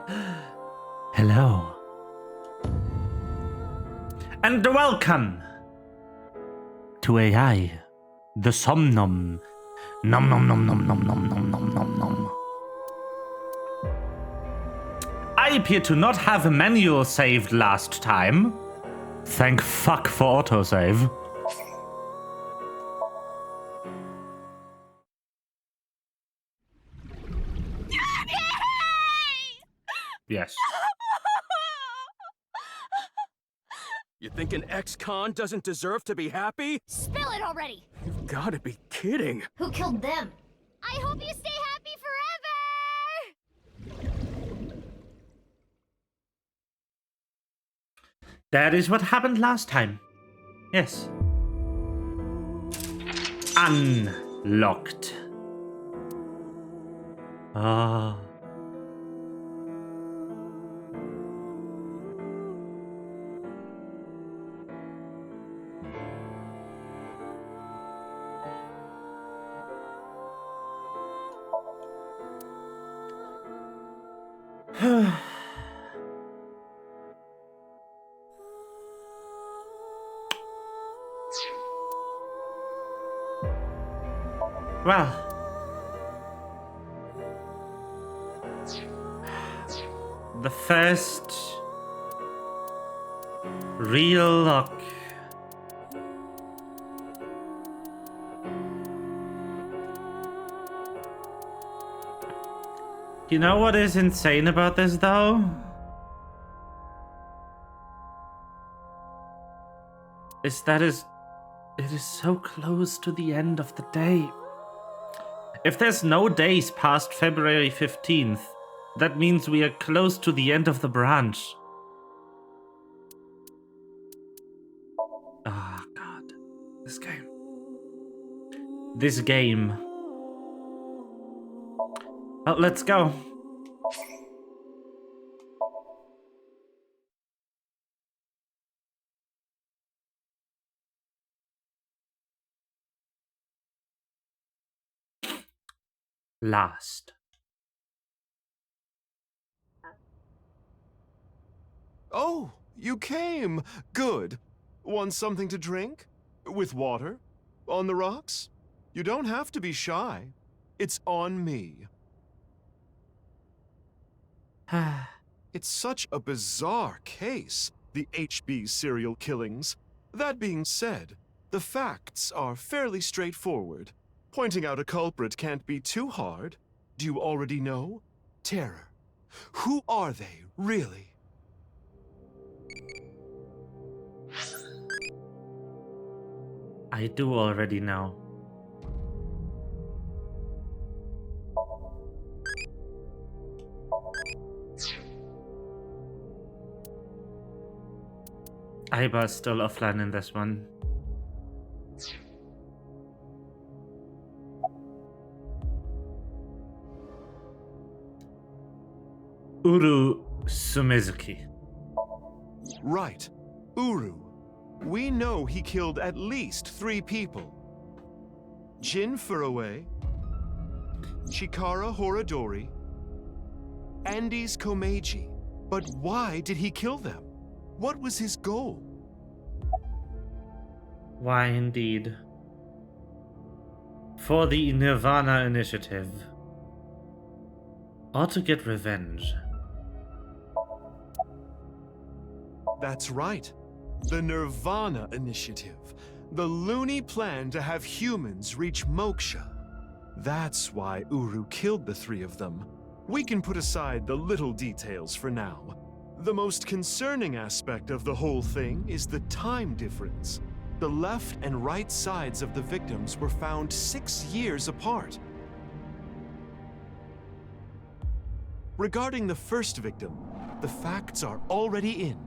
Hello. And welcome to AI, the Somnium. Nom nom nom nom nom nom nom nom nom nom. I appear to not have a manual saved last time. Thank fuck for autosave. Yes. You think an ex-con doesn't deserve to be happy? Spill it already! You've gotta be kidding. Who killed them? I hope you stay happy forever! That is what happened last time. Yes. Unlocked. Ah. Well, the first real lock. You know what is insane about this, though? Is that it is so close to the end of the day. If there's no days past February 15th, that means we are close to the end of the branch. Ah, oh, God. This game. This game. Well, let's go. Last. Oh, you came. Good. Want something to drink? With water? On the rocks? You don't have to be shy. It's on me. It's such a bizarre case, the HB serial killings. That being said, the facts are fairly straightforward. Pointing out a culprit can't be too hard. Do you already know? Terror. Who are they, really? I do already know. Aiba is still offline in this one. Uru Sumizuki. Right. Uru. We know he killed at least 3 people. Jin Furuwe, Chikara Horadori, Andes Komeiji. But why did he kill them? What was his goal? Why indeed? For the Nirvana initiative. Or to get revenge. That's right. The Nirvana initiative. The loony plan to have humans reach moksha. That's why Uru killed the 3 of them. We can put aside the little details for now. The most concerning aspect of the whole thing is the time difference. The left and right sides of the victims were found 6 years apart. Regarding the first victim, the facts are already in.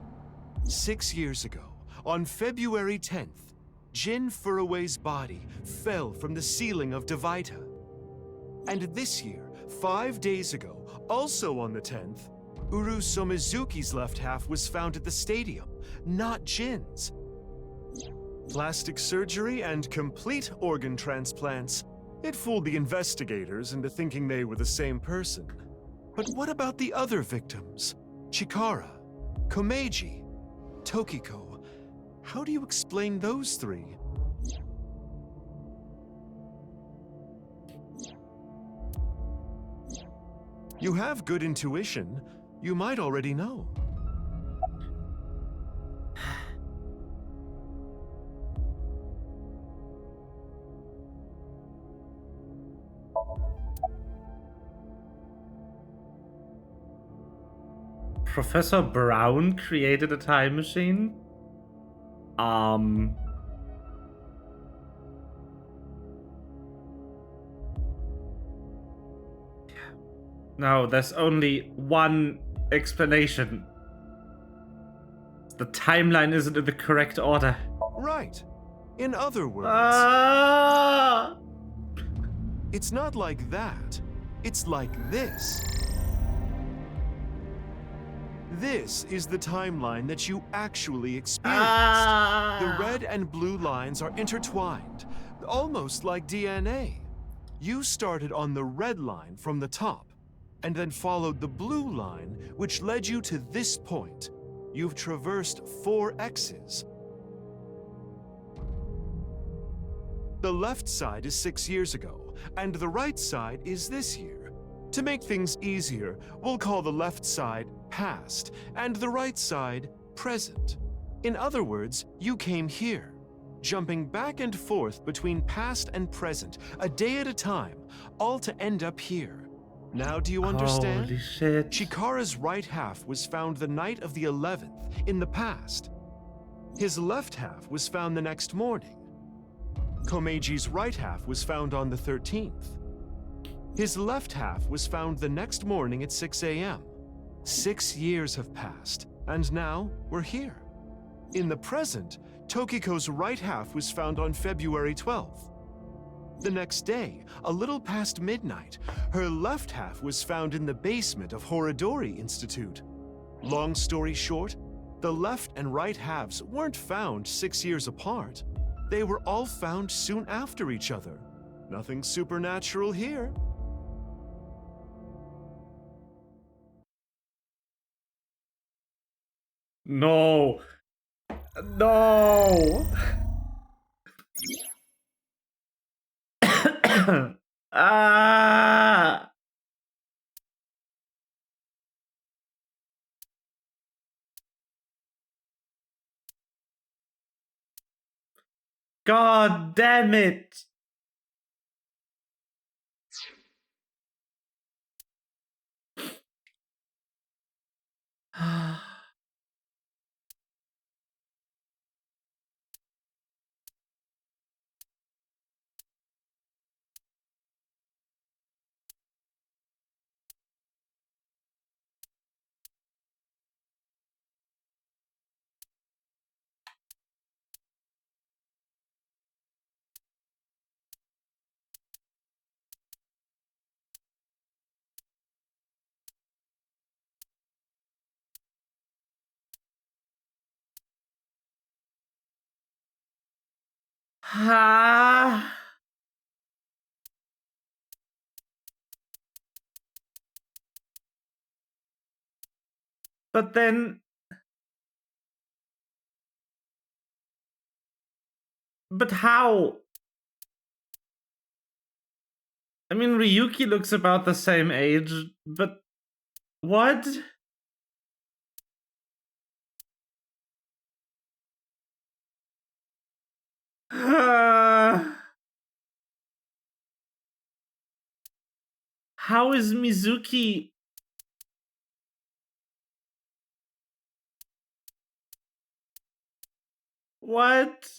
6 years ago, on February 10th, Jin Furuwe's body fell from the ceiling of Devaita. And this year, 5 days ago, also on the 10th, Uru Somizuki's left half was found at the stadium, not Jin's. Plastic surgery and complete organ transplants. It fooled the investigators into thinking they were the same person. But what about the other victims? Chikara, Komeiji, Tokiko. How do you explain those three? You have good intuition. You might already know. Professor Brown created a time machine? No, there's only one explanation. The timeline isn't in the correct order. Right. In other words, it's not like that. It's like this. This is the timeline that you actually experienced. The red and blue lines are intertwined, almost like DNA. You started on the red line from the top, and then followed the blue line, which led you to this point. You've traversed 4 X's. The left side is 6 years ago, and the right side is this year. To make things easier, we'll call the left side past, and the right side present. In other words, you came here, jumping back and forth between past and present, a day at a time, all to end up here. Now do you understand? Holy shit. Chikara's right half was found the night of the 11th, in the past. His left half was found the next morning. Komeiji's right half was found on the 13th. His left half was found the next morning at 6 a.m. 6 years have passed, and now we're here. In the present, Tokiko's right half was found on February 12th. The next day, a little past midnight, her left half was found in the basement of Horodori Institute. Long story short, the left and right halves weren't found 6 years apart. They were all found soon after each other. Nothing supernatural here. No. No. Ah. God damn it. Ah. But then... But how? I mean, Ryuki looks about the same age, but... What? How is Mizuki... What?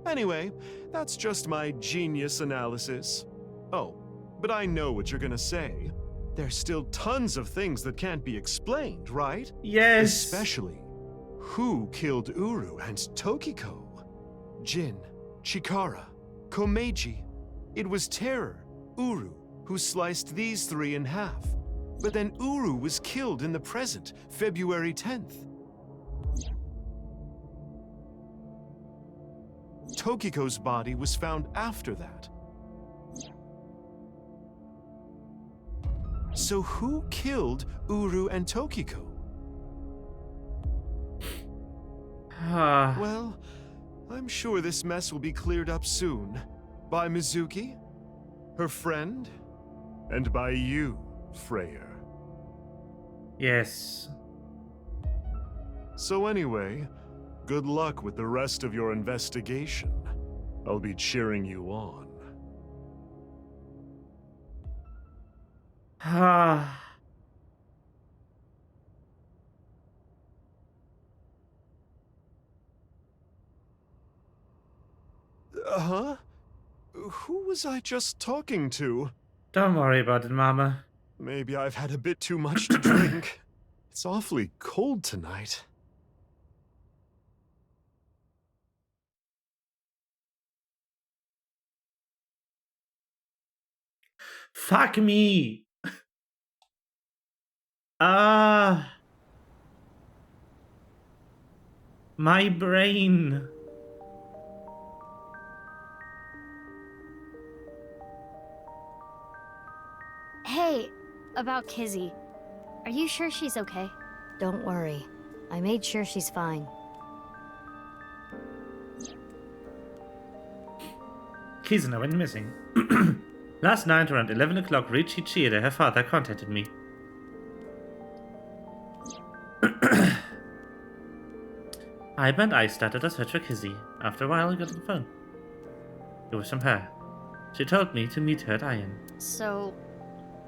Anyway, that's just my genius analysis. Oh, but I know what you're gonna say. There's still tons of things that can't be explained, right? Yes. Especially, who killed Uru and Tokiko? Jin, Chikara, Komeiji. It was Terror, Uru, who sliced these 3 in half. But then Uru was killed in the present, February 10th. Tokiko's body was found after that. So who killed Uru and Tokiko? Well, I'm sure this mess will be cleared up soon. By Mizuki, her friend, and by you, Freyr. Yes. So anyway, good luck with the rest of your investigation. I'll be cheering you on. Huh? Who was I just talking to? Don't worry about it, Mama. Maybe I've had a bit too much to drink. It's awfully cold tonight. Fuck me. My brain. Hey, about Kizzy. Are you sure she's okay? Don't worry. I made sure she's fine. Kizuna went missing. Last night around 11 o'clock, Richie Chieda, her father, contacted me. Aiba and I started a search for Kizzy. After a while, I got on the phone. It was from her. She told me to meet her at Iron. So,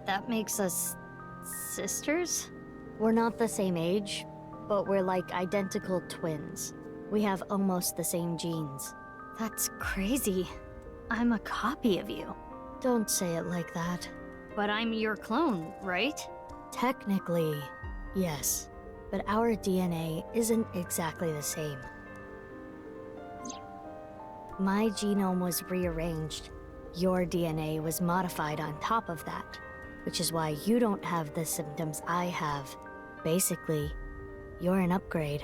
that makes us sisters? We're not the same age, but we're like identical twins. We have almost the same genes. That's crazy. I'm a copy of you. Don't say it like that. But I'm your clone, right? Technically, yes. But our DNA isn't exactly the same. My genome was rearranged. Your DNA was modified on top of that, which is why you don't have the symptoms I have. Basically, you're an upgrade.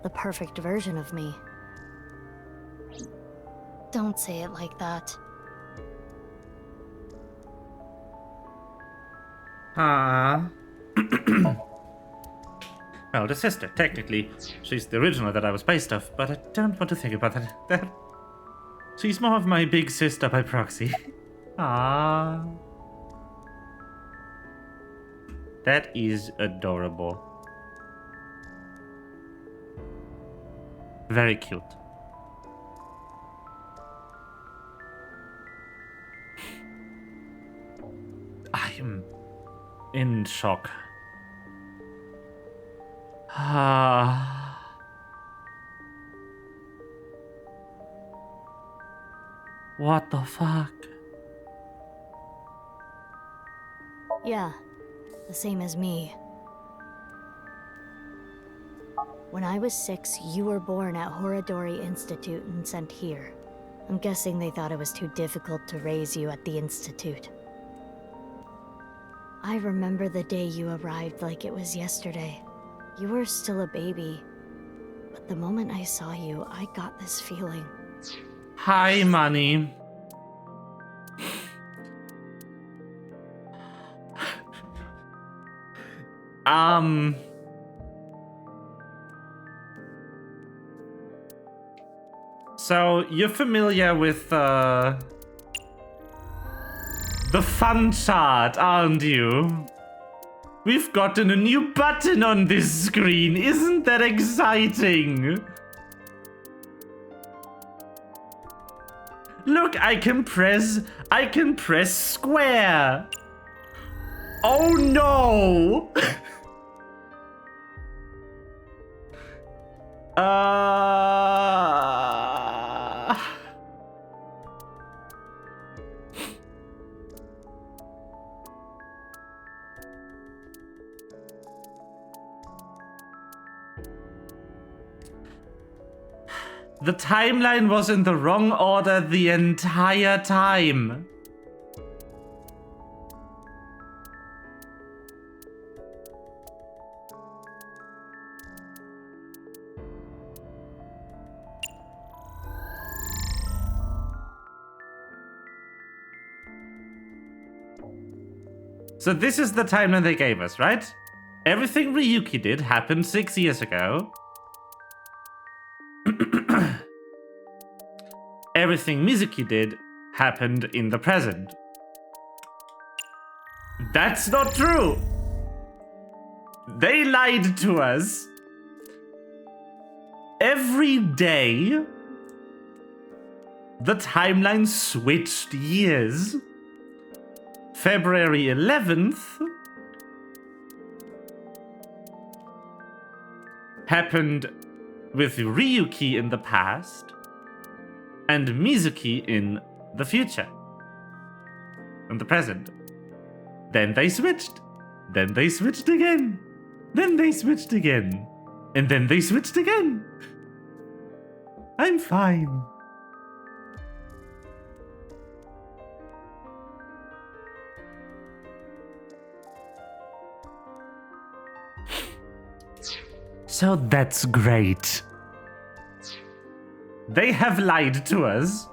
The perfect version of me. Don't say it like that. Well, the sister, technically. She's the original that I was based off, but I don't want to think about that. She's more of my big sister by proxy. Ah, that is adorable. Very cute. I am in shock. What the fuck? Yeah, the same as me. When I was 6, you were born at Horadori Institute and sent here. I'm guessing they thought it was too difficult to raise you at the Institute. I remember the day you arrived like it was yesterday. You were still a baby. But the moment I saw you, I got this feeling. Hi, money. So you're familiar with the fun chart, aren't you? We've gotten a new button on this screen. Isn't that exciting? Look, I can press square. Oh no. The timeline was in the wrong order the entire time. So this is the timeline they gave us, right? Everything Ryuki did happened 6 years ago. Everything Mizuki did happened in the present. That's not true! They lied to us. Every day, the timeline switched years. February 11th happened with Ryuki in the past and Mizuki in the future. In the present. Then they switched. Then they switched again. Then they switched again. And then they switched again. I'm fine. So that's great. They have lied to us.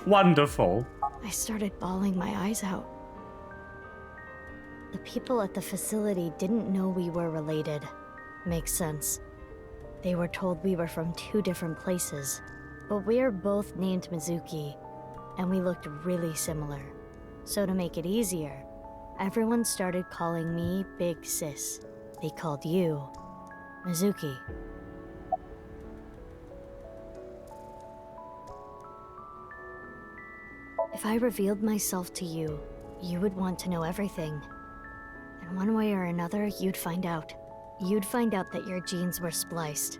Wonderful. I started bawling my eyes out. The people at the facility didn't know we were related. Makes sense. They were told we were from 2 different places. But we're both named Mizuki, and we looked really similar. So to make it easier, everyone started calling me Big Sis. They called you Mizuki. If I revealed myself to you, you would want to know everything. And one way or another, you'd find out. You'd find out that your genes were spliced.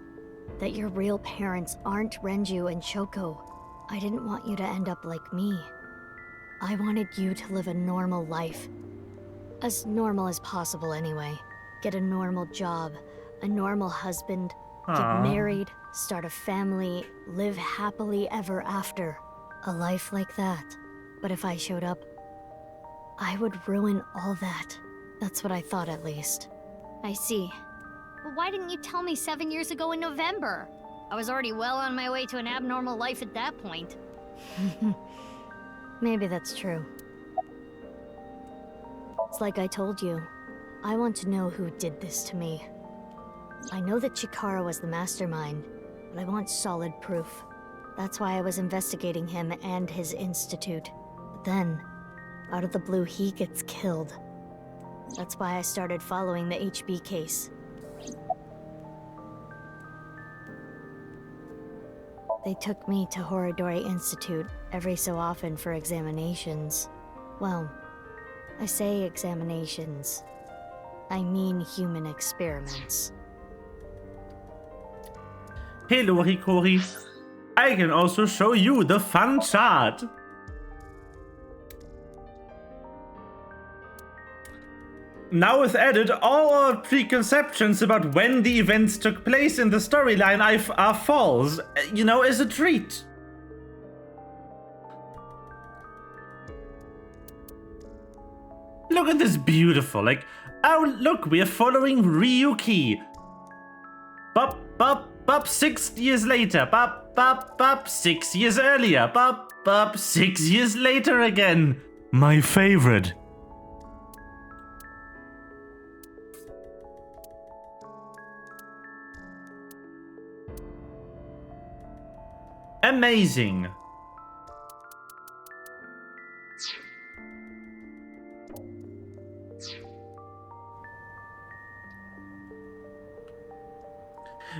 That your real parents aren't Renju and Shoko. I didn't want you to end up like me. I wanted you to live a normal life. As normal as possible anyway. Get a normal job, a normal husband, get married, start a family, live happily ever after. A life like that. But if I showed up, I would ruin all that. That's what I thought, at least. I see. But why didn't you tell me 7 years ago in November? I was already well on my way to an abnormal life at that point. Maybe that's true. It's like I told you. I want to know who did this to me. I know that Chikara was the mastermind, but I want solid proof. That's why I was investigating him and his institute. But then, out of the blue, he gets killed. That's why I started following the HB case. They took me to Horodori Institute every so often for examinations. Well, I say examinations. I mean human experiments. Hello, Hikori. I can also show you the fun chart. Now with added, all our preconceptions about when the events took place in the storyline are false, you know, as a treat. Look at this beautiful, like, oh look, we're following Ryuki. Bop, bop, bop, 6 years later, bop, bop, bop, 6 years earlier, bop, bop, 6 years later again. My favorite. Amazing.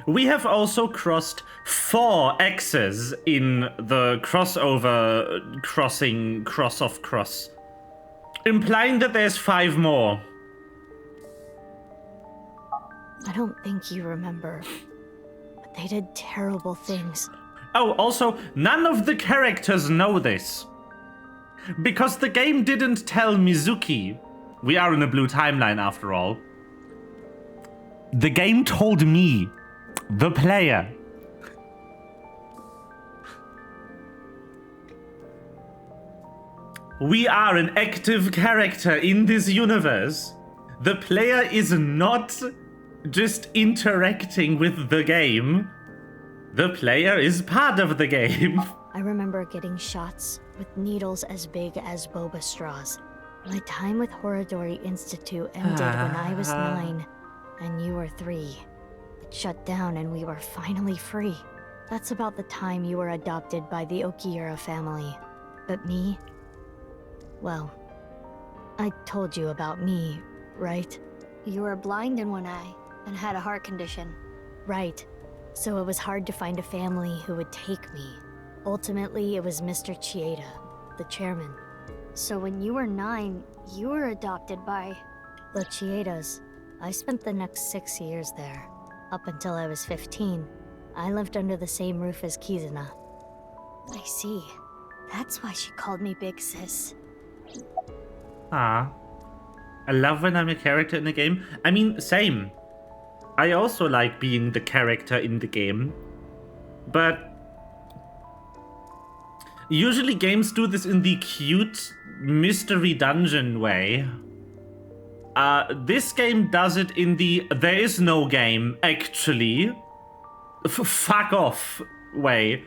We have also crossed 4 X's in the crossover crossing cross-off cross, implying that there's 5 more. I don't think you remember, but they did terrible things. Oh, also, none of the characters know this. Because the game didn't tell Mizuki. We are in a blue timeline after all. The game told me, the player. We are an active character in this universe. The player is not just interacting with the game. The player is part of the game. I remember getting shots with needles as big as boba straws. My time with Horadori Institute ended when I was 9 and you were 3. It shut down and we were finally free. That's about the time you were adopted by the Okiura family. But me? Well, I told you about me, right? You were blind in one eye and had a heart condition. Right. So it was hard to find a family who would take me. Ultimately, it was Mr. Chieda, the chairman. So when you were 9, you were adopted by... The Chiedas. I spent the next 6 years there. Up until I was 15, I lived under the same roof as Kizuna. I see. That's why she called me Big Sis. Ah. I love when I'm a character in a game. I mean, same. I also like being the character in the game. But usually games do this in the cute mystery dungeon way. This game does it in the there is no game, actually. Fuck off way.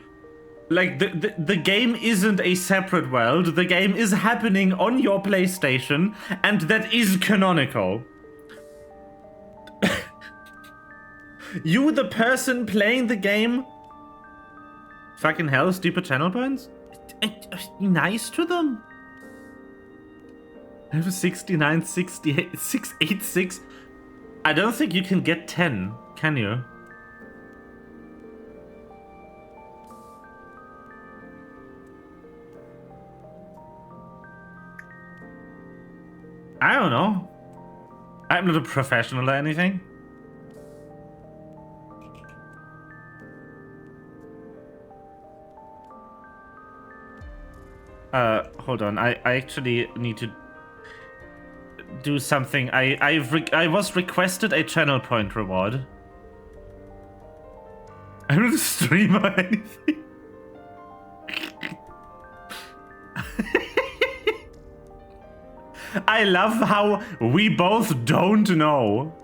Like, the game isn't a separate world. The game is happening on your PlayStation, and that is canonical. You, the person playing the game? Fucking hell, stupid channel points? Be nice to them. I have 69, 68, 686. I don't think you can get 10, can you? I don't know. I'm not a professional or anything. Hold on. I actually need to do something. I was requested a channel point reward. I'm not a streamer or anything. I love how we both don't know.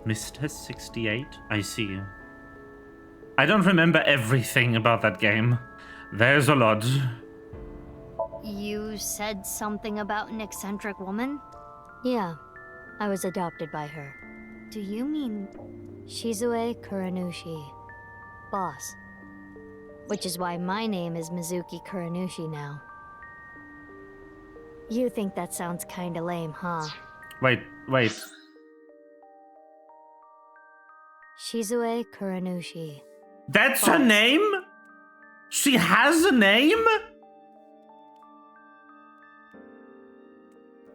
Mr. 68? I see. I don't remember everything about that game. There's a lot. You said something about an eccentric woman? Yeah, I was adopted by her. Do you mean... Shizue Kuranushi. Boss. Which is why my name is Mizuki Kuranushi now. You think that sounds kinda lame, huh? Wait. Shizue Kuranushi. That's her name? She has a name?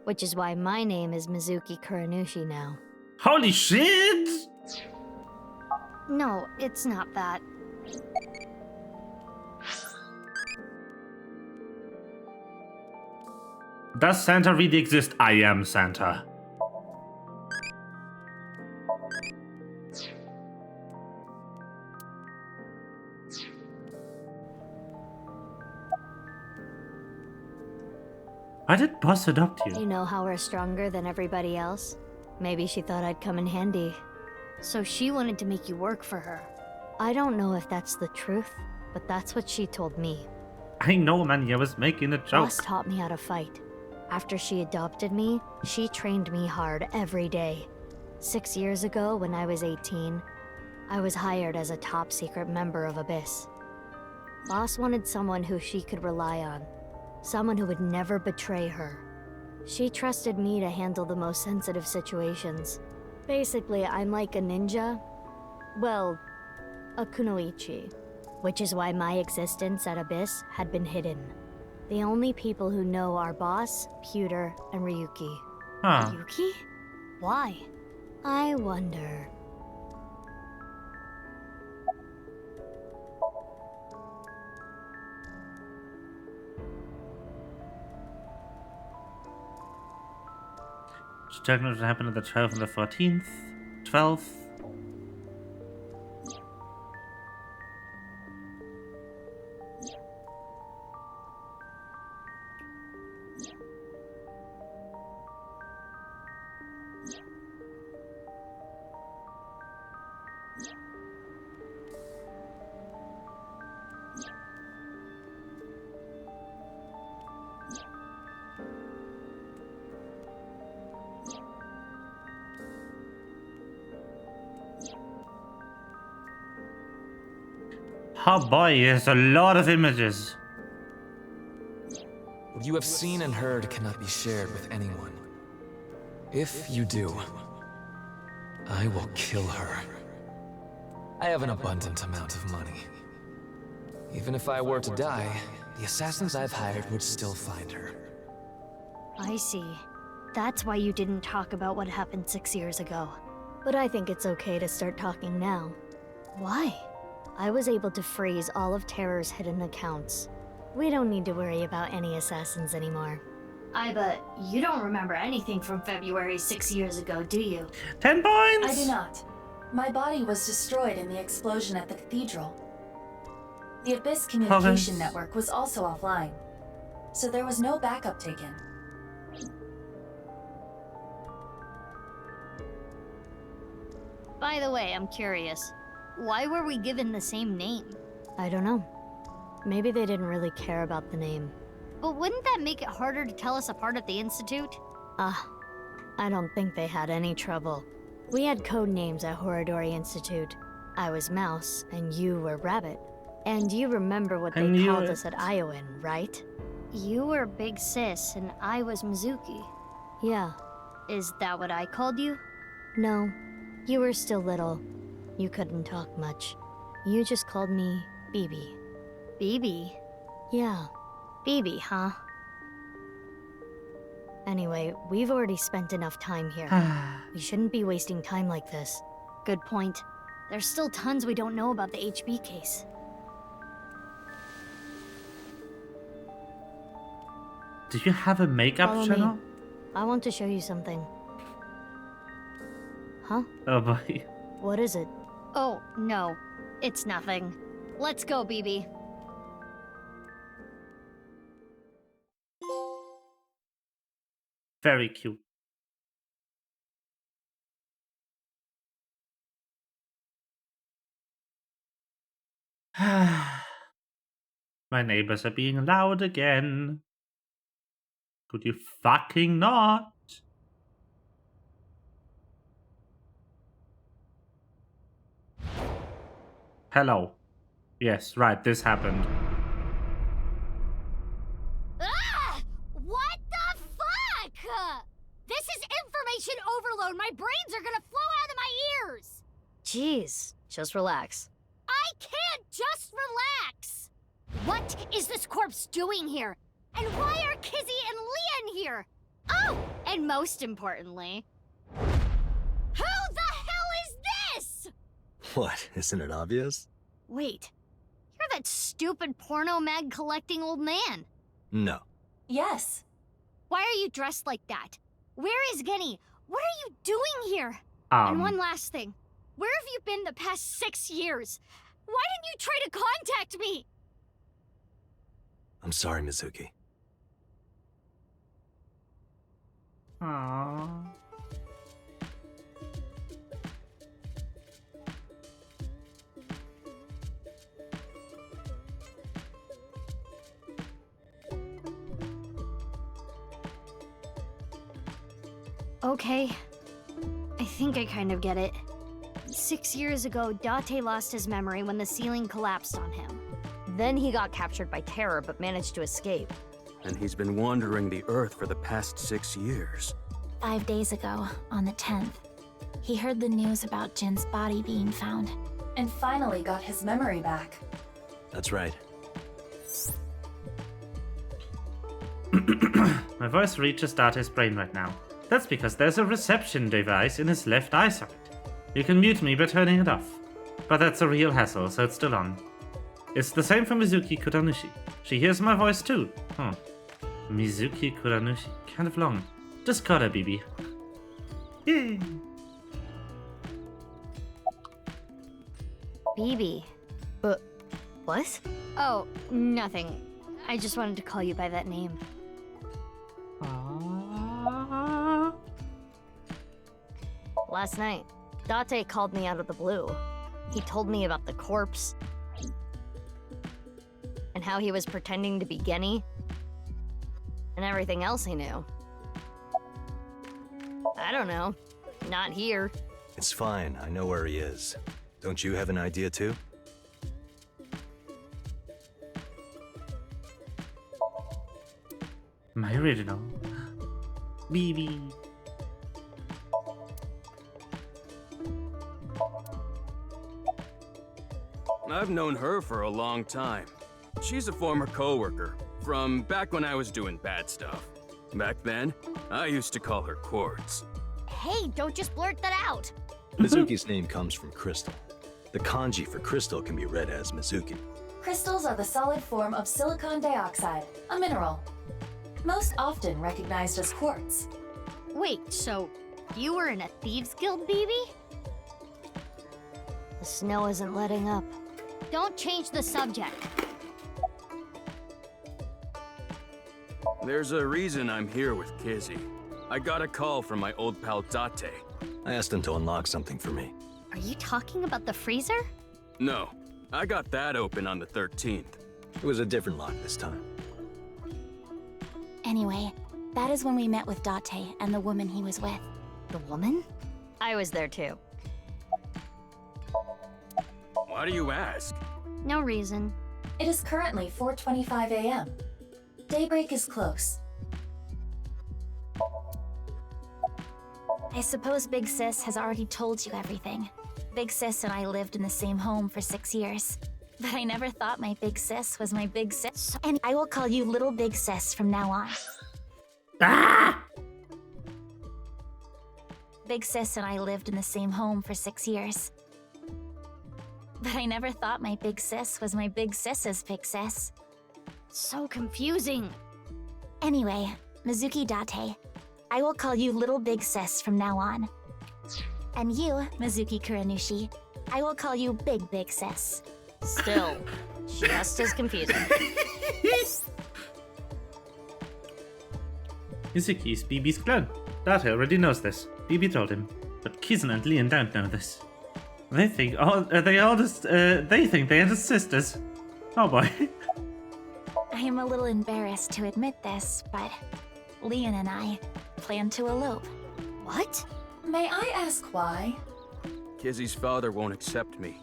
Which is why my name is Mizuki Kuranushi now. Holy shit! No, it's not that. Does Santa really exist? I am Santa. Why did Boss adopt you? You know how we're stronger than everybody else? Maybe she thought I'd come in handy. So she wanted to make you work for her. I don't know if that's the truth, but that's what she told me. I know, man, I was making a joke. Boss taught me how to fight. After she adopted me, she trained me hard every day. 6 years ago, when I was 18, I was hired as a top secret member of Abyss. Boss wanted someone who she could rely on. Someone who would never betray her. She trusted me to handle the most sensitive situations. Basically, I'm like a ninja. Well, a kunoichi. Which is why my existence at Abyss had been hidden. The only people who know are Boss, Pewter, and Ryuki. Huh. Yuki? Why? I wonder. She talked about what happened on the 12th and the 14th. 12th. Oh boy, there's a lot of images. What you have seen and heard cannot be shared with anyone. If you do, I will kill her. I have an abundant amount of money. Even if I were to die, the assassins I've hired would still find her. I see. That's why you didn't talk about what happened 6 years ago. But I think it's okay to start talking now. Why? I was able to freeze all of Terror's hidden accounts. We don't need to worry about any assassins anymore. I bet you don't remember anything from February 6 years ago, do you? 10 points! I do not. My body was destroyed in the explosion at the cathedral. The Abyss communication network was also offline, so there was no backup taken. By the way, I'm curious. Why were we given the same name? I don't know. Maybe they didn't really care about the name. But wouldn't that make it harder to tell us apart at the Institute? I don't think they had any trouble. We had code names at Horadori Institute. I was Mouse, and you were Rabbit. And you remember what they called us at Iowan, right? You were Big Sis, and I was Mizuki. Yeah. Is that what I called you? No. You were still little. You couldn't talk much. You just called me BB. BB? Yeah. BB, huh? Anyway, we've already spent enough time here. We shouldn't be wasting time like this. Good point. There's still tons we don't know about the HB case. Do you have a makeup Follow channel? me. I want to show you something. Huh? Oh boy. What is it? Oh, no. It's nothing. Let's go, BB. Very cute. My neighbors are being loud again. Could you fucking not? Hello. Yes, right, this happened. Ah! What the fuck? This is information overload. My brains are gonna flow out of my ears. Jeez, just relax. I can't just relax. What is this corpse doing here? And why are Kizzy and Leon here? Oh, and most importantly, who the hell is this? What, isn't it obvious? Wait, you're that stupid porno mag collecting old man. No. Yes. Why are you dressed like that? Where is Genny? What are you doing here? And one last thing. Where have you been the past 6 years? Why didn't you try to contact me? I'm sorry, Mizuki. Aww. Okay. I think I kind of get it. 6 years ago, Date lost his memory when the ceiling collapsed on him. Then he got captured by Terror but managed to escape. And he's been wandering the Earth for the past 6 years. 5 days ago, on the 10th, he heard the news about Jin's body being found. And finally got his memory back. That's right. My voice reaches Date's brain right now. That's because there's a reception device in his left eye socket. You can mute me by turning it off. But that's a real hassle, so it's still on. It's the same for Mizuki Kuranushi. She hears my voice too. Mizuki Kuranushi. Kind of long. Just got her, BB. Yay! BB. But what? Oh, nothing. I just wanted to call you by that name. Last night, Date called me out of the blue. He told me about the corpse. And how he was pretending to be Genny. And everything else he knew. I don't know. Not here. It's fine. I know where he is. Don't you have an idea too? My original. BB. I've known her for a long time. She's a former coworker from back when I was doing bad stuff. Back then, I used to call her Quartz. Hey, don't just blurt that out. Mizuki's name comes from crystal. The kanji for crystal can be read as Mizuki. Crystals are the solid form of silicon dioxide, a mineral. Most often recognized as quartz. Wait, so you were in a Thieves Guild, BB? The snow isn't letting up. Don't change the subject. There's a reason I'm here with Kizzy. I got a call from my old pal Date. I asked him to unlock something for me. Are you talking about the freezer? No, I got that open on the 13th. It was a different lock this time. Anyway, that is when we met with Date and the woman he was with. The woman? I was there too. Why do you ask? No reason. It is currently 4:25 a.m. Daybreak is close. I suppose Big Sis has already told you everything. Big Sis and I lived in the same home for 6 years. But I never thought my Big Sis was my Big Sis. And I will call you Little Big Sis from now on. Ah! Big Sis and I lived in the same home for 6 years. But I never thought my Big Sis was my Big Sis's Big Sis. So confusing. Anyway, Mizuki Date, I will call you Little Big Sis from now on. And you, Mizuki Kuranushi, I will call you Big Big Sis. Still, just as confusing. Mizuki is BB's clone. Date already knows this. BB told him. But Kizun and Leon don't know this. They think they think they are the sisters. Oh boy. I am a little embarrassed to admit this, but Leon and I plan to elope. What? May I ask why? Kizzy's father won't accept me.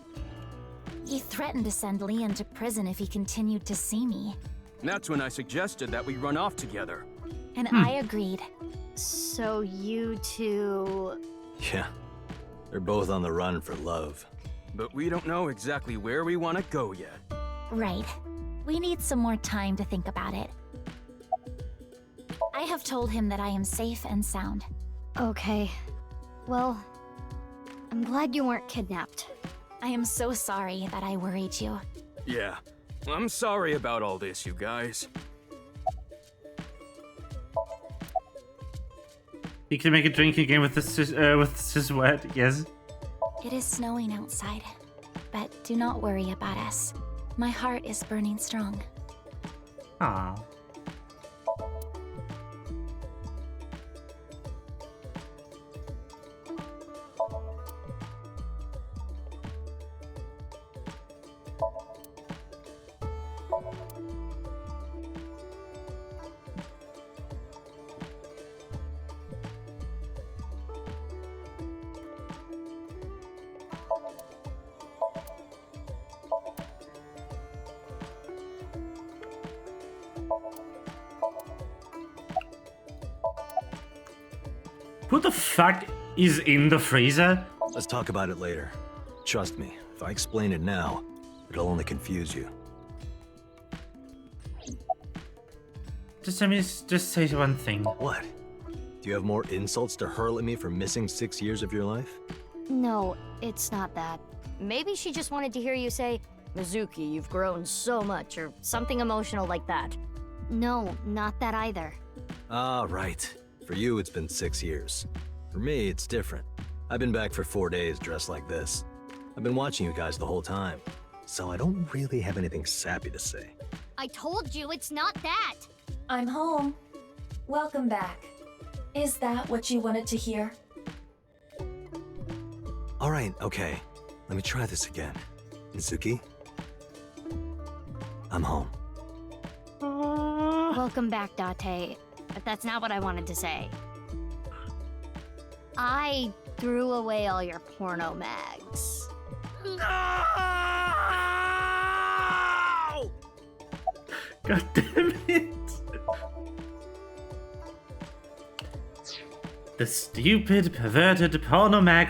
He threatened to send Leon to prison if he continued to see me. That's when I suggested that we run off together. And I agreed. So you two... Yeah. They're both on the run for love. But we don't know exactly where we want to go yet. Right. We need some more time to think about it. I have told him that I am safe and sound. Okay. Well, I'm glad you weren't kidnapped. I am so sorry that I worried you. Yeah. I'm sorry about all this, you guys. You can make a drinking game with the sweat, yes. It is snowing outside, but do not worry about us. My heart is burning strong. Ah. Who the fuck is in the freezer? Let's talk about it later. Trust me, if I explain it now, it'll only confuse you. Just let me just say one thing. What? Do you have more insults to hurl at me for missing 6 years of your life? No, it's not that. Maybe she just wanted to hear you say, Mizuki, you've grown so much, or something emotional like that. No, not that either. Ah, right. For you, it's been 6 years. For me, it's different. I've been back for 4 days dressed like this. I've been watching you guys the whole time, so I don't really have anything sappy to say. I told you it's not that. I'm home. Welcome back. Is that what you wanted to hear? Alright, okay. Let me try this again. Mizuki? I'm home. Welcome back, Date. But that's not what I wanted to say. I threw away all your porno mags. No! God damn it! The stupid, perverted, porno mag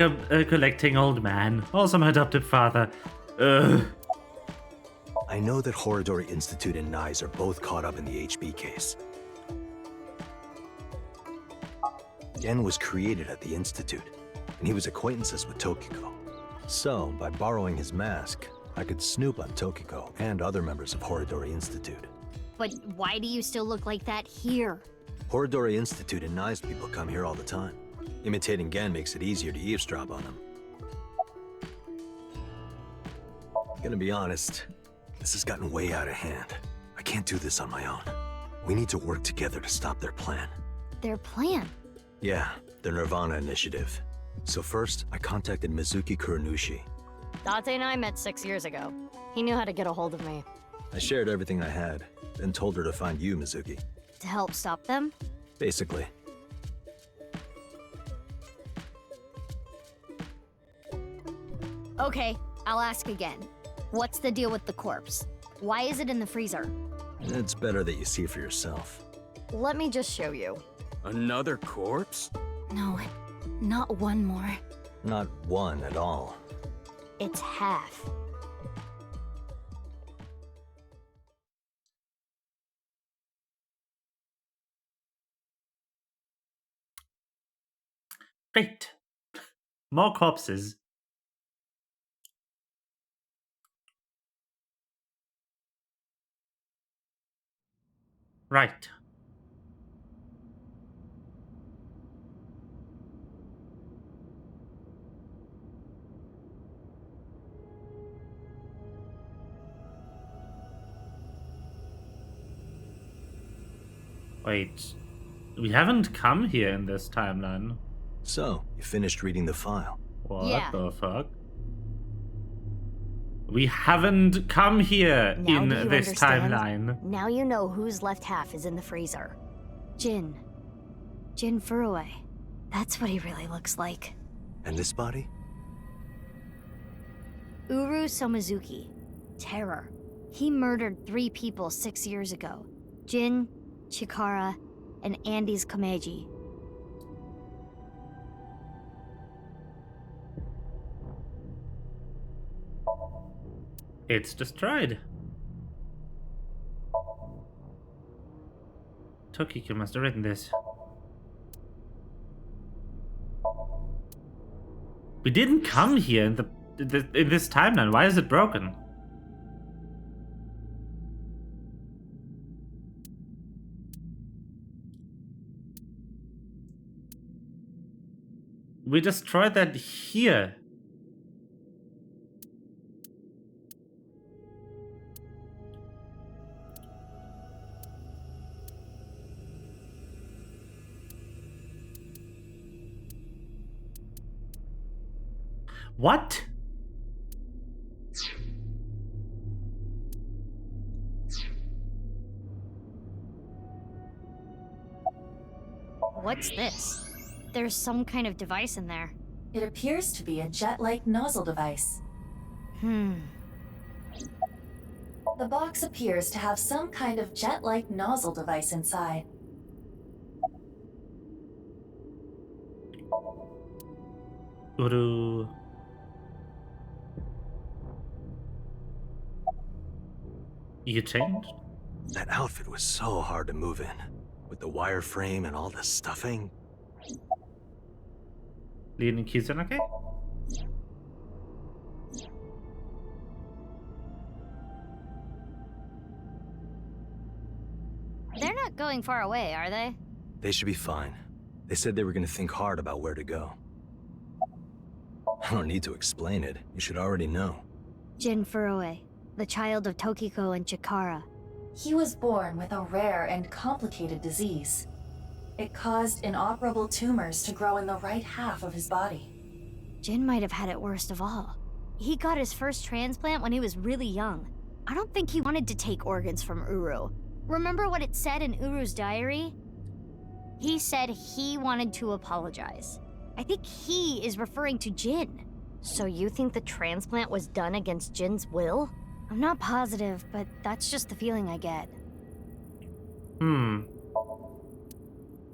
collecting old man. Also my adopted father. Ugh. I know that Horadori Institute and NICE are both caught up in the HB case. Gen was created at the Institute, and he was acquaintances with Tokiko. So, by borrowing his mask, I could snoop on Tokiko and other members of Horadori Institute. But why do you still look like that here? Horadori Institute and NICE people come here all the time. Imitating Gen makes it easier to eavesdrop on them. Gonna be honest, this has gotten way out of hand. I can't do this on my own. We need to work together to stop their plan. Their plan? Yeah, their Nirvana initiative. So first, I contacted Mizuki Kuranushi. Date and I met 6 years ago. He knew how to get a hold of me. I shared everything I had, then told her to find you, Mizuki. To help stop them? Basically. Okay, I'll ask again. What's the deal with the corpse? Why is it in the freezer? It's better that you see for yourself. Let me just show you. Another corpse? No, not one more. Not one at all. It's half. Great. More corpses. Right. Wait. We haven't come here in this timeline. So, you finished reading the file. What Yeah. the fuck? We haven't come here Now in do you this understand? timeline. Now you know whose left half is in the freezer. Jin. Jin Furue. That's what he really looks like. And this body? Uru Somizuki. Terror. He murdered 3 people 6 years ago. Jin, Chikara, and Andy's Komeiji. It's destroyed. Tokiko must have written this. We didn't come here in in this timeline. Why is it broken? We destroyed that here. What? What's this? There's some kind of device in there. It appears to be a jet-like nozzle device. The The box appears to have some kind of jet-like nozzle device inside. Uru. You changed? That outfit was so hard to move in. With the wireframe and all the stuffing. Leading Kizunake? They're not going far away, are they? They should be fine. They said they were gonna think hard about where to go. don't need to explain it. You should already know. Jin Furue, the child of Tokiko and Chikara. He was born with a rare and complicated disease. It caused inoperable tumors to grow in the right half of his body. Jin might have had it worst of all. He got his first transplant when he was really young. I don't think he wanted to take organs from Uru. Remember what it said in Uru's diary? He said he wanted to apologize. I think he is referring to Jin. So you think the transplant was done against Jin's will? I'm not positive, but that's just the feeling I get.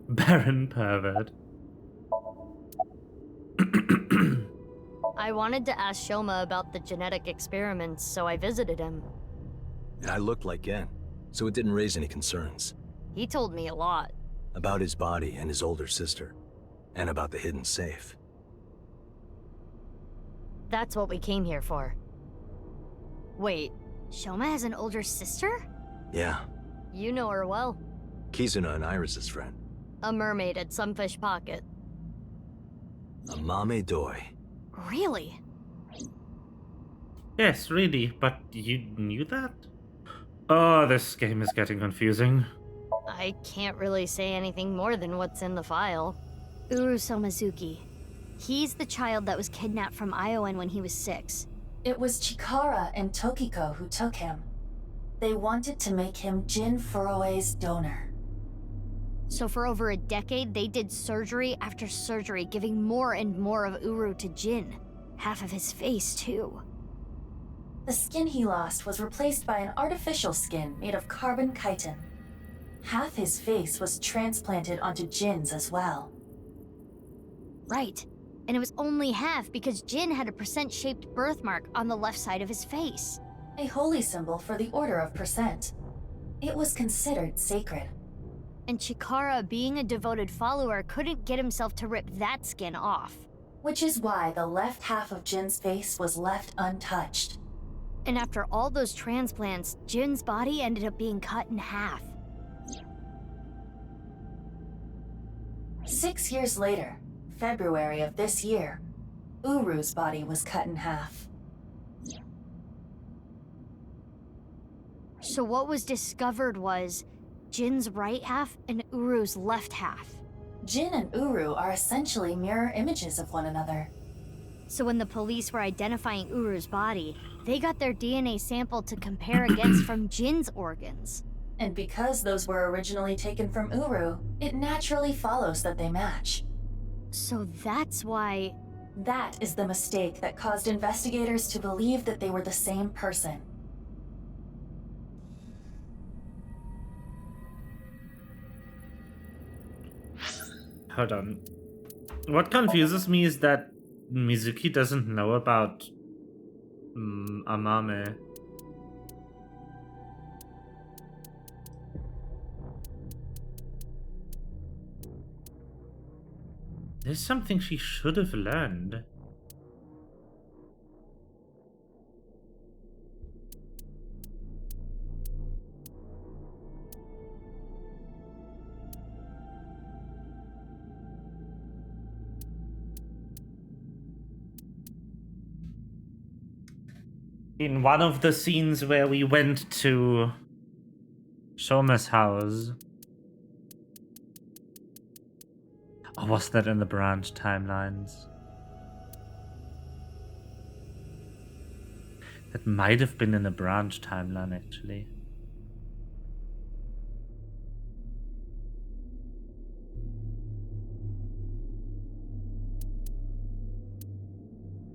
Baron pervert. I wanted to ask Shoma about the genetic experiments, so I visited him. I looked like Gen, so it didn't raise any concerns. He told me a lot. About his body and his older sister, and about the hidden safe. That's what we came here for. Wait, Shoma has an older sister? Yeah, You know her well. Kizuna and Iris's friend. A mermaid at Sunfish Pocket. A Mame Doi. Really? Yes, really, but you knew that? Oh, this game is getting confusing. I can't really say anything more than what's in the file. Uru Somazuki. He's the child that was kidnapped from Iowan when he was 6. It was Chikara and Tokiko who took him. They wanted to make him Jin Furue's donor. So for over a decade, they did surgery after surgery, giving more and more of Uru to Jin. Half of his face, too. The skin he lost was replaced by an artificial skin made of carbon chitin. Half his face was transplanted onto Jin's as well. Right. And it was only half because Jin had a percent-shaped birthmark on the left side of his face. A holy symbol for the Order of Percent. It was considered sacred. And Chikara, being a devoted follower, couldn't get himself to rip that skin off. Which is why the left half of Jin's face was left untouched. And after all those transplants, Jin's body ended up being cut in half. 6 years later, February of this year, Uru's body was cut in half. So what was discovered was Jin's right half and Uru's left half. Jin and Uru are essentially mirror images of one another. So when the police were identifying Uru's body, they got their DNA sample to compare against from Jin's organs. And because those were originally taken from Uru, it naturally follows that they match. So that's why... That is the mistake that caused investigators to believe that they were the same person. Hold on. What confuses me is that Mizuki doesn't know about Amame. There's something she should have learned. In one of the scenes where we went to Shoma's house. Or was that in the branch timelines? That might have been in a branch timeline, actually.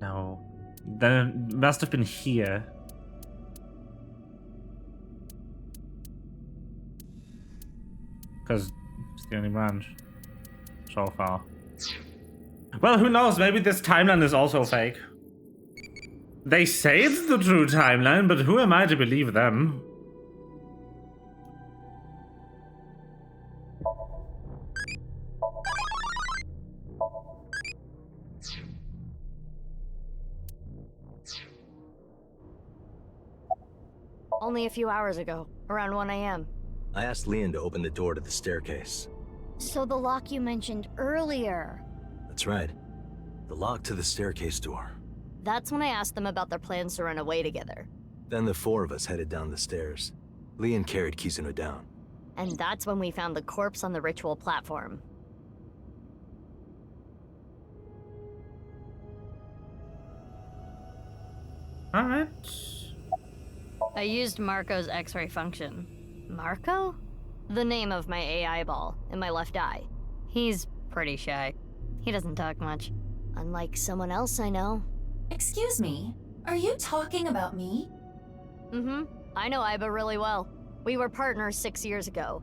No. Then it must have been here. Because it's the only branch. So far. Well, who knows? Maybe this timeline is also fake. They say it's the true timeline, but who am I to believe them? Only a few hours ago, around 1 a.m. I asked Leon to open the door to the staircase. So the lock you mentioned earlier. That's right. The lock to the staircase door. That's when I asked them about their plans to run away together. Then the four of us headed down the stairs. Leon carried Kizuna down. And that's when we found the corpse on the ritual platform. Alright. I used Marco's X-ray function. Marco? The name of my AI ball in my left eye. He's pretty shy. He doesn't talk much. Unlike someone else I know. Excuse me, are you talking about me? Mm-hmm. I know Aiba really well. We were partners 6 years ago.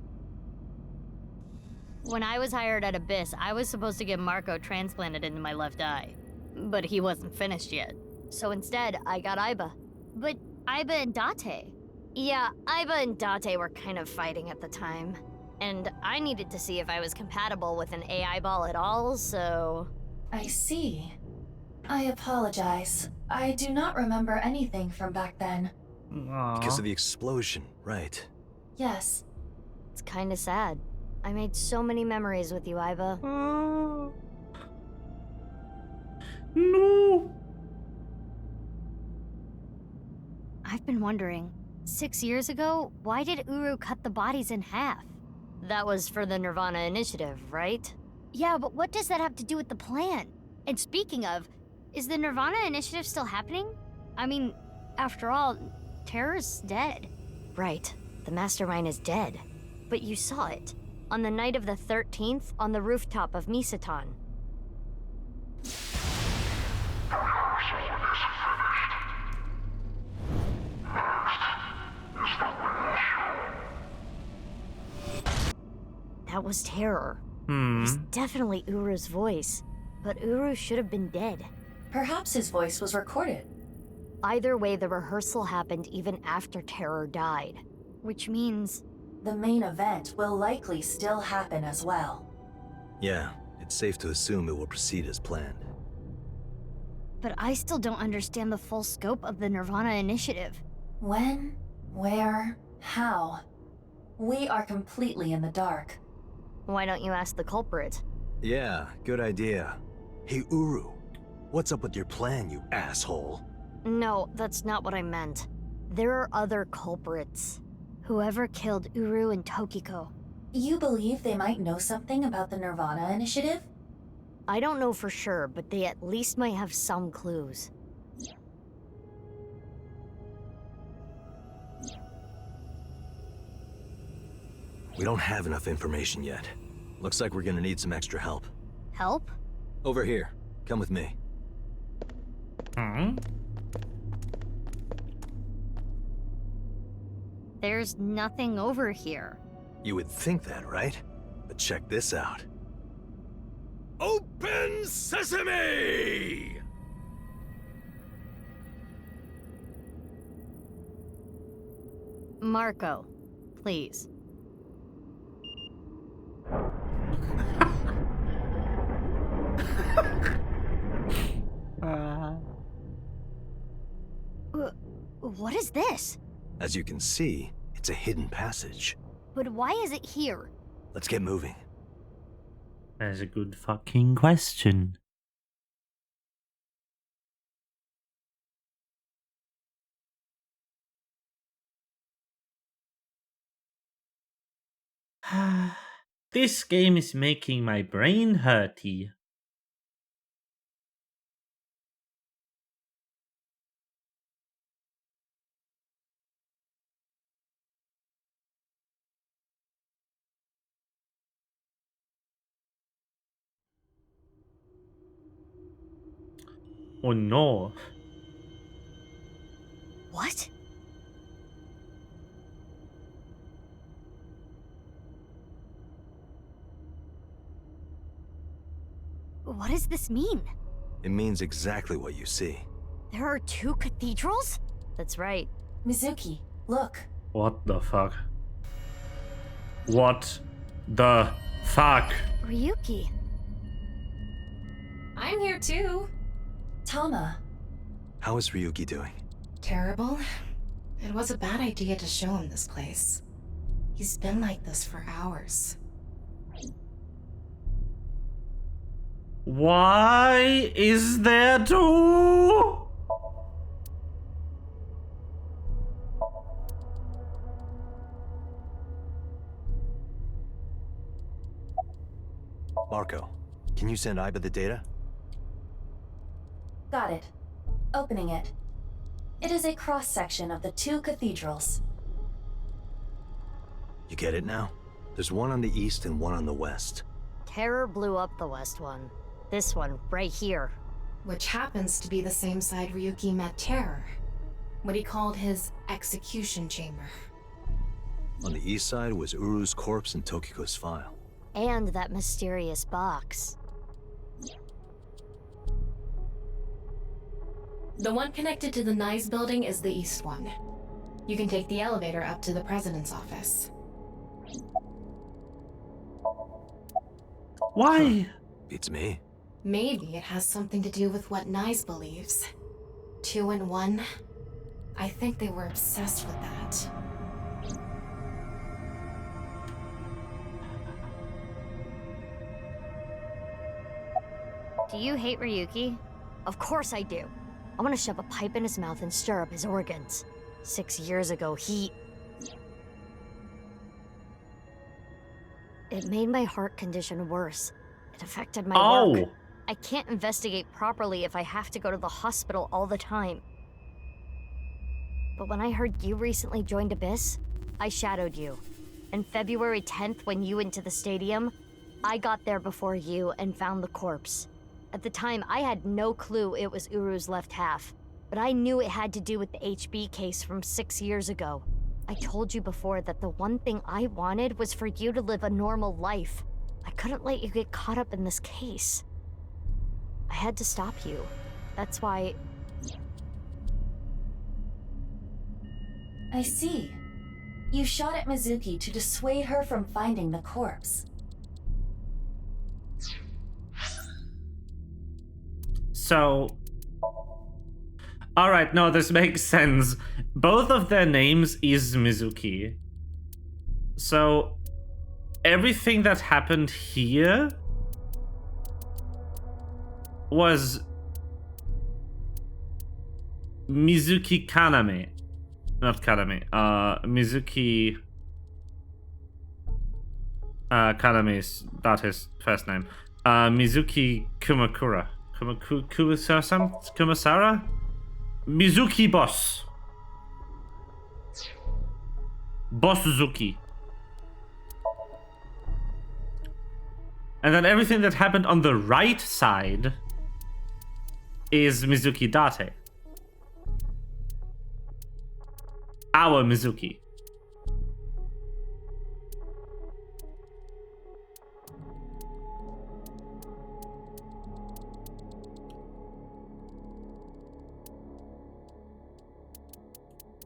When I was hired at Abyss, I was supposed to get Marco transplanted into my left eye. But he wasn't finished yet. So instead, I got Aiba. But Aiba and Date? Yeah, Aiba and Date were kind of fighting at the time. And I needed to see if I was compatible with an AI ball at all, so... I see. I apologize. I do not remember anything from back then. Because of the explosion, right? Yes. It's kinda sad. I made so many memories with you, Aiba. No. I've been wondering, 6 years ago, why did Uru cut the bodies in half? That was for the Nirvana initiative, right? Yeah, but what does that have to do with the plan? And speaking of, is the Nirvana initiative still happening? I mean, after all, Terror's dead. Right, the mastermind is dead. But you saw it. On the night of the 13th, on the rooftop of Misatan. That was Terror. It was definitely Uru's voice. But Uru should have been dead. Perhaps his voice was recorded. Either way, the rehearsal happened even after Terror died. Which means... The main event will likely still happen as well. Yeah, it's safe to assume it will proceed as planned. But I still don't understand the full scope of the Nirvana initiative. When? Where? How? We are completely in the dark. Why don't you ask the culprit? Yeah, good idea. Hey, Uru, what's up with your plan, you asshole? No, that's not what I meant. There are other culprits. Whoever killed Uru and Tokiko. You believe they might know something about the Nirvana initiative? I don't know for sure, but they at least might have some clues. We don't have enough information yet. Looks like we're gonna need some extra help. Help? Over here. Come with me. There's nothing over here. You would think that, right? But check this out. Open sesame! Marco, please. What is this? As you can see, it's a hidden passage. But why is it here? Let's get moving. That's a good fucking question. This game is making my brain hurty. Oh no. What? What does this mean? It means exactly what you see. There are two cathedrals? That's right. Mizuki, look. What the fuck? What the fuck? Ryuki. I'm here too. Tama. How is Ryuki doing? Terrible. It was a bad idea to show him this place. He's been like this for hours. Why is there two? Marco, can you send Aiba the data? Got it. Opening it. It is a cross-section of the two cathedrals. You get it now? There's one on the east and one on the west. Terror blew up the west one. This one, right here. Which happens to be the same side Ryuki met Terror. What he called his execution chamber. On the east side was Uru's corpse and Tokiko's file. And that mysterious box. The one connected to the Nice building is the east one. You can take the elevator up to the president's office. Why? Beats me. Maybe it has something to do with what Nice believes. 2 and 1. I think they were obsessed with that. Do you hate Ryuki? Of course I do. I want to shove a pipe in his mouth and stir up his organs. 6 years ago, It made my heart condition worse. It affected my work. I can't investigate properly if I have to go to the hospital all the time. But when I heard you recently joined Abyss, I shadowed you. And February 10th, when you went to the stadium, I got there before you and found the corpse. At the time, I had no clue it was Uru's left half, but I knew it had to do with the HB case from 6 years ago. I told you before that the one thing I wanted was for you to live a normal life. I couldn't let you get caught up in this case. I had to stop you. That's why... I see. You shot at Mizuki to dissuade her from finding the corpse. So... Alright, no, this makes sense. Both of their names is Mizuki. So... everything that happened here... was... Mizuki Kaname. Not Kaname. Mizuki... Kaname's not his first name. Mizuki Kumakura. Kumasara? Mizuki Boss. Boss-zuki. And then everything that happened on the right side is Mizuki Date. Our Mizuki.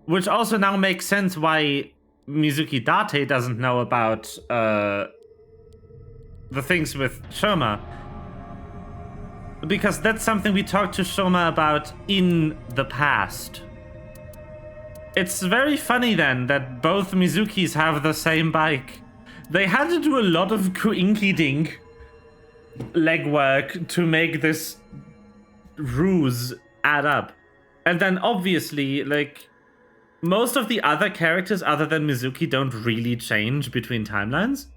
Which also now makes sense why Mizuki Date doesn't know about the things with Shoma. Because that's something we talked to Shoma about in the past. It's very funny then that both Mizukis have the same bike. They had to do a lot of kuinky-dink legwork to make this ruse add up. And then obviously, like, most of the other characters other than Mizuki don't really change between timelines.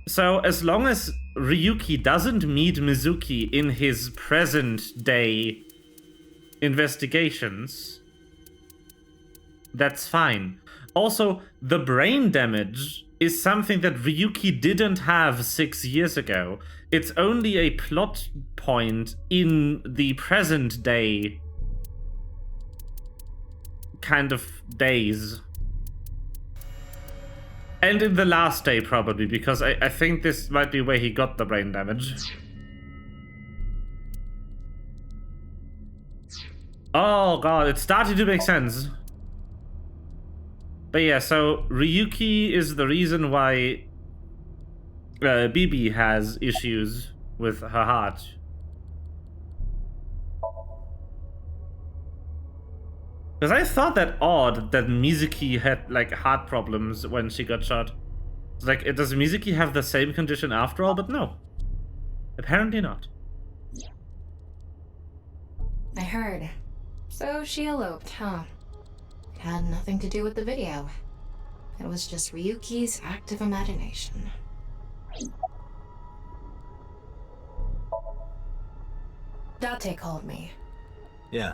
So as long as Ryuki doesn't meet Mizuki in his present day investigations, that's fine. Also, the brain damage is something that Ryuki didn't have 6 years ago. It's only a plot point in the present day kind of days. And in the last day, probably, because I think this might be where he got the brain damage. Oh god, it's starting to make sense. But yeah, so Ryuki is the reason why Bibi has issues with her heart. Because I thought that odd that Mizuki had, like, heart problems when she got shot. It's like, does Mizuki have the same condition after all? But no. Apparently not. I heard. So she eloped, huh? It had nothing to do with the video. It was just Ryuki's active imagination. Date called me. Yeah,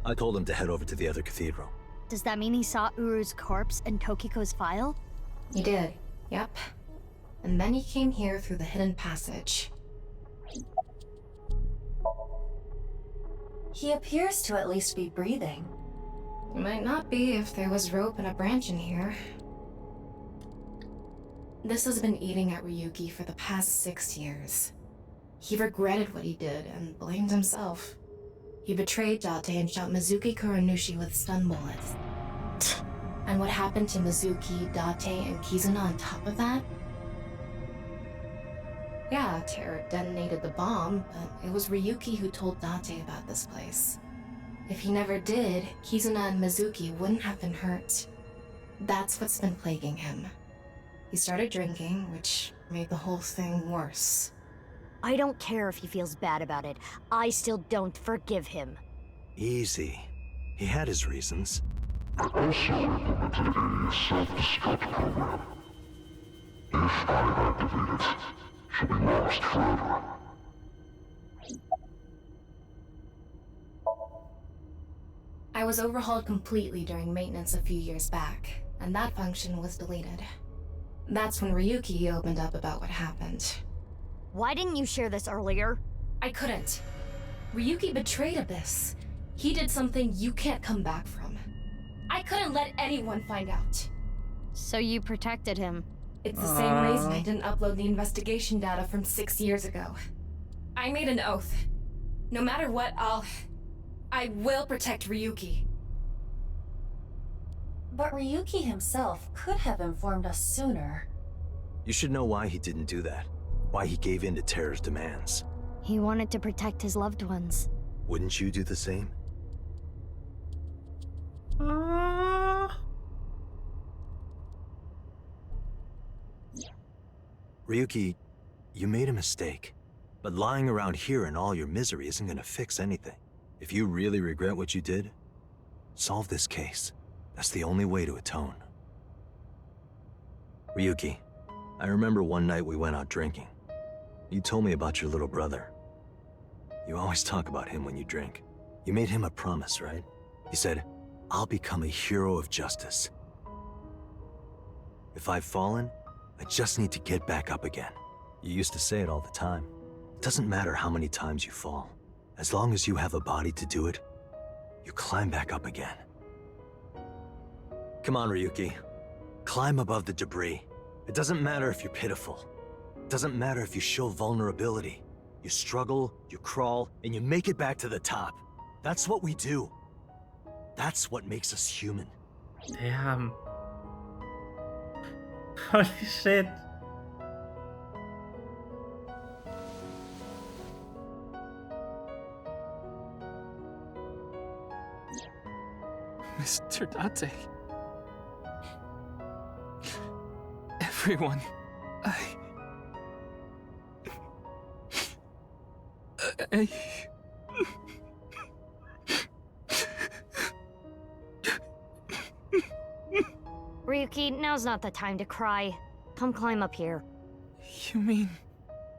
I told him to head over to the other cathedral. Does that mean he saw Uru's corpse in Tokiko's file? He did, yep. And then he came here through the hidden passage. He appears to at least be breathing. It might not be if there was rope and a branch in here. This has been eating at Ryuki for the past 6 years. He regretted what he did and blamed himself. He betrayed Date and shot Mizuki Kuranushi with stun bullets. And what happened to Mizuki, Date, and Kizuna on top of that? Yeah, Terra detonated the bomb, but it was Ryuki who told Date about this place. If he never did, Kizuna and Mizuki wouldn't have been hurt. That's what's been plaguing him. He started drinking, which made the whole thing worse. I don't care if he feels bad about it. I still don't forgive him. Easy. He had his reasons. I also implemented a self-destruct program. If I activate it, she'll be lost forever. I was overhauled completely during maintenance a few years back, and that function was deleted. That's when Ryuki opened up about what happened. Why didn't you share this earlier? I couldn't. Ryuki betrayed Abyss. He did something you can't come back from. I couldn't let anyone find out. So you protected him. It's the same reason I didn't upload the investigation data from 6 years ago. I made an oath. No matter what, I will protect Ryuki. But Ryuki himself could have informed us sooner. You should know why he didn't do that. Why he gave in to Terra's demands. He wanted to protect his loved ones. Wouldn't you do the same? Ryuki, you made a mistake. But lying around here in all your misery isn't gonna fix anything. If you really regret what you did, solve this case. That's the only way to atone. Ryuki, I remember one night we went out drinking. You told me about your little brother. You always talk about him when you drink. You made him a promise, right? You said, I'll become a hero of justice. If I've fallen, I just need to get back up again. You used to say it all the time. It doesn't matter how many times you fall. As long as you have a body to do it, you climb back up again. Come on, Ryuki. Climb above the debris. It doesn't matter if you're pitiful. It doesn't matter if you show vulnerability. You struggle, you crawl, and you make it back to the top. That's what we do. That's what makes us human. Damn. Holy shit. Mr. Date. Everyone, Ryuki, now's not the time to cry. Come climb up here. You mean...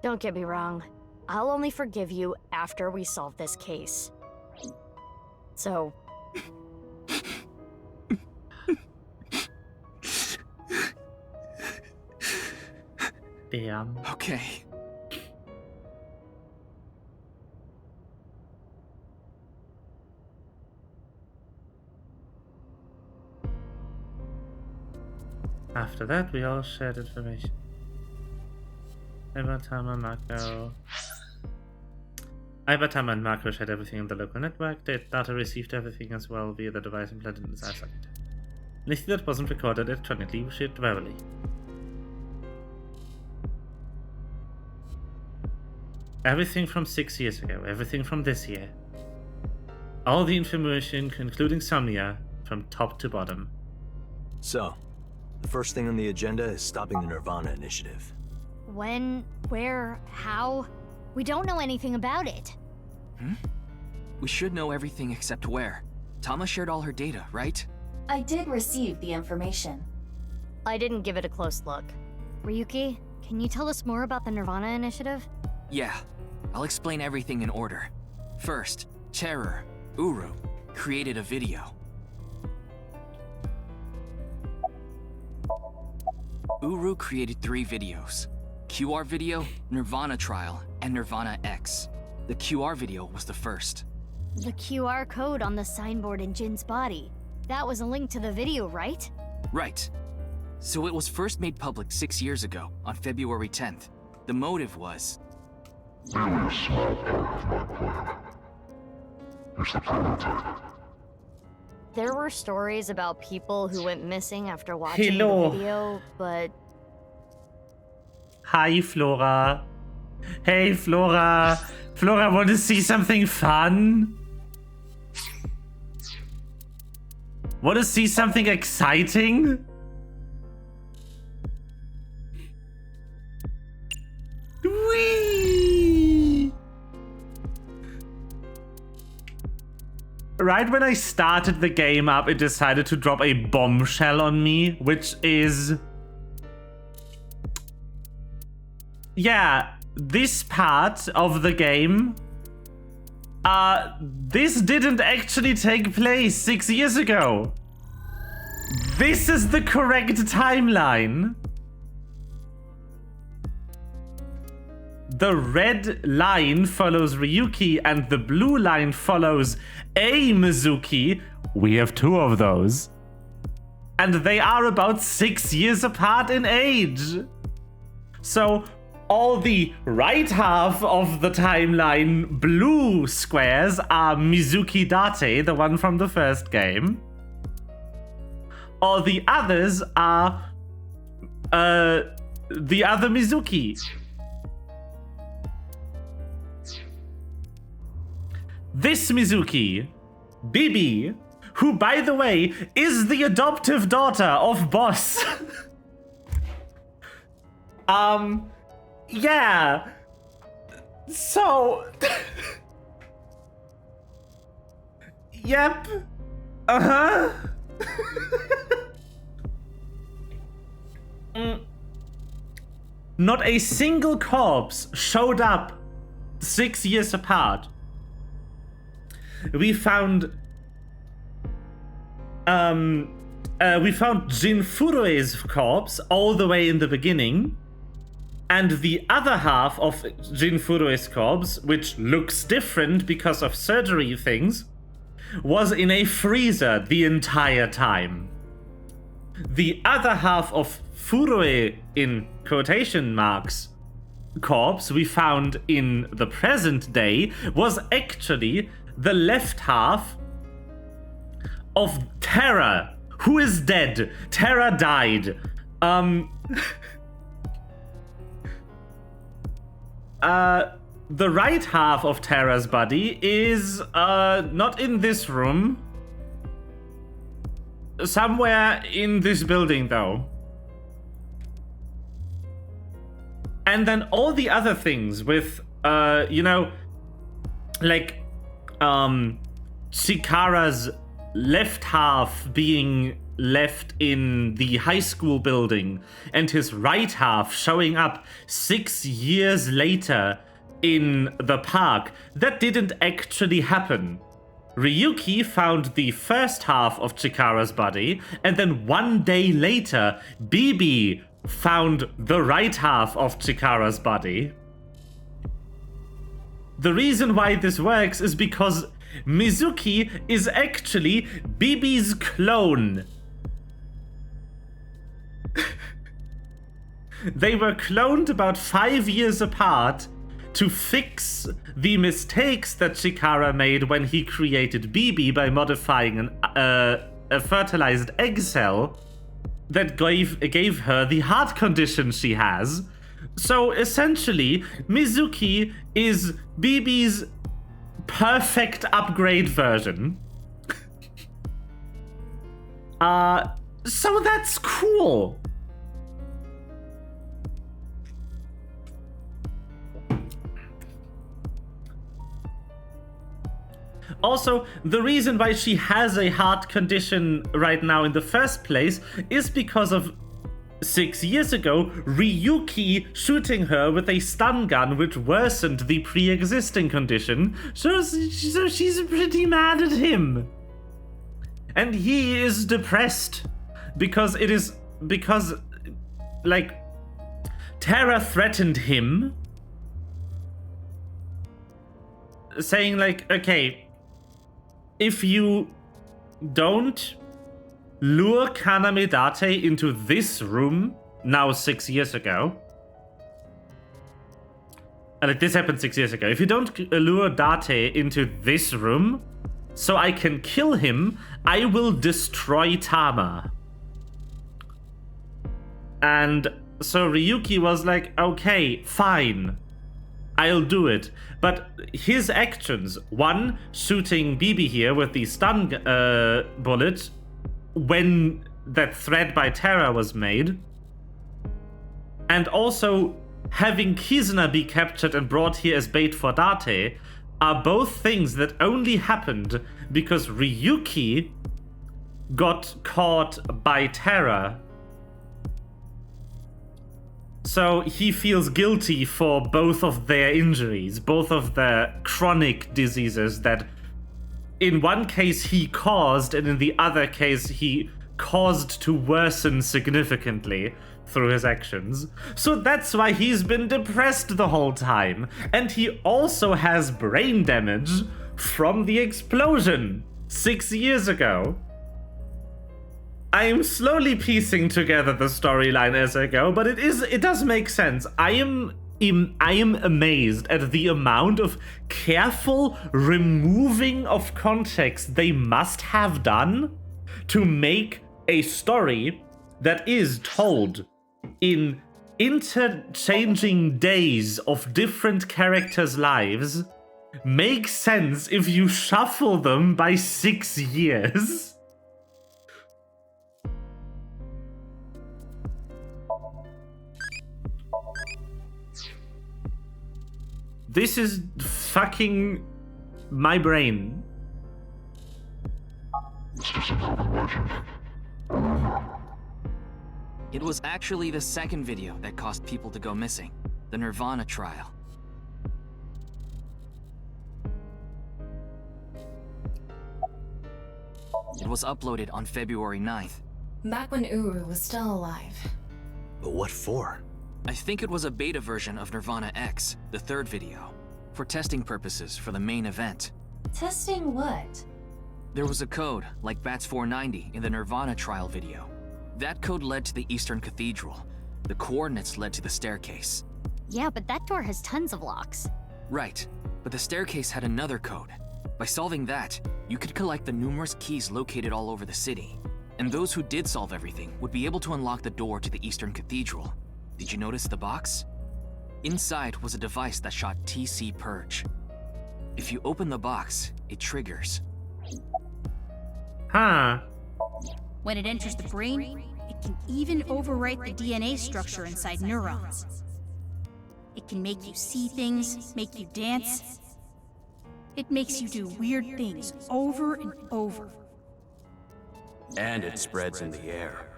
Don't get me wrong. I'll only forgive you after we solve this case. So... Damn. Okay. After that, we all shared information. Ibatama and Marco shared everything in the local network. Data received everything as well via the device implanted inside socket. Anything that wasn't recorded electronically was shared verbally. Everything from 6 years ago, everything from this year. All the information, including Somnia, from top to bottom. So, the first thing on the agenda is stopping the Nirvana initiative. When? Where? How? We don't know anything about it. We should know everything except where. Tama shared all her data, right? I did receive the information. I didn't give it a close look. Ryuki, can you tell us more about the Nirvana initiative? Yeah. I'll explain everything in order. First, Terror, Uru, created a video. Uru created 3 videos. QR video, Nirvana trial, and Nirvana X. The QR video was the first. The QR code on the signboard in Jin's body. That was a link to the video, right? Right. So it was first made public 6 years ago, on February 10th. The motive was... Merely a small part of my plan. It's the prototype. There were stories about people who went missing after watching Hello. the video, but... Hi, Flora. Hey, Flora. Flora, want to see something fun? Want to see something exciting? Whee! Right when I started the game up, it decided to drop a bombshell on me, which is... Yeah, this part of the game, this didn't actually take place 6 years ago. This is the correct timeline. The red line follows Ryuki and the blue line follows A Mizuki. We have 2 of those. And they are about 6 years apart in age. So all the right half of the timeline blue squares are Mizuki Date, the one from the first game. All the others are the other Mizuki. This Mizuki, Bibi, who, by the way, is the adoptive daughter of Boss. Yeah. So... Yep. Uh-huh. Not a single corpse showed up 6 years apart. We found Jin Furue's corpse all the way in the beginning, and the other half of Jin Furue's corpse, which looks different because of surgery things, was in a freezer the entire time. The other half of Furue, in quotation marks, corpse we found in the present day was actually the left half of Terra, who is dead. Terra died. The right half of Terra's body is not in this room. Somewhere in this building, though. And then all the other things with, you know, like, Chikara's left half being left in the high school building and his right half showing up 6 years later in the park. That didn't actually happen. Ryuki found the first half of Chikara's body, and then 1 day later, Bibi found the right half of Chikara's body. The reason why this works is because Mizuki is actually Bibi's clone. They were cloned about 5 years apart to fix the mistakes that Chikara made when he created Bibi by modifying a fertilized egg cell that gave her the heart condition she has. So essentially, Mizuki is Bibi's perfect upgrade version. So that's cool. Also, the reason why she has a heart condition right now in the first place is because of 6 years ago, Ryuki shooting her with a stun gun which worsened the pre-existing condition, so she's pretty mad at him. And he is depressed because like, Tara threatened him, saying like, okay, if you don't lure Kaname-date into this room, now 6 years ago. Like, this happened 6 years ago. If you don't lure Date into this room, so I can kill him, I will destroy Tama. And so Ryuki was like, okay, fine. I'll do it. But his actions, one, shooting Bibi here with the stun bullet, when that threat by Terra was made, and also having Kizuna be captured and brought here as bait for Date, are both things that only happened because Ryuki got caught by Terra. So he feels guilty for both of their injuries, both of their chronic diseases that in one case he caused, and in the other case he caused to worsen significantly through his actions. So that's why he's been depressed the whole time. And he also has brain damage from the explosion 6 years ago. I am slowly piecing together the storyline as I go, but it does make sense. I am amazed at the amount of careful removing of context they must have done to make a story that is told in interchanging days of different characters' lives make sense if you shuffle them by 6 years. This is fucking my brain. It's just an urban legend. It was actually the second video that caused people to go missing, the Nirvana trial. It was uploaded on February 9th. Back when Uru was still alive. But what for? I think it was a beta version of Nirvana X, the third video, for testing purposes for the main event. Testing what? There was a code, like BATS 490 in the Nirvana trial video. That code led to the Eastern Cathedral. The coordinates led to the staircase. Yeah, but that door has tons of locks. Right, but the staircase had another code. By solving that, you could collect the numerous keys located all over the city. And those who did solve everything would be able to unlock the door to the Eastern Cathedral. Did you notice the box? Inside was a device that shot TC Purge. If you open the box, it triggers. Huh. When it enters the brain, it can even overwrite the DNA structure inside neurons. It can make you see things, make you dance. It makes you do weird things over and over. And it spreads in the air.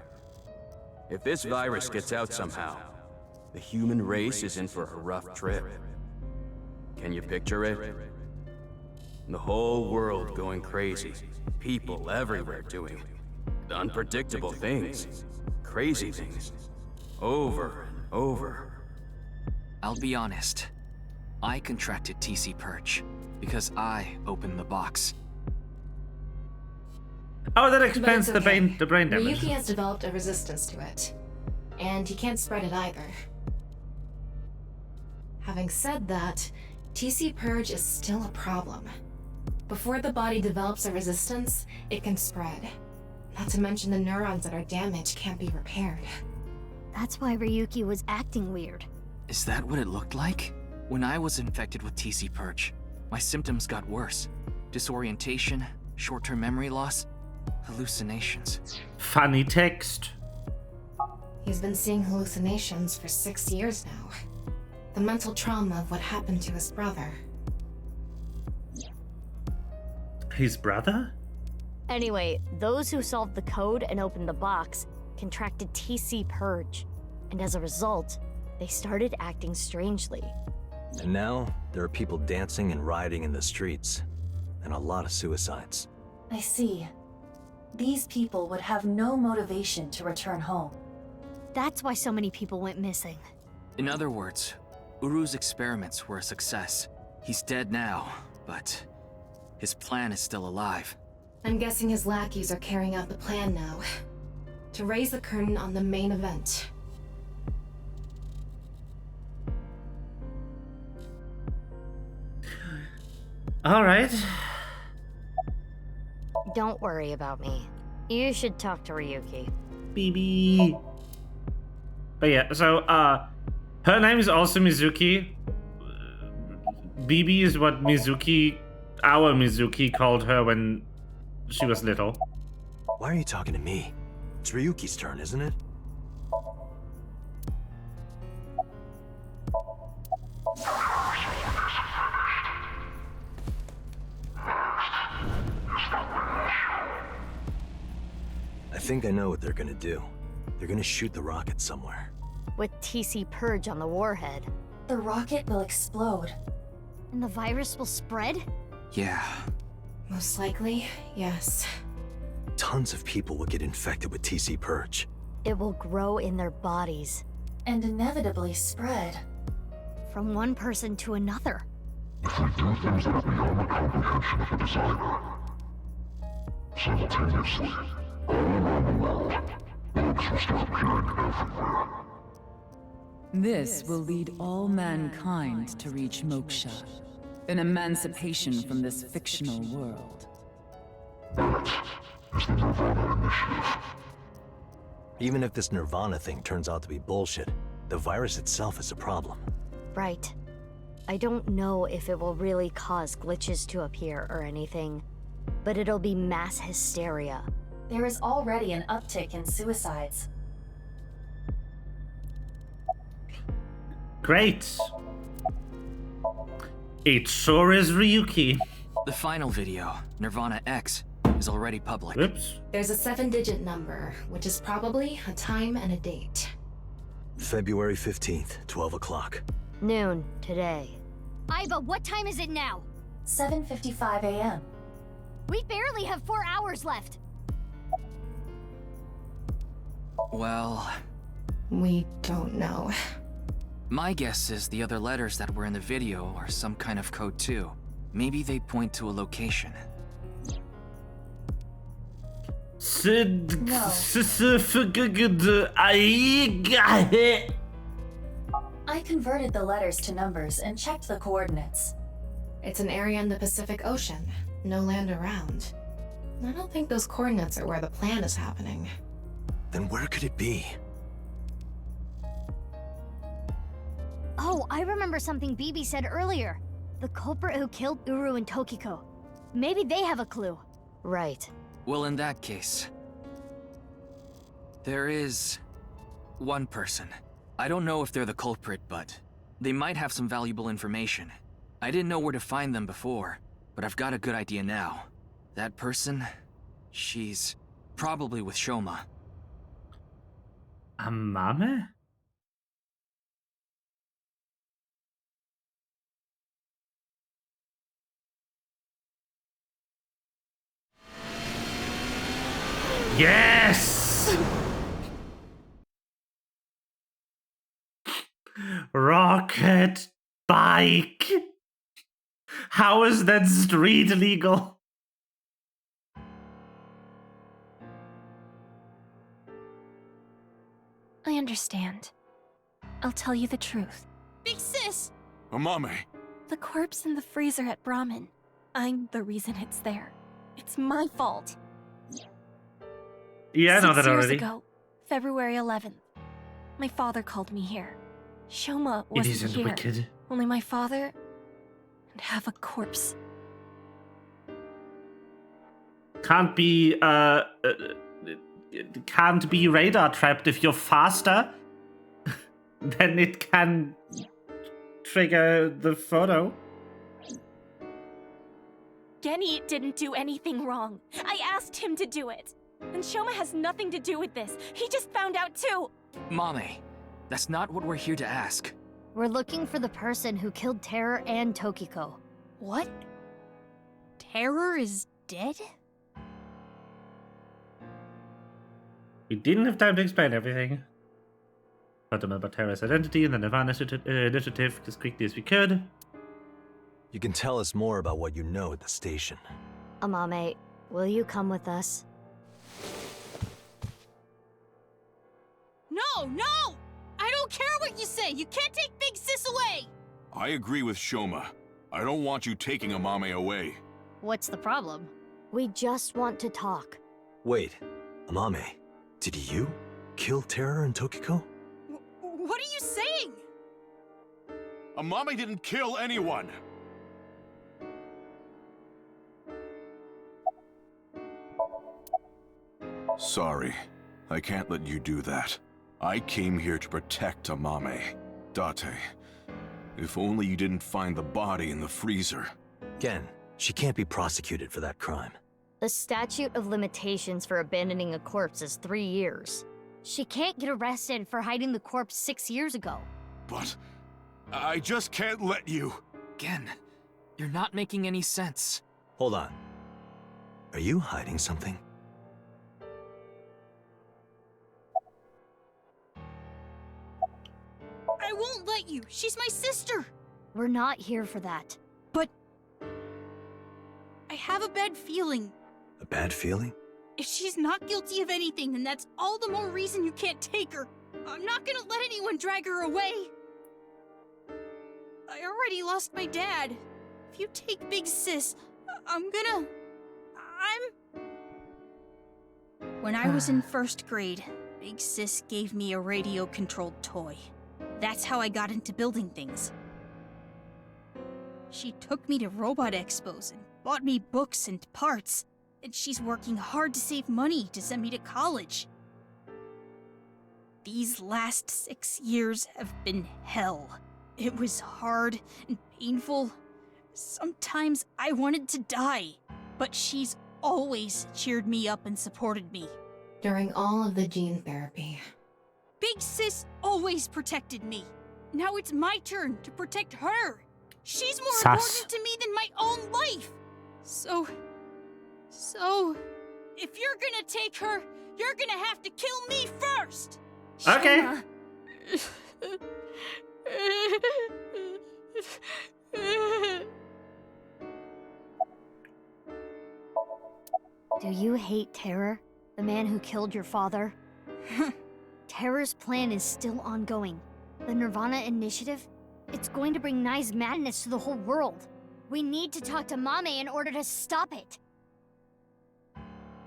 If this virus gets out somehow, the human race is in for a rough trip. Can you picture it? The whole world going crazy. People everywhere doing unpredictable things. Crazy things. Over and over. I'll be honest. I contracted TC Purge because I opened the box. Oh, that explains But it's okay. the brain damage. Ryuki has developed a resistance to it. And he can't spread it either. Having said that, TC Purge is still a problem. Before the body develops a resistance, it can spread. Not to mention the neurons that are damaged can't be repaired. That's why Ryuki was acting weird. Is that what it looked like? When I was infected with TC Purge, my symptoms got worse. Disorientation, short-term memory loss, hallucinations. Funny text. He's been seeing hallucinations for 6 years now. The mental trauma of what happened to his brother. His brother? Anyway, those who solved the code and opened the box contracted TC Purge, and as a result, they started acting strangely. And now, there are people dancing and rioting in the streets, and a lot of suicides. I see. These people would have no motivation to return home. That's why so many people went missing. In other words, Uru's experiments were a success. He's dead now, but his plan is still alive. I'm guessing his lackeys are carrying out the plan now. To raise the curtain on the main event. All right. Don't worry about me. You should talk to Ryuki. BB. But yeah, so her name is also Mizuki. BB is what our Mizuki called her when she was little. Why are you talking to me? It's Ryuki's turn, isn't it? I think I know what they're gonna do. They're gonna shoot the rocket somewhere. With TC Purge on the warhead. The rocket will explode. And the virus will spread? Yeah. Most likely, yes. Tons of people will get infected with TC Purge. It will grow in their bodies. And inevitably spread. From one person to another. If we do things that are beyond the comprehension of a designer, simultaneously, all around the world, bugs will start appearing everywhere. This will lead all mankind to reach moksha, an emancipation from this fictional world. That is the Nirvana Initiative. Even if this Nirvana thing turns out to be bullshit, the virus itself is a problem. Right. I don't know if it will really cause glitches to appear or anything, but it'll be mass hysteria. There is already an uptick in suicides. Great. It sure is Ryuki. The final video, Nirvana X, is already public. Oops. There's a 7-digit number, which is probably a time and a date. February 15th, 12 o'clock. Noon, today. Aiba, what time is it now? 7:55 a.m. We barely have 4 hours left. Well, We don't know. my guess is the other letters that were in the video are some kind of code too. Maybe they point to a location. No. I converted the letters to numbers and checked the coordinates. It's an area in the Pacific Ocean. No land around. I don't think those coordinates are where the plan is happening. Then where could it be? Oh, I remember something BB said earlier. The culprit who killed Uru and Tokiko. Maybe they have a clue. Right. Well, in that case, there is one person. I don't know if they're the culprit, but they might have some valuable information. I didn't know where to find them before, but I've got a good idea now. That person, she's probably with Shoma. Amame? Yes! Rocket bike! How is that street legal? I understand. I'll tell you the truth. Big sis! Amame. The corpse in the freezer at Brahmin. I'm the reason it's there. It's my fault. Yeah, I know that 6 years already. ago, February 11th, my father called me here. Shoma It wasn't isn't here. wicked. Only my father and half a corpse. Can't be radar trapped. If you're faster, then it can trigger the photo. Genny didn't do anything wrong. I asked him to do it. And Shoma has nothing to do with this. He just found out too. Mame, that's not what we're here to ask. We're looking for the person who killed Terror and Tokiko. What? Terror is dead? We didn't have time to explain everything. But remember Terra's identity and the Nirvana initiative as quickly as we could. You can tell us more about what you know at the station. Amame, will you come with us? No, no! I don't care what you say! You can't take Big Sis away! I agree with Shoma. I don't want you taking Amame away. What's the problem? We just want to talk. Wait, Amame, did you kill Terror and Tokiko? What are you saying? Amame didn't kill anyone! Sorry, I can't let you do that. I came here to protect Amame. Date, if only you didn't find the body in the freezer. Again, she can't be prosecuted for that crime. The statute of limitations for abandoning a corpse is 3 years. She can't get arrested for hiding the corpse 6 years ago. But I just can't let you. Again, you're not making any sense. Hold on. Are you hiding something? I won't let you. She's my sister. We're not here for that. But I have a bad feeling. A bad feeling? If she's not guilty of anything, then that's all the more reason you can't take her. I'm not gonna let anyone drag her away. I already lost my dad. If you take Big Sis, When I was in 1st grade, Big Sis gave me a radio-controlled toy. That's how I got into building things. She took me to robot expos and bought me books and parts. And she's working hard to save money to send me to college. These last 6 years have been hell. It was hard and painful. Sometimes I wanted to die, but she's always cheered me up and supported me. During all of the gene therapy. Big Sis always protected me. Now it's my turn to protect her. She's more important to me than my own life. So, if you're gonna take her, you're gonna have to kill me first! Okay. Do you hate Terror? The man who killed your father? Terror's plan is still ongoing. The Nirvana initiative? It's going to bring Nye's madness to the whole world. We need to talk to Mame in order to stop it.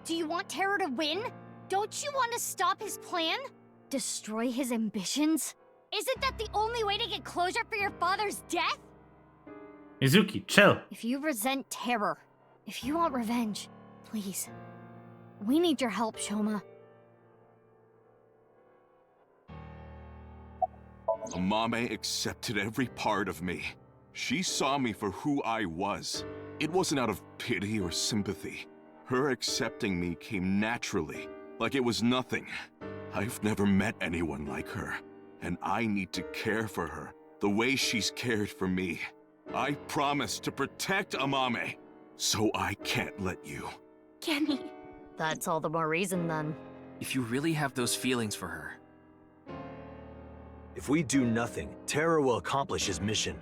Do you want Terror to win? Don't you want to stop his plan? Destroy his ambitions? Isn't that the only way to get closure for your father's death? Mizuki, chill. If you resent Terror, if you want revenge, please. We need your help, Shoma. Amame accepted every part of me. She saw me for who I was. It wasn't out of pity or sympathy. Her accepting me came naturally, like it was nothing. I've never met anyone like her, and I need to care for her the way she's cared for me. I promise to protect Amame, so I can't let you. Kenny. That's all the more reason then. If you really have those feelings for her. If we do nothing, Terror will accomplish his mission.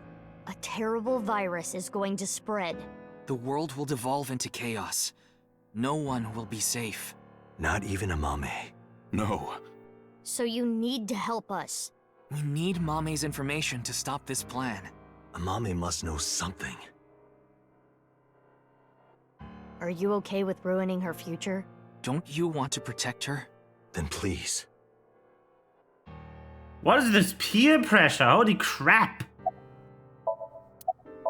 A terrible virus is going to spread. The world will devolve into chaos. No one will be safe. Not even Amame. No. So you need to help us. We need Mame's information to stop this plan. Amame must know something. Are you okay with ruining her future? Don't you want to protect her? Then please. What is this peer pressure? Holy crap!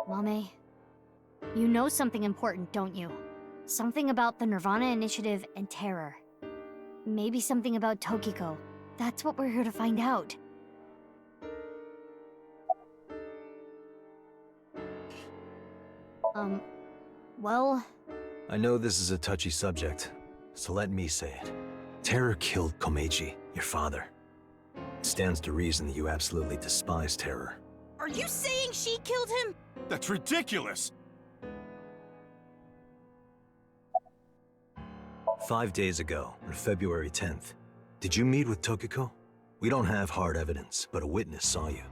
Mame, you know something important, don't you? Something about the Nirvana initiative and Terror. Maybe something about Tokiko. That's what we're here to find out. Well... I know this is a touchy subject, So let me say it. Terror killed Komeiji, your father. It stands to reason that you absolutely despise Terror. Are you saying she killed him? That's ridiculous! 5 days ago, on February 10th, did you meet with Tokiko? We don't have hard evidence, but a witness saw you.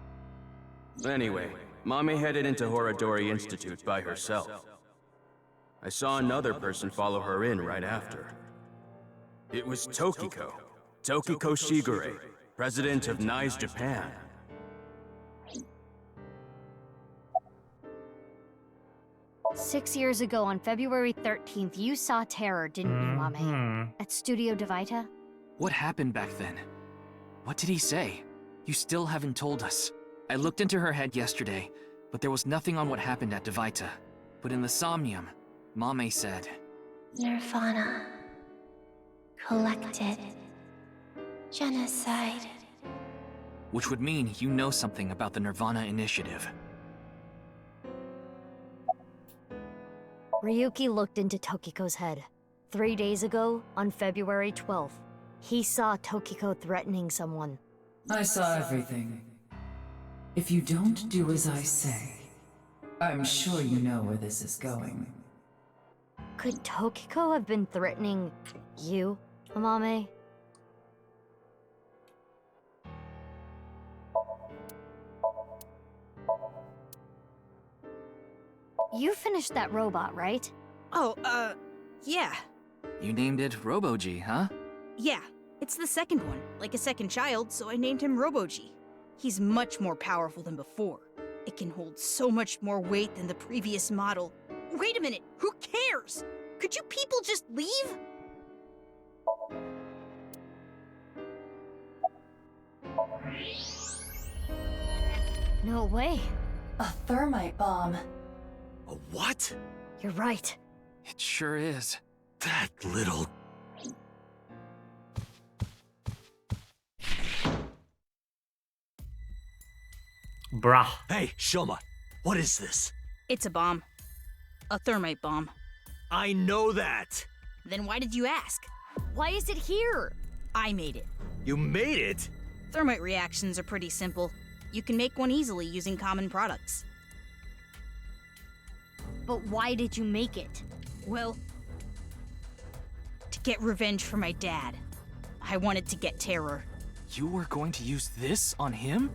Anyway, Mommy headed into Horadori Institute by herself. I saw another person follow her in right after. It was Tokiko. Tokiko Shigure, president of NICE Japan. 6 years ago, on February 13th, you saw Terror, didn't you, Mame? At Studio Devita? What happened back then? What did he say? You still haven't told us. I looked into her head yesterday, but there was nothing on what happened at Devita. But in the Somnium, Mame said... Nirvana. Collected. Genocide. Which would mean you know something about the Nirvana initiative. Ryuki looked into Tokiko's head. 3 days ago, on February 12th, he saw Tokiko threatening someone. I saw everything. If you don't do as I say, I'm sure you know where this is going. Could Tokiko have been threatening you, Amame? You finished that robot, right? Oh, yeah. You named it Robo-G, huh? Yeah, it's the second one, like a second child, so I named him Robo-G. He's much more powerful than before. It can hold so much more weight than the previous model. Wait a minute, who cares? Could you people just leave? No way. A thermite bomb. A what? You're right. It sure is. That little... Bruh. Hey, Shoma, what is this? It's a bomb. A thermite bomb. I know that! Then why did you ask? Why is it here? I made it. You made it? Thermite reactions are pretty simple. You can make one easily using common products. But why did you make it? Well, to get revenge for my dad. I wanted to get Terror. You were going to use this on him?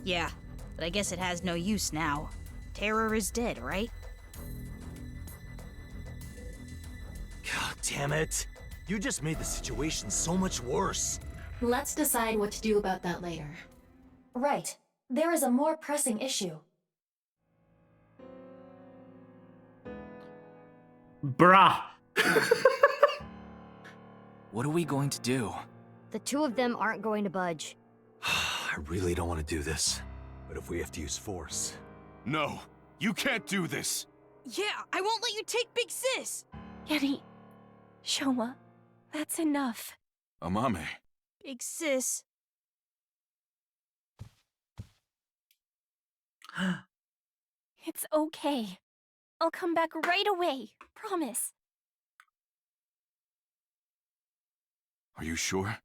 Yeah, but I guess it has no use now. Terror is dead, right? God damn it. You just made the situation so much worse. Let's decide what to do about that later. Right. There is a more pressing issue. Bruh. What are we going to do? The two of them aren't going to budge. I really don't want to do this. But if we have to use force... No, you can't do this! Yeah, I won't let you take Big Sis! Yeti. Shoma. That's enough. Amame. Big Sis. It's okay. I'll come back right away. Promise. Are you sure?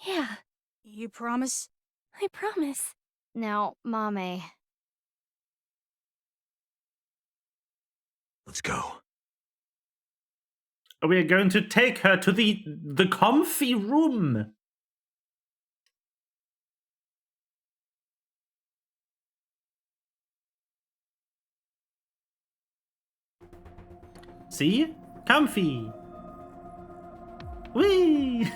Yeah, You promise? I promise. Now, Mame. Let's go. We are going to take her to the comfy room. See? Comfy. Whee!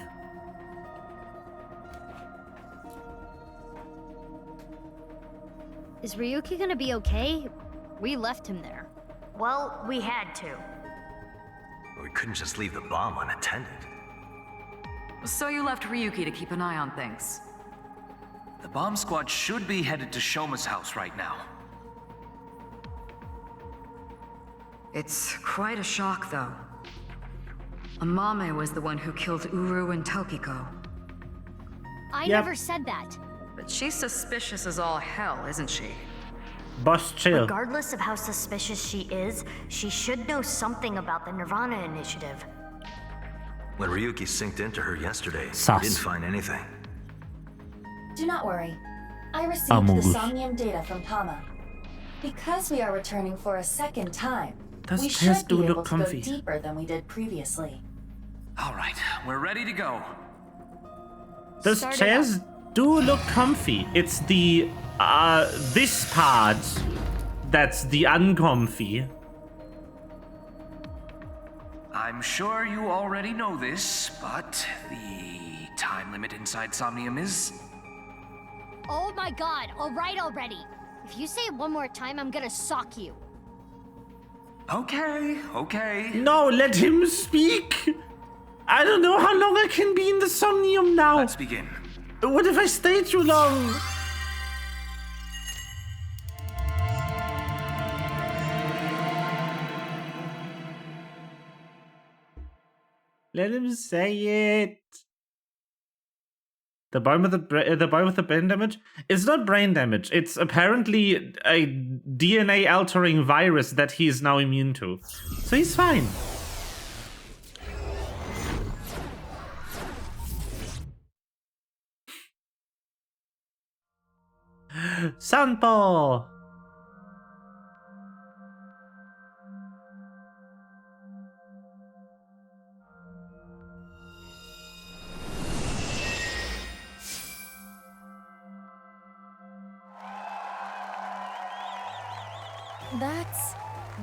Is Ryuki gonna be okay? We left him there. Well, we had to. We couldn't just leave the bomb unattended. So you left Ryuki to keep an eye on things. The bomb squad should be headed to Shoma's house right now. It's quite a shock, though. Amame was the one who killed Uru and Tokiko. I never said that. But she's suspicious as all hell, isn't she? Boss, chill. Regardless of how suspicious she is, she should know something about the Nirvana initiative. When Ryuki synced into her yesterday, Sus. he didn't find anything. Do not worry. I received Among the Us. Somnium data from Tama. Because we are returning for a second time, Those we chairs should do be look able to comfy. go deeper than we did previously. All right, we're ready to go. Those Start it chairs do look comfy. It's the this part that's the uncomfy. I'm sure you already know this, but the time limit inside Somnium is... Oh my god, alright already. If you say it one more time, I'm gonna sock you. Okay. No, let him speak. I don't know how long I can be in the Somnium now. Let's begin. What if I stay too long? Let him say it. The boy with the brain damage? It's not brain damage. It's apparently a DNA altering virus that he is now immune to. So he's fine. Sanpo! That's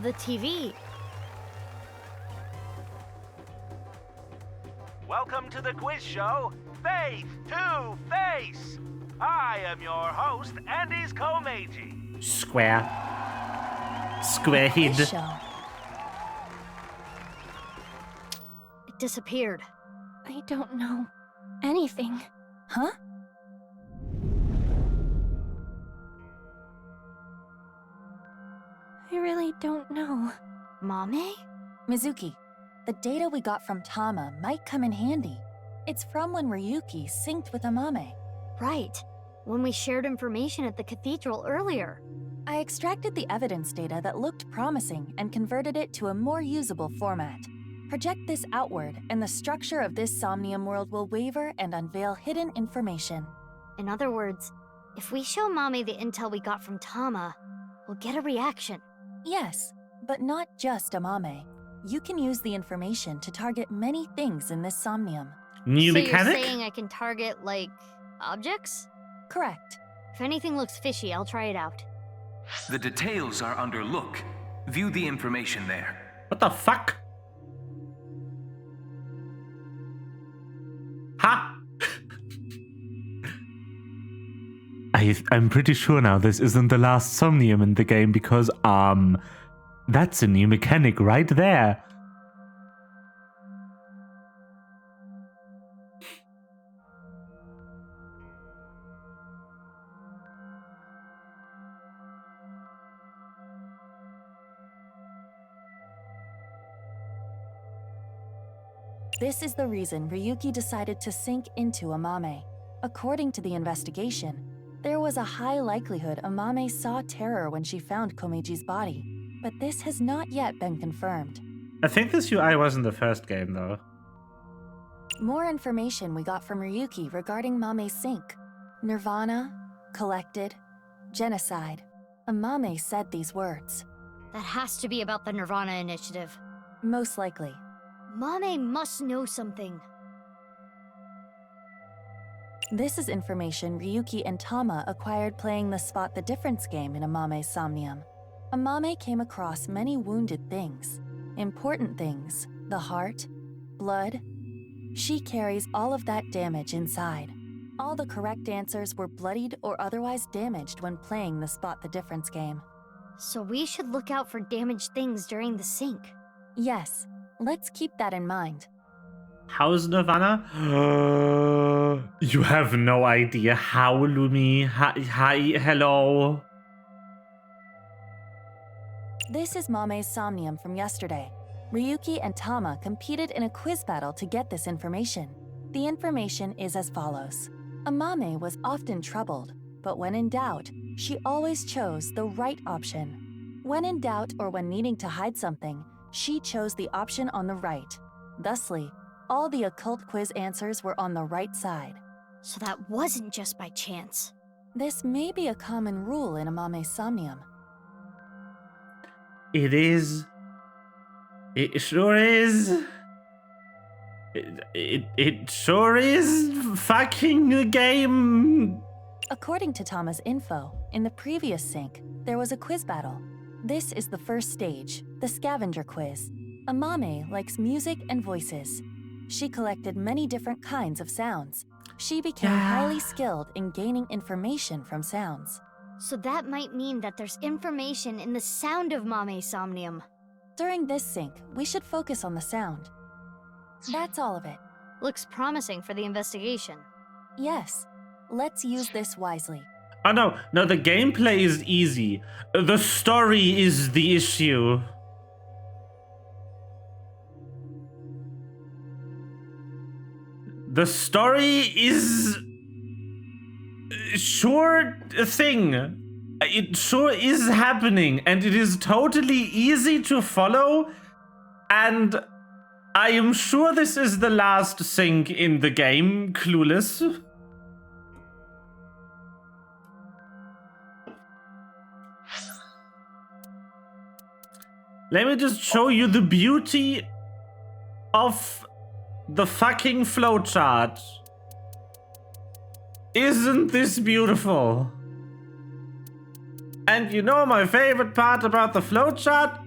the TV. Welcome to the quiz show, Face to Face. I am your host, Andy's Komeiji. Square head. This show. It disappeared. I don't know anything. Huh? I really don't know. Mame? Mizuki, the data we got from Tama might come in handy. It's from when Ryuki synced with Amame. Right. When we shared information at the cathedral earlier. I extracted the evidence data that looked promising and converted it to a more usable format. Project this outward, and the structure of this Somnium world will waver and unveil hidden information. In other words, if we show Mame the intel we got from Tama, we'll get a reaction. Yes, but not just Amame. You can use the information to target many things in this Somnium. New so mechanic? You're saying I can target, like, objects? Correct. If anything looks fishy, I'll try it out. The details are under look. View the information there. What the fuck? Ha! I'm pretty sure now this isn't the last Somnium in the game because, that's a new mechanic right there. This is the reason Ryuki decided to sync into Amame. According to the investigation, there was a high likelihood Amame saw terror when she found Komeji's body, but this has not yet been confirmed. I think this UI was in the first game, though. More information we got from Ryuki regarding Mame's sync. Nirvana, collected, genocide. Amame said these words. That has to be about the Nirvana initiative. Most likely. Mame must know something. This is information Ryuki and Tama acquired playing the Spot the Difference game in Amame's Somnium. Amame came across many wounded things. Important things, the heart, blood. She carries all of that damage inside. All the correct answers were bloodied or otherwise damaged when playing the Spot the Difference game. So we should look out for damaged things during the sync. Yes, let's keep that in mind. How's Nirvana? You have no idea how, Lumi. Hi, hello. This is Mame's Somnium from yesterday. Ryuki and Tama competed in a quiz battle to get this information. The information is as follows. Amame was often troubled, but when in doubt, she always chose the right option. When in doubt or when needing to hide something, she chose the option on the right. Thusly, All the occult quiz answers were on the right side. So that wasn't just by chance. This may be a common rule in Amame Somnium. It is. It sure is. It sure is fucking a game. According to Tama's info, in the previous sync, there was a quiz battle. This is the first stage, the scavenger quiz. Amame likes music and voices. She collected many different kinds of sounds. She became highly skilled in gaining information from sounds. So that might mean that there's information in the sound of Mame Somnium. During this sync, we should focus on the sound. That's all of it. Looks promising for the investigation. Yes. Let's use this wisely. Oh no, the gameplay is easy. The story is the issue. The story is sure a thing. It sure is happening, and it is totally easy to follow, and I am sure this is the last sync in the game, Clueless. Let me just show you the beauty of the fucking flowchart. Isn't this beautiful? And you know my favorite part about the flowchart?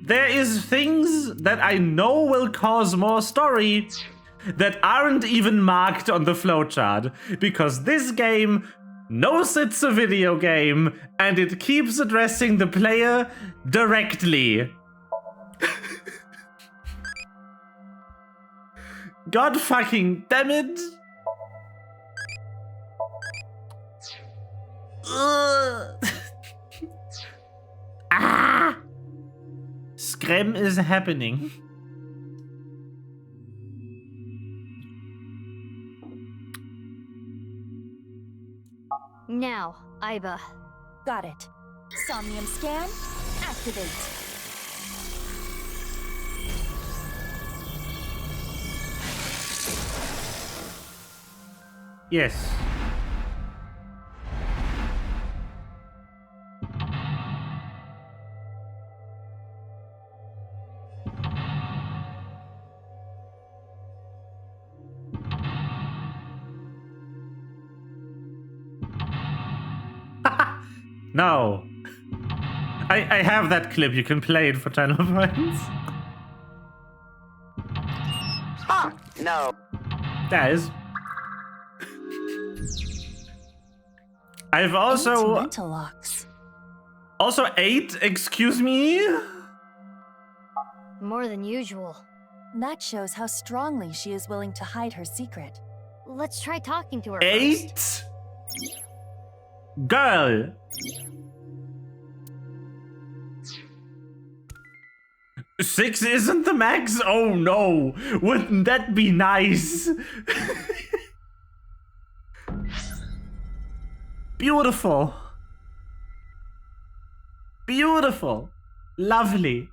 There is things that I know will cause more story that aren't even marked on the flowchart, because this game knows it's a video game and it keeps addressing the player directly. God fucking damn it. Scram is happening. Now, Aiba. Got it. Somnium scan, activate. Yes. No. I have that clip. You can play it for channel points. Ah, no. Guys. I've also... mental locks. Also 8, excuse me? More than usual. That shows how strongly she is willing to hide her secret. Let's try talking to her 8? first. Girl. 6 isn't the max? Oh no. Wouldn't that be nice? Beautiful. Beautiful. Lovely.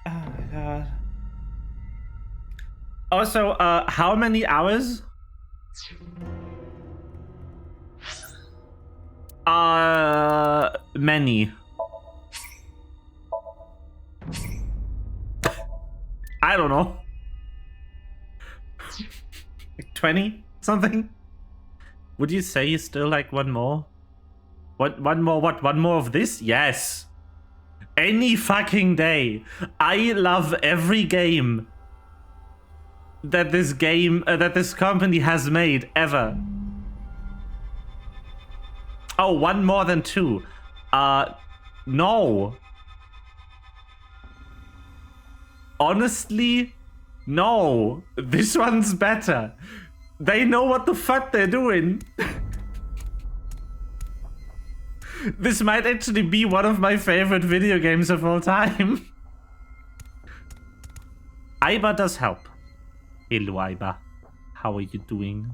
Oh my god. Also, how many hours? Many. I don't know. 20? Something? Would you say you still like one more? One more what? One more of this? Yes. Any fucking day. I love every game that this company has made ever. Oh, one more than 2. No. Honestly, no. This one's better. They know what the fuck they're doing. This might actually be one of my favorite video games of all time. Aiba does help. Hello, Aiba. How are you doing?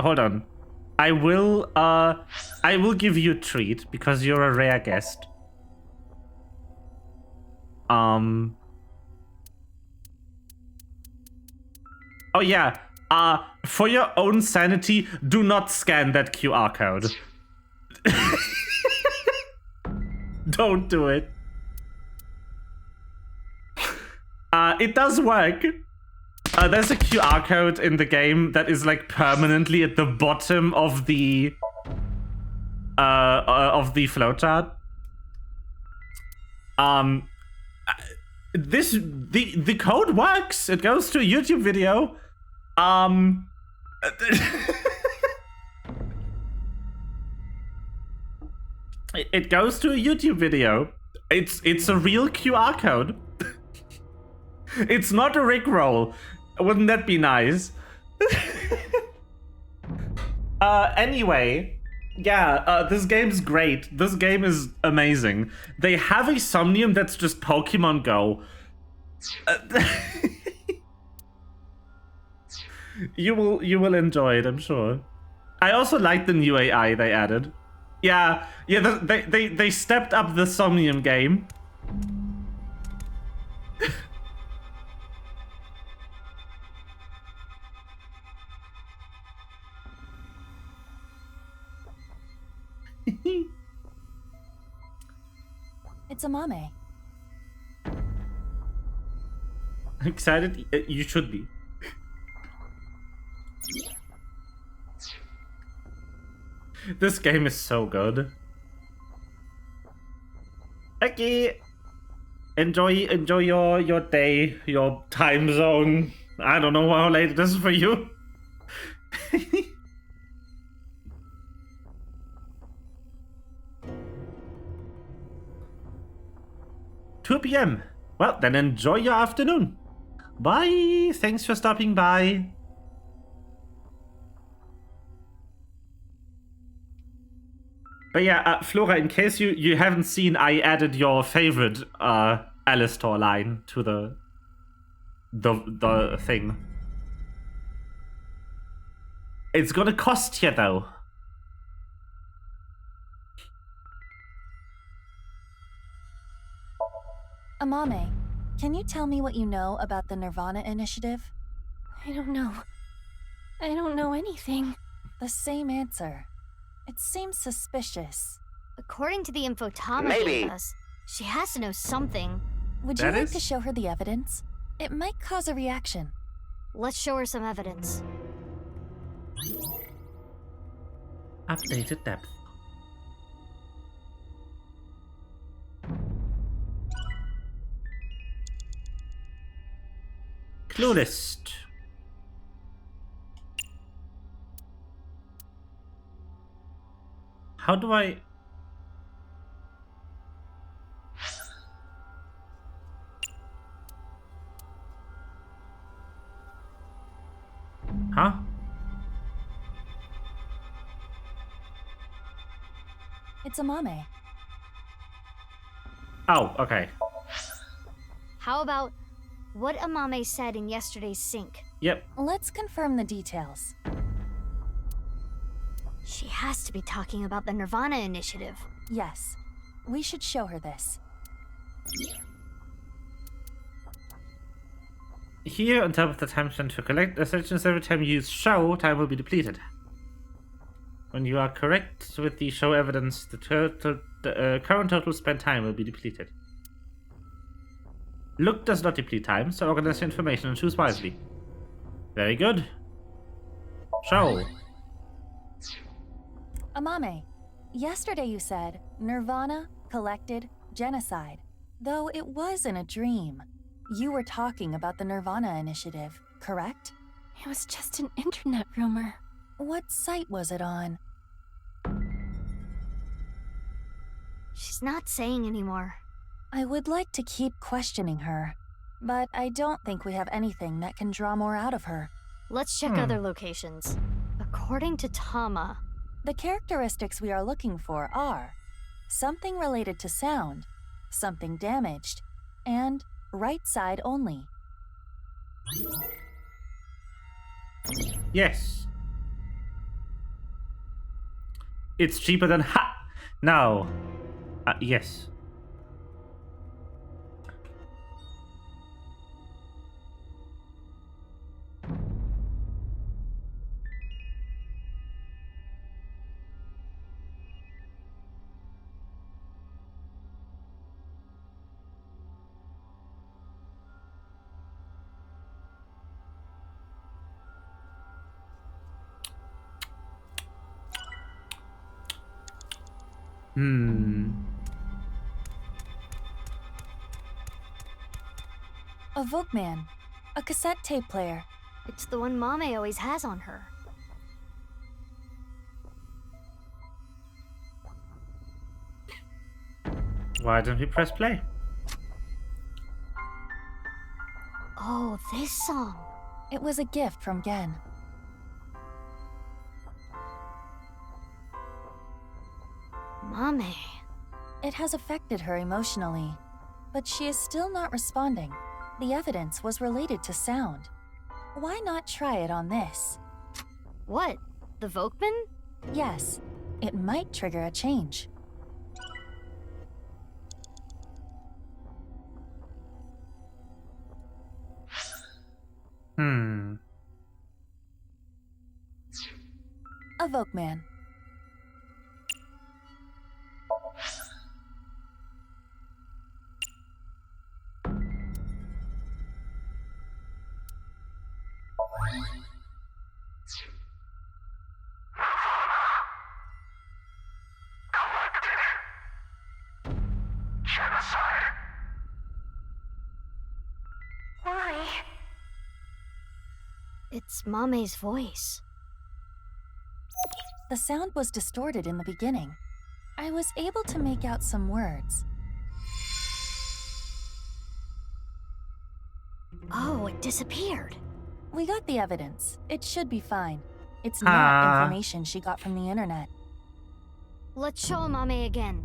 Hold on. I will give you a treat because you're a rare guest. Oh yeah. For your own sanity, do not scan that QR code. Don't do it. It does work. There's a QR code in the game that is like permanently at the bottom of the flowchart. The code works. It goes to a YouTube video. It goes to a YouTube video. It's a real QR code. It's not a Rickroll. Wouldn't that be nice? Anyway, yeah, this game's great. This game is amazing. They have a Somnium that's just Pokemon Go. You will enjoy it, I'm sure. I also like the new AI they added. Yeah, they stepped up the Somnium game. It's a Mame. I'm excited. You should be. This game is so good. Okay. Enjoy your day, your time zone. I don't know how late it is for you. 2 p.m. Well, then enjoy your afternoon. Bye. Thanks for stopping by. But yeah, Flora, in case you haven't seen, I added your favorite Alistor line to the thing. It's gonna cost you though. Amame, can you tell me what you know about the Nirvana initiative? I don't know. I don't know anything. The same answer. It seems suspicious. According to the info Tama gave us, she has to know something. Would you like to show her the evidence? It might cause a reaction. Let's show her some evidence. Updated depth. Clue list. How do I... Huh? It's Amame. Oh, okay. How about what Amame said in yesterday's sync? Yep. Let's confirm the details. She has to be talking about the Nirvana initiative. Yes. We should show her this. Here, on top of the time spent to collect assertions, every time you use show, time will be depleted. When you are correct with the show evidence, the current total spent time will be depleted. Look does not deplete time, so organize your information and choose wisely. Very good. Show. Amame, yesterday you said Nirvana, collected, genocide. Though it was in a dream. You were talking about the Nirvana initiative, correct? It was just an internet rumor. What site was it on? She's not saying anymore. I would like to keep questioning her. But I don't think we have anything that can draw more out of her. Let's check other locations. According to Tama, the characteristics we are looking for are something related to sound, something damaged, and right side only. Yes. It's cheaper than now. Yes. A Volkman. A cassette tape player. It's the one Mame always has on her. Why don't we press play? Oh, this song. It was a gift from Gen. Mame. It has affected her emotionally, but she is still not responding. The evidence was related to sound. Why not try it on this? What? The Volkman? Yes, it might trigger a change. A Volkman. Genocide. Why? It's Mame's voice. The sound was distorted in the beginning. I was able to make out some words. Oh, it disappeared. We got the evidence. It should be fine. It's not information she got from the internet. Let's show Mame again.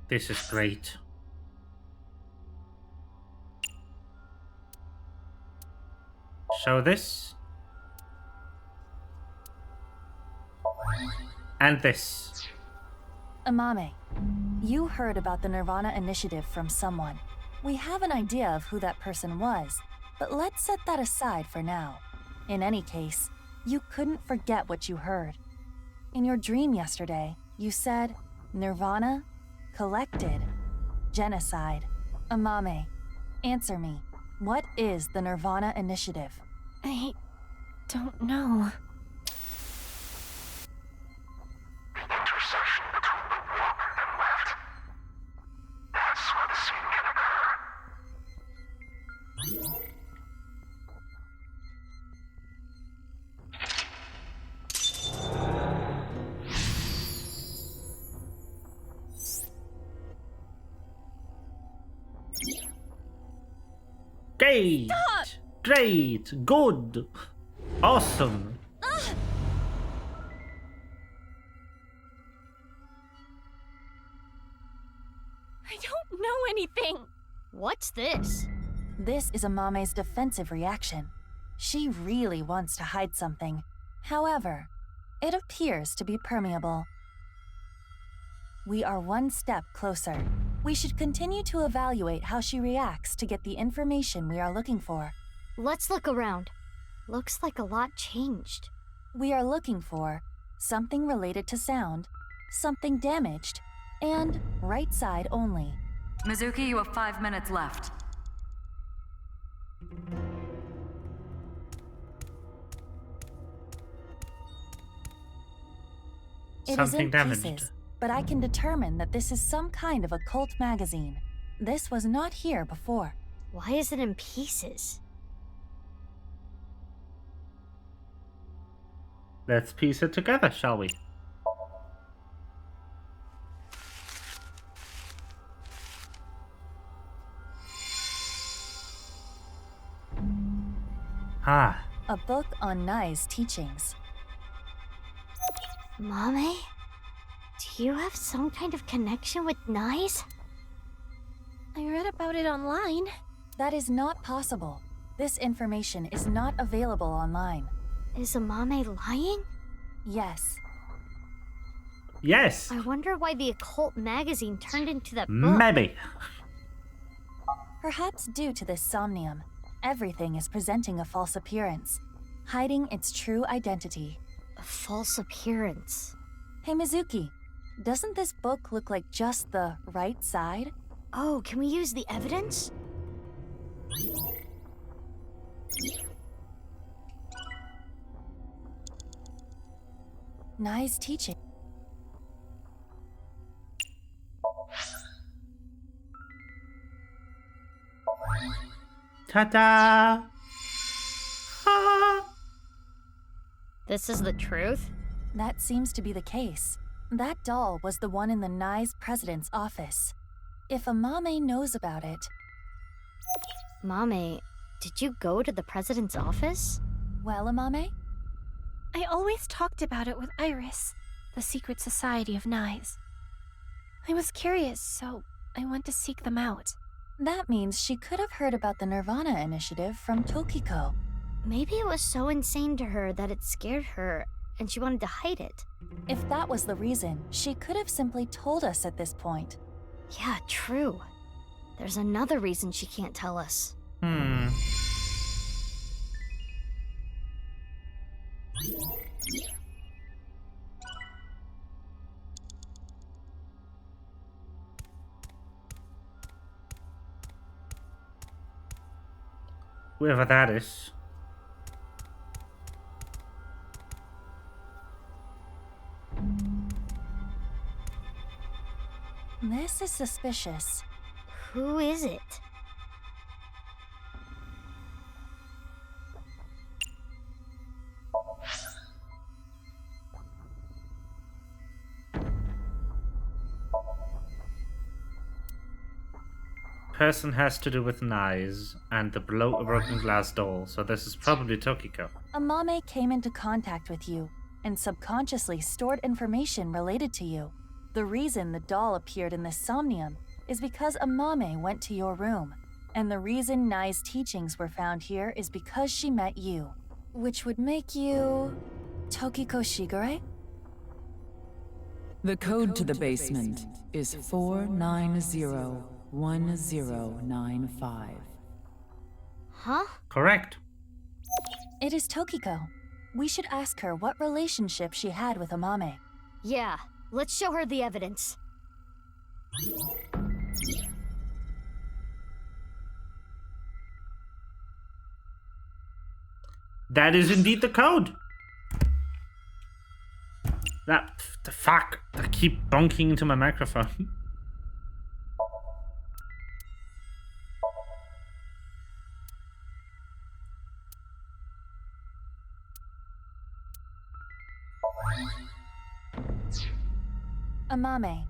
This is great. Show this. And this. Amame, you heard about the Nirvana initiative from someone. We have an idea of who that person was, but let's set that aside for now. In any case, you couldn't forget what you heard. In your dream yesterday, you said, Nirvana, collected, genocide. Amame, answer me. What is the Nirvana initiative? I don't know. The intersection between the warp and left. That's where the scene can occur. Great! Stop! Great! Good! Awesome! I don't know anything! What's this? This is Amame's defensive reaction. She really wants to hide something. However, it appears to be permeable. We are one step closer. We should continue to evaluate how she reacts to get the information we are looking for. Let's look around. Looks like a lot changed. We are looking for something related to sound, something damaged, and right side only. Mizuki, you have 5 minutes left. It is in pieces, but I can determine that this is some kind of occult magazine. This was not here before. Why is it in pieces? Let's piece it together, shall we? Ah. A book on Nai's teachings. Mame? Do you have some kind of connection with Nai's? I read about it online. That is not possible. This information is not available online. Is Mame lying? Yes. Yes. I wonder why the occult magazine turned into that book. Maybe. Perhaps due to this Somnium, everything is presenting a false appearance, hiding its true identity. A false appearance? Hey Mizuki, doesn't this book look like just the right side? Oh, can we use the evidence? Nai's teaching. Ta-da! This is the truth? That seems to be the case. That doll was the one in the Nai's president's office. If Amame knows about it... Mame, did you go to the president's office? Well, Amame? I always talked about it with Iris, the secret society of Nai's. I was curious, so I went to seek them out. That means she could have heard about the Nirvana initiative from Tokiko. Maybe it was so insane to her that it scared her, and she wanted to hide it. If that was the reason, she could have simply told us at this point. Yeah, true. There's another reason she can't tell us. Whoever that is. This is suspicious. Who is it? Person has to do with knives and the broken glass doll, so this is probably Tokiko. Amame came into contact with you and subconsciously stored information related to you. The reason the doll appeared in this Somnium is because Amame went to your room, and the reason Nai's teachings were found here is because she met you, which would make you... Tokiko Shigure? The code to the basement is 4901095. Huh? Correct. It is Tokiko. We should ask her what relationship she had with Amame. Yeah, let's show her the evidence. That is indeed the code. That the fuck. I keep bonking into my microphone. Amame,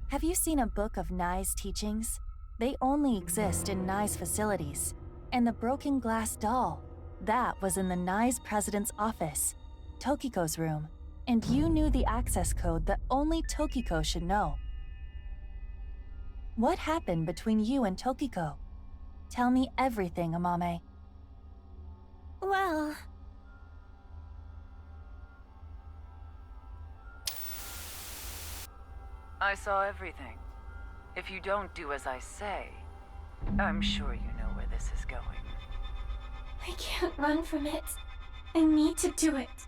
have you seen a book of Nai's teachings? They only exist in Nai's facilities. And the broken glass doll, that was in the Nai's president's office, Tokiko's room. And you knew the access code that only Tokiko should know. What happened between you and Tokiko? Tell me everything, Amame. Well... I saw everything. If you don't do as I say, I'm sure you know where this is going. I can't run from it. I need to do it.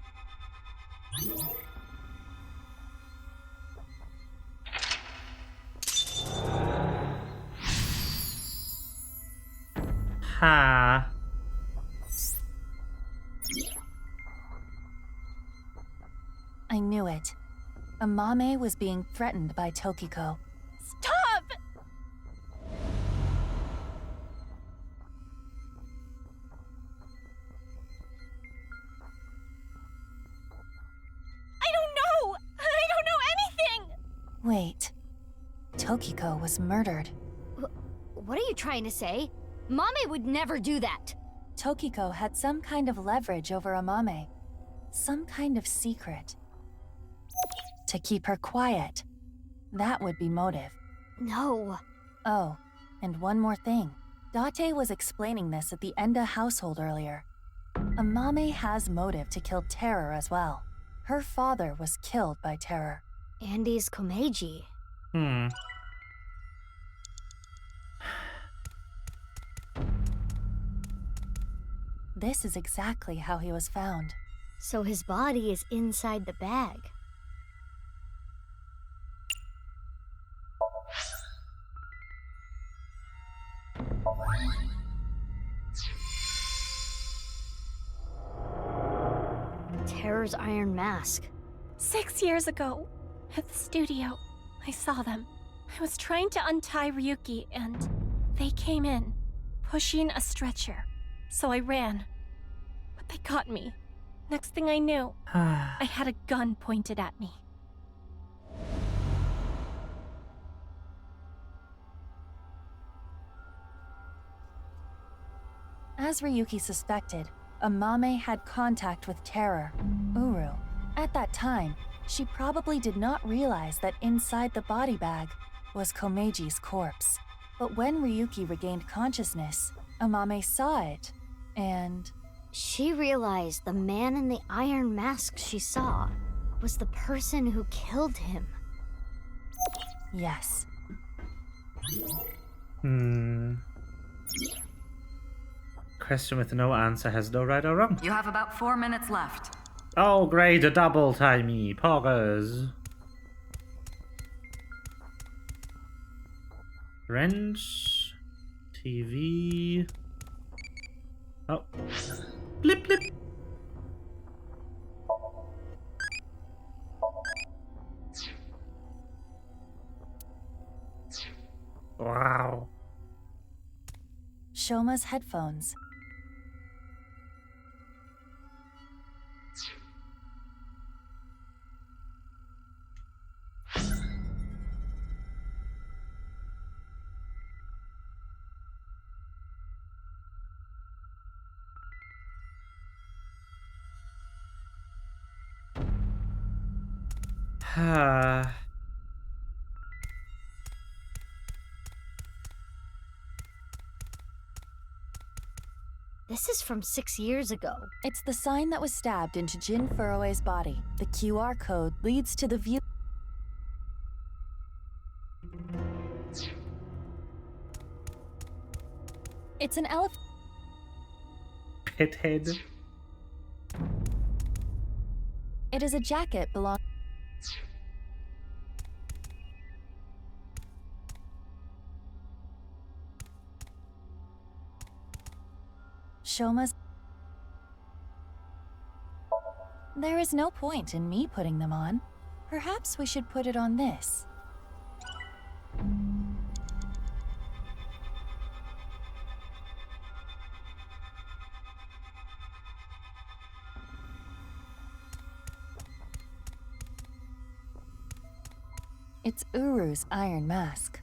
Ha. I knew it. Amame was being threatened by Tokiko. Stop! I don't know! I don't know anything! Wait. Tokiko was murdered. What are you trying to say? Mame would never do that. Tokiko had some kind of leverage over Amame. Some kind of secret. To keep her quiet. That would be motive. No. Oh, and one more thing. Date was explaining this at the Enda household earlier. Amame has motive to kill Terror as well. Her father was killed by Terror. Andy's Komeiji. This is exactly how he was found. So his body is inside the bag. Terror's iron mask. 6 years ago, at the studio, I saw them. I was trying to untie Ryuki, and they came in, pushing a stretcher. So I ran. But they got me. Next thing I knew, I had a gun pointed at me. As Ryuki suspected, Amame had contact with Terror, Uru. At that time, she probably did not realize that inside the body bag was Komeiji's corpse. But when Ryuki regained consciousness, Amame saw it, and... She realized the man in the iron mask she saw was the person who killed him. Yes. Question with no answer has no right or wrong. You have about 4 minutes left. Oh, great, a double timey. Poggers. Wrench. TV. Oh. Blip, blip. Wow. Shoma's headphones. This is from 6 years ago. It's the sign that was stabbed into Jin Furue's body. The QR code leads to the view. It's an elephant. Pithead. It is a jacket belonging. Shoma's. There is no point in me putting them on. Perhaps we should put it on this. It's Uru's iron mask.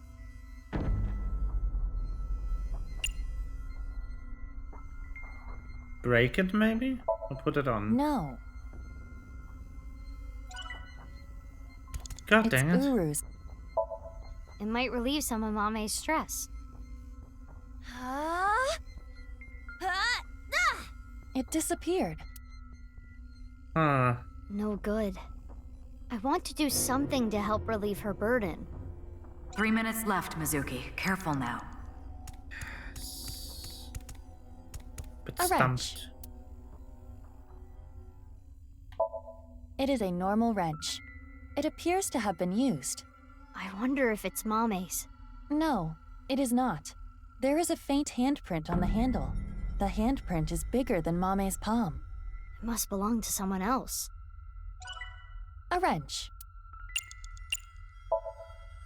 Break it, maybe? Or put it on? No. God dang it. Uru's. It might relieve some of Mame's stress. It disappeared. Huh. No good. I want to do something to help relieve her burden. 3 minutes left, Mizuki. Careful now. But A wrench. stumped. It is a normal wrench. It appears to have been used. I wonder if it's Mame's. No, it is not. There is a faint handprint on the handle. The handprint is bigger than Mame's palm. It must belong to someone else. A wrench.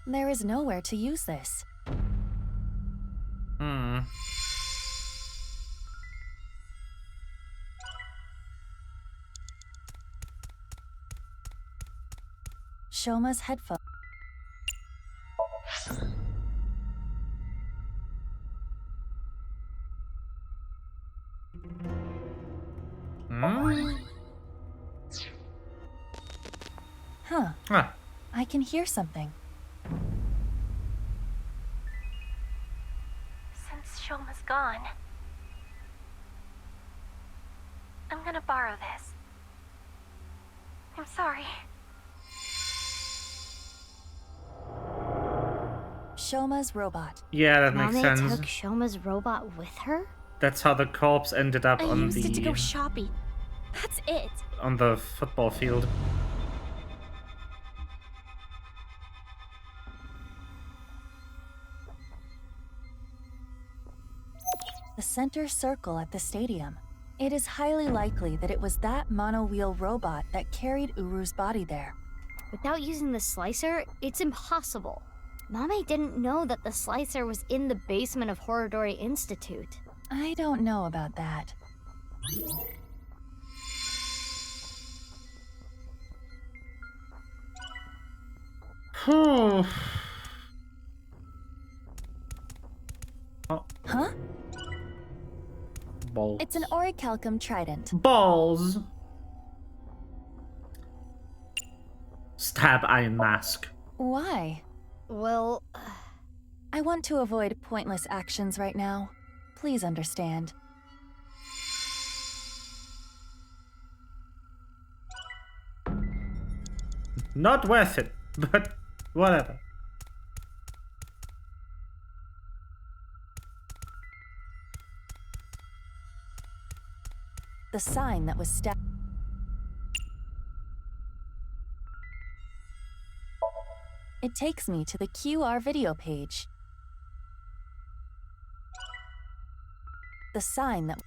There is nowhere to use this. Shoma's headphone. Huh. Ah. I can hear something. Since Shoma's gone, I'm gonna borrow this. I'm sorry. Shoma's robot. Yeah, that makes Mame sense. took Shoma's robot with her? That's how the corpse ended up I on used it to go shopping. That's it. on the football field. The center circle at the stadium. It is highly likely that it was that monowheel robot that carried Uru's body there. Without using the slicer, it's impossible. Mame didn't know that the slicer was in the basement of Horodori Institute. I don't know about that. Oh. Huh? Balls. It's an orichalcum trident. Balls. Stab Iron Mask. Why? Well, I want to avoid pointless actions right now. Please understand. Not worth it, but whatever. The sign that was stabbed. It takes me to the QR video page. The sign that...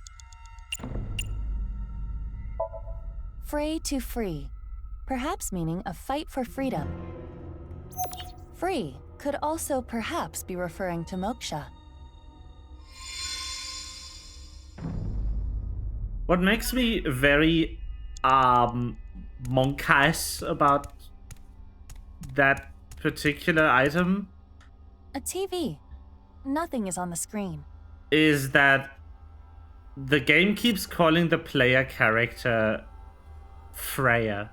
Fray to free. Perhaps meaning a fight for freedom. Free could also perhaps be referring to moksha. What makes me very monkish about that particular item A TV. Nothing is on the screen. is that the game keeps calling the player character Freya.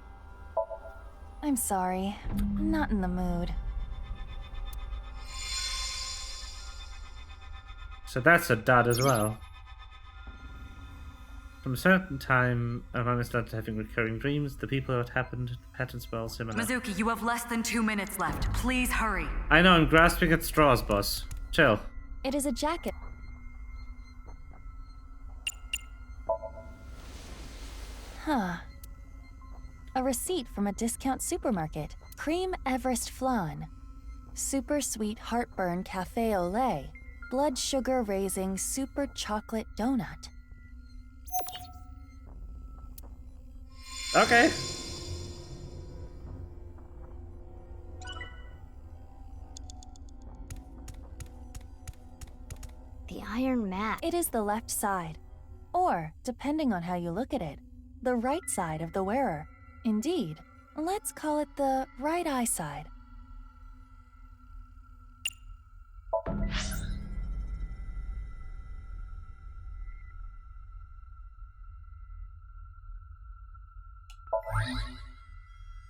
I'm sorry. I'm not in the mood. So that's a dud as well. From a certain time, Amami started having recurring dreams. The people who it happened, patterns well similar. Mizuki, you have less than 2 minutes left. Please hurry. I know, I'm grasping at straws, boss. Chill. It is a jacket. Huh. A receipt from a discount supermarket. Cream Everest flan. Super sweet heartburn cafe au lait. Blood sugar raising super chocolate donut. Okay. The iron mat. It is the left side. Or, depending on how you look at it, the right side of the wearer. Indeed, let's call it the right eye side.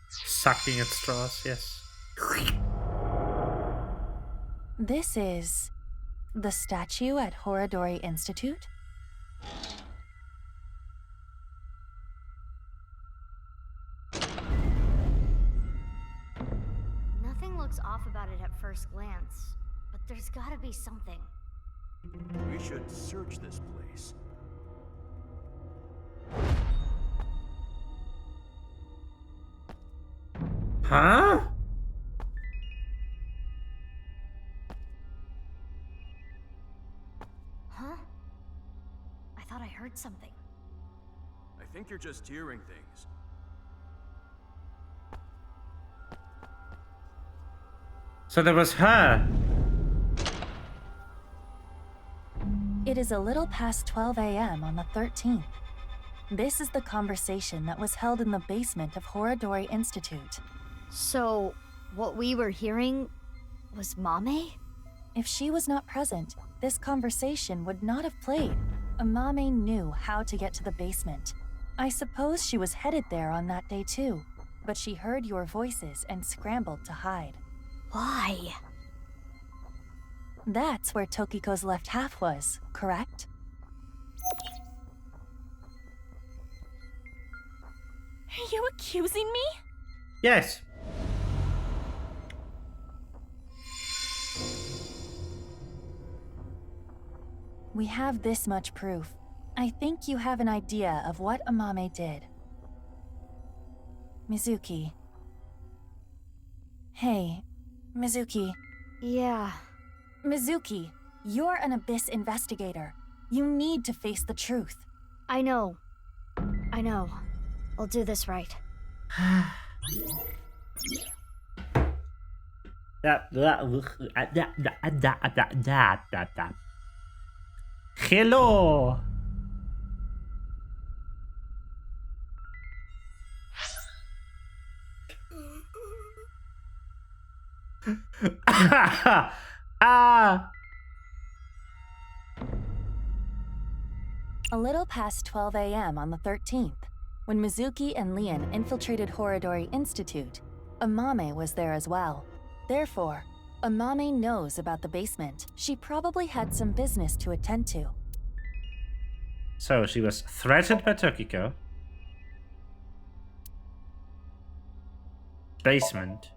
Sucking at straws, yes. This is the statue at Horodori Institute? Nothing looks off about it at first glance, but there's gotta be something. We should search this place. Huh? Huh? I thought I heard something. I think you're just hearing things. So there was her. It is a little past 12 a.m. on the 13th. This is the conversation that was held in the basement of Horodori Institute. So, what we were hearing was Mame? If she was not present, this conversation would not have played. Amame knew how to get to the basement. I suppose she was headed there on that day too, but she heard your voices and scrambled to hide. Why? That's where Tokiko's left half was, correct? Are you accusing me? Yes. We have this much proof. I think you have an idea of what Amame did. Mizuki. Hey, Mizuki. Yeah. Mizuki, you're an Abyss investigator. You need to face the truth. I know. I'll do this right. Hello. A little past 12 a.m. on the 13th, when Mizuki and Lian infiltrated Horodori Institute, Amame was there as well. Therefore, Amame knows about the basement. She probably had some business to attend to. So she was threatened by Tokiko. Basement.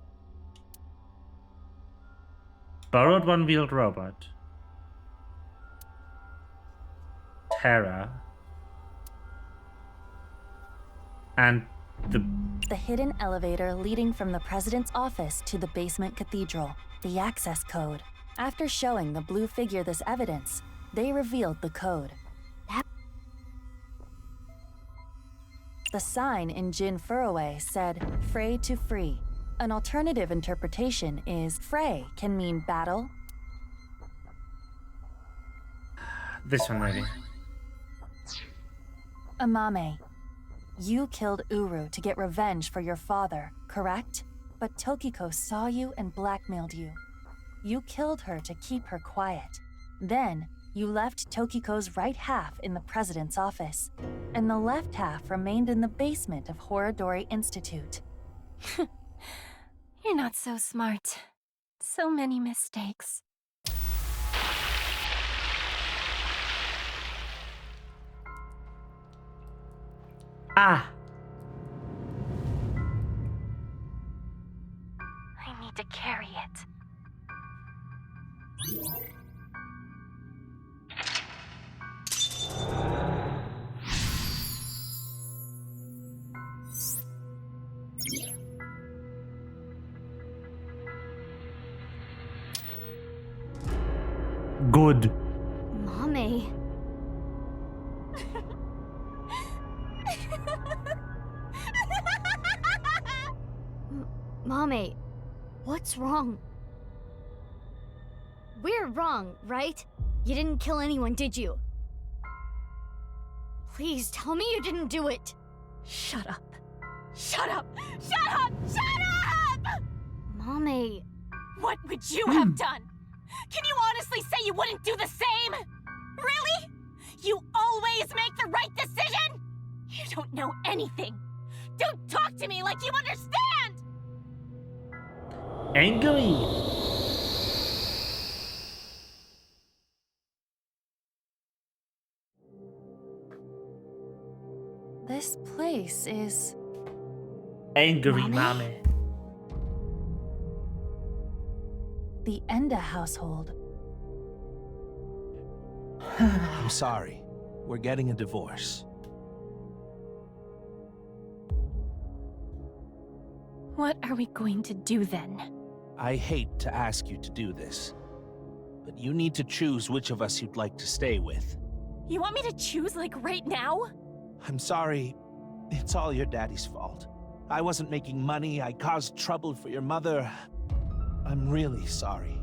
Borrowed one-wheeled robot. Terra. And the hidden elevator leading from the president's office to the basement cathedral, the access code. After showing the blue figure this evidence, they revealed the code. The sign in Jin Furroway said, "Fray to free." An alternative interpretation is, Fray can mean battle. This one maybe. Amame, you killed Uru to get revenge for your father, correct? But Tokiko saw you and blackmailed you. You killed her to keep her quiet. Then, you left Tokiko's right half in the president's office, and the left half remained in the basement of Horodori Institute. You're not so smart. So many mistakes. Ah! I need to carry it. Good. Mommy. Mommy, what's wrong? We're wrong, right? You didn't kill anyone, did you? Please tell me you didn't do it. Shut up. Shut up! Shut up! Shut up! Mommy. What would you have done? Can you honestly say you wouldn't do the same? Really? You always make the right decision? You don't know anything. Don't talk to me like you understand! Angry. This place is... Angry Mommy. The Enda household. I'm sorry. We're getting a divorce. What are we going to do then? I hate to ask you to do this, but you need to choose which of us you'd like to stay with. You want me to choose like right now? I'm sorry. It's all your daddy's fault. I wasn't making money. I caused trouble for your mother. I'm really sorry.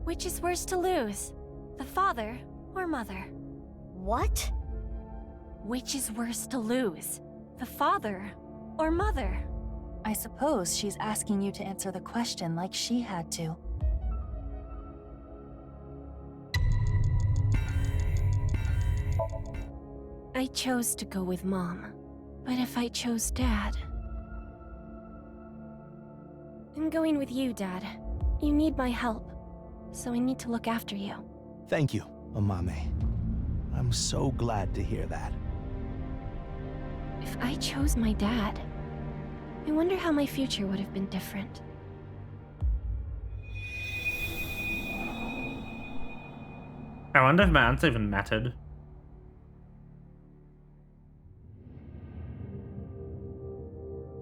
Which is worse to lose? The father or mother? What? Which is worse to lose? The father or mother? I suppose she's asking you to answer the question like she had to. I chose to go with Mom. But if I chose Dad... I'm going with you, Dad. You need my help, so I need to look after you. Thank you, Amame. I'm so glad to hear that. If I chose my dad, I wonder how my future would have been different. I wonder if my answer even mattered.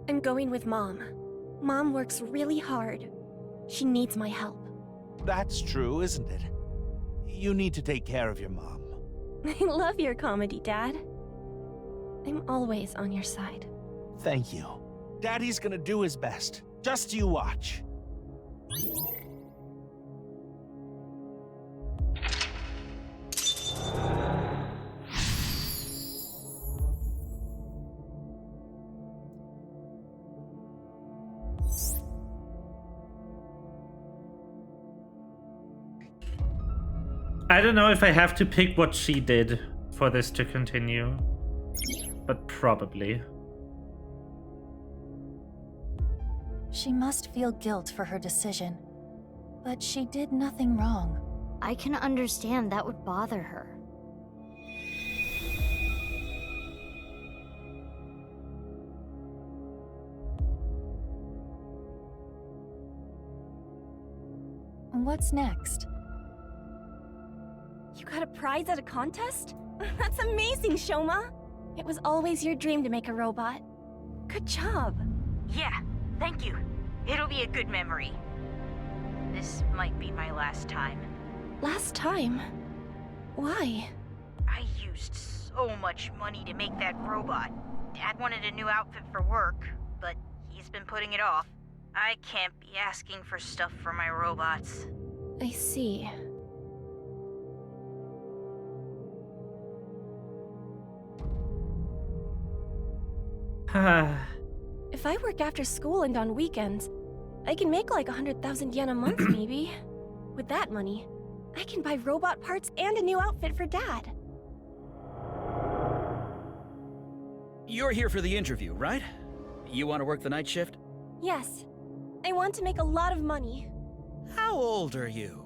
I'm going with Mom. Mom works really hard. She needs my help. That's true, isn't it? You need to take care of your mom. I love your comedy, Dad. I'm always on your side. Thank you. Daddy's gonna do his best. Just you watch. I don't know if I have to pick what she did for this to continue, but probably. She must feel guilt for her decision, but she did nothing wrong. I can understand that would bother her. What's next? You got a prize at a contest? That's amazing, Shoma! It was always your dream to make a robot. Good job. Yeah, thank you. It'll be a good memory. This might be my last time. Last time? Why? I used so much money to make that robot. Dad wanted a new outfit for work, but he's been putting it off. I can't be asking for stuff for my robots. I see. If I work after school and on weekends, I can make like 100,000 yen a month, maybe. With that money, I can buy robot parts and a new outfit for Dad. You're here for the interview, right? You want to work the night shift? Yes. I want to make a lot of money. How old are you?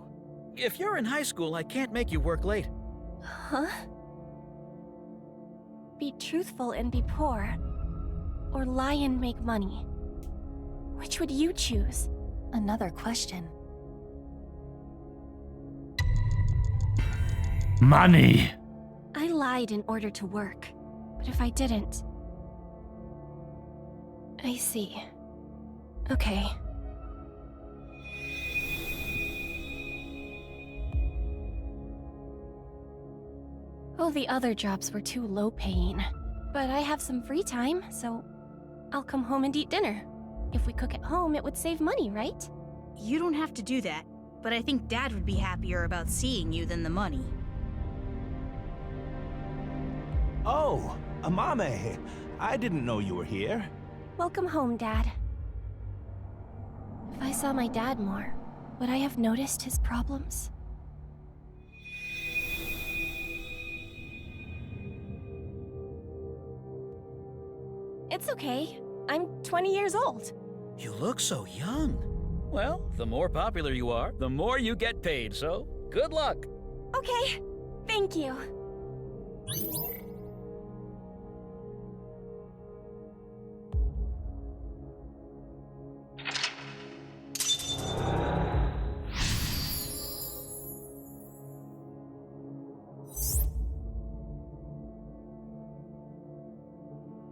If you're in high school, I can't make you work late. Huh? Be truthful and be poor. Or lie and make money. Which would you choose? Another question. Money! I lied in order to work. But if I didn't... I see. Okay. Oh, the other jobs were too low-paying. But I have some free time, so I'll come home and eat dinner. If we cook at home, it would save money, right? You don't have to do that, but I think Dad would be happier about seeing you than the money. Oh, Amame. I didn't know you were here. Welcome home, Dad. If I saw my dad more, would I have noticed his problems? It's okay. I'm 20 years old. You look so young. Well, the more popular you are, the more you get paid, so good luck. Okay, thank you.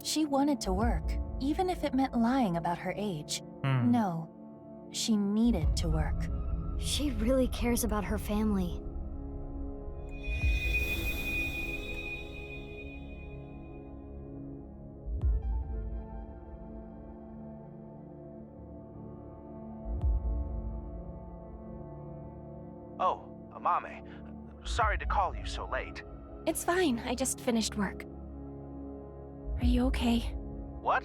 She wanted to work, even if it meant lying about her age. No, she needed to work. She really cares about her family. Oh, Amame. Sorry to call you so late. It's fine, I just finished work. Are you okay? What?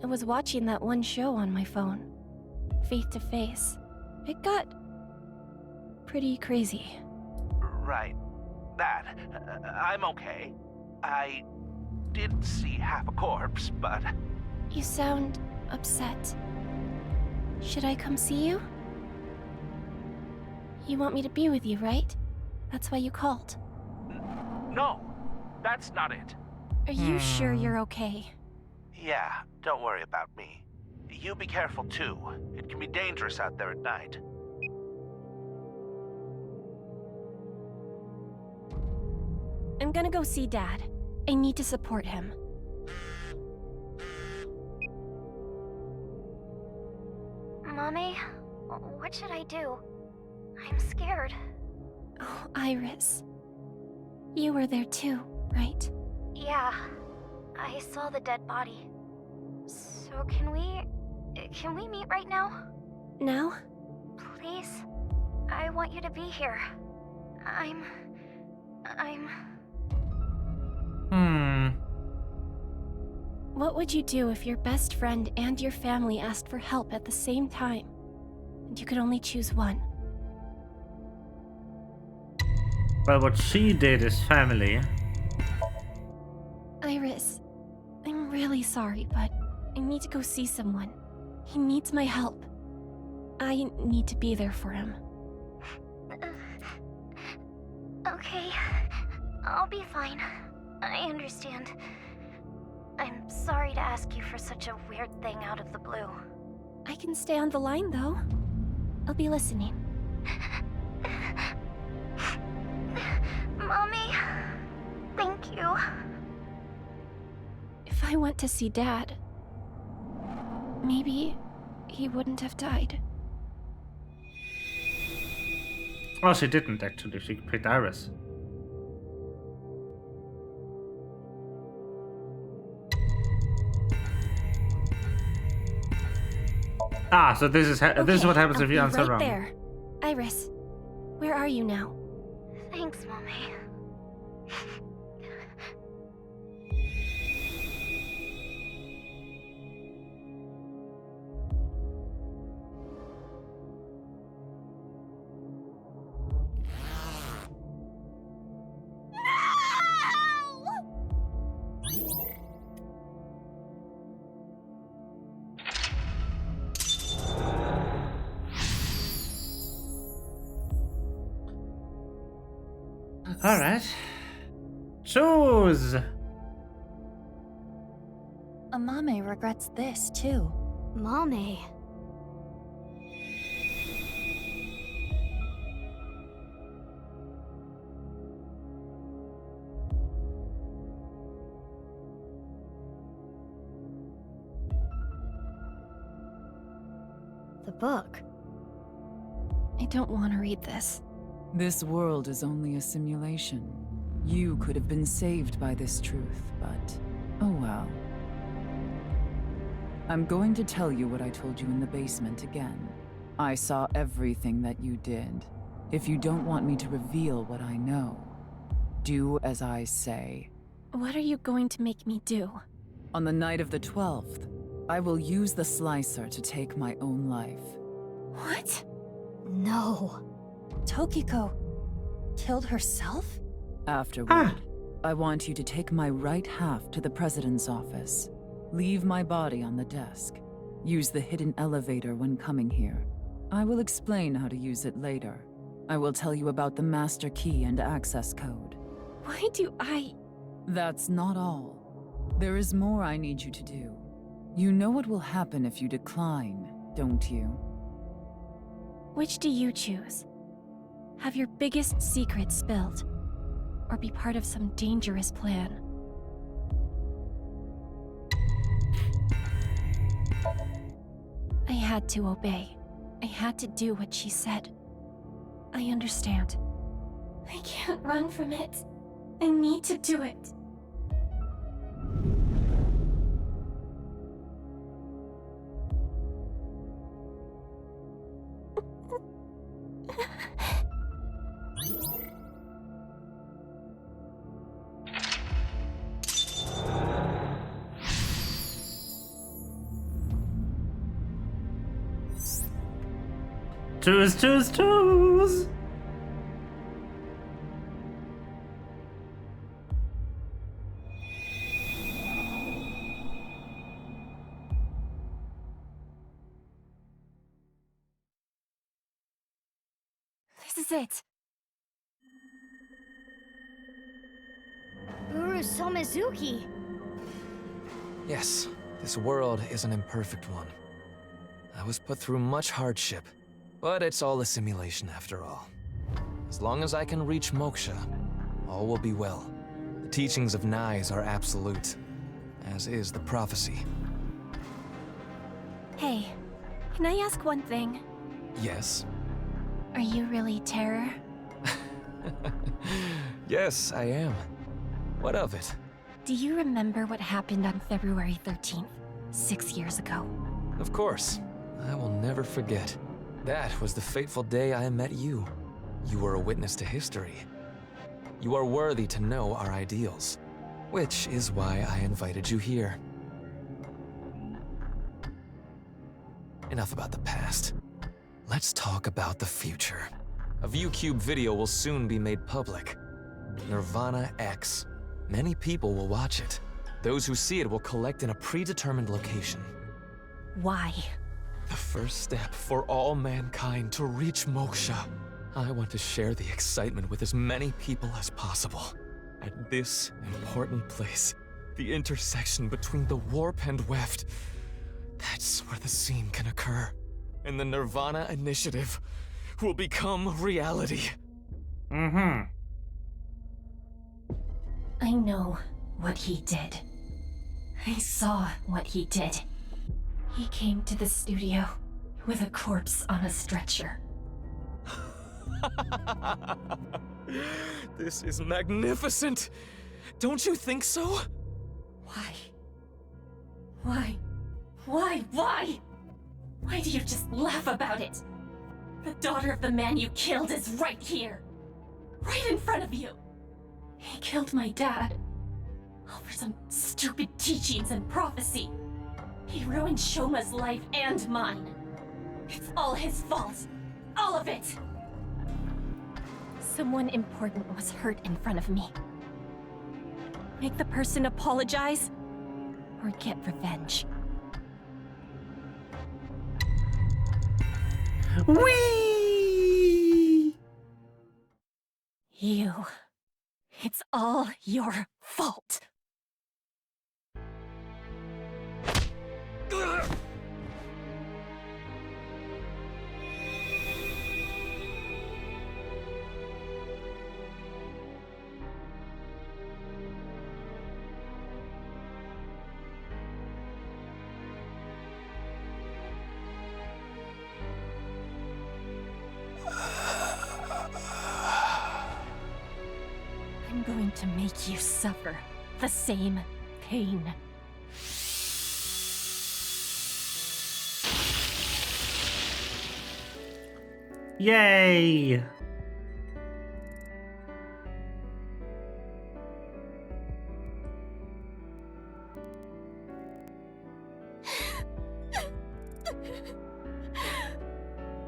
I was watching that one show on my phone. Face to Face. It got... pretty crazy. Right. That. I'm okay. I did see half a corpse, but... You sound upset. Should I come see you? You want me to be with you, right? That's why you called. No, that's not it. Are you sure you're okay? Yeah, don't worry about me. You be careful too. It can be dangerous out there at night. I'm gonna go see Dad. I need to support him. Mommy, what should I do? I'm scared. Oh, Iris. You were there too, right? Yeah, I saw the dead body. So can we meet right now? Now? Please? I want you to be here. I'm... What would you do if your best friend and your family asked for help at the same time, and you could only choose one? Well, what she did is family. Iris, I'm really sorry, but I need to go see someone. He needs my help. I need to be there for him. Okay, I'll be fine. I understand. I'm sorry to ask you for such a weird thing out of the blue. I can stay on the line, though. I'll be listening. Mommy, thank you. If I went to see Dad, maybe he wouldn't have died. Oh, she didn't actually. She picked Iris. Ah, so this is what happens if you answer right wrong. There, Iris. Where are you now? Thanks, Mommy. All right. Choose. Amame regrets this, too. Mame. The book. I don't want to read this. This world is only a simulation. You could have been saved by this truth, but oh well. I'm going to tell you what I told you in the basement again. I saw everything that you did. If you don't want me to reveal what I know, do as I say. What are you going to make me do? On the night of the 12th, I will use the slicer to take my own life. What? No. Tokiko killed herself? Afterward, I want you to take my right half to the president's office. Leave my body on the desk. Use the hidden elevator when coming here. I will explain how to use it later. I will tell you about the master key and access code. Why do I... That's not all. There is more I need you to do. You know what will happen if you decline, don't you? Which do you choose? Have your biggest secret spilled? Or be part of some dangerous plan? I had to obey. I had to do what she said. I understand. I can't run from it. I need to do it. Choose, choose, choose! it! Uru Somizuki. Yes, this world is an imperfect one. I was put through much hardship, but it's all a simulation after all. As long as I can reach moksha, all will be well. The teachings of Nais are absolute, as is the prophecy. Hey, can I ask one thing? Yes? Are you really Terror? Yes, I am. What of it? Do you remember what happened on February 13th, 6 years ago? Of course. I will never forget. That was the fateful day I met you. You were a witness to history. You are worthy to know our ideals, which is why I invited you here. Enough about the past. Let's talk about the future. A ViewCube video will soon be made public. Nirvana X. Many people will watch it. Those who see it will collect in a predetermined location. Why? The first step for all mankind to reach moksha. I want to share the excitement with as many people as possible. At this important place, the intersection between the warp and weft, that's where the scene can occur. And the Nirvana initiative will become reality. Mm-hmm. I know what he did. I saw what he did. He came to the studio with a corpse on a stretcher. This is magnificent! Don't you think so? Why? Why? Why? Why? Why do you just laugh about it? The daughter of the man you killed is right here. Right in front of you. He killed my dad. Over some stupid teachings and prophecy. He ruined Shoma's life and mine. It's all his fault. All of it! Someone important was hurt in front of me. Make the person apologize, or get revenge. Whee! You. It's all your fault. I'm going to make you suffer the same pain. Yay!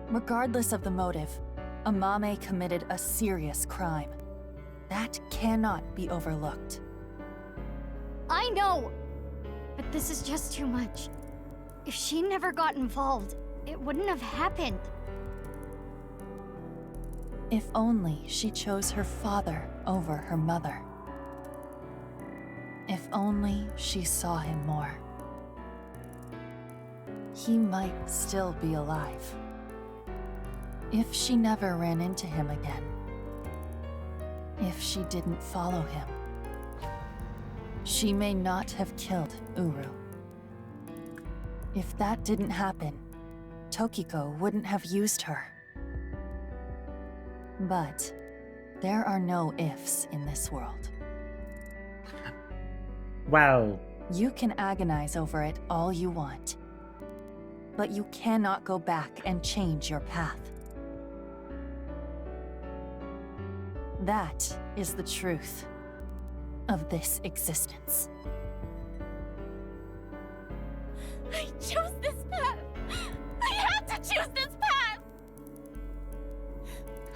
Regardless of the motive, Amame committed a serious crime. That cannot be overlooked. I know! But this is just too much. If she never got involved, it wouldn't have happened. If only she chose her father over her mother. If only she saw him more. He might still be alive. If she never ran into him again. If she didn't follow him. She may not have killed Uru. If that didn't happen, Tokiko wouldn't have used her. But there are no ifs in this world. Well, you can agonize over it all you want, but you cannot go back and change your path. That is the truth of this existence. I chose this path! I had to choose this path!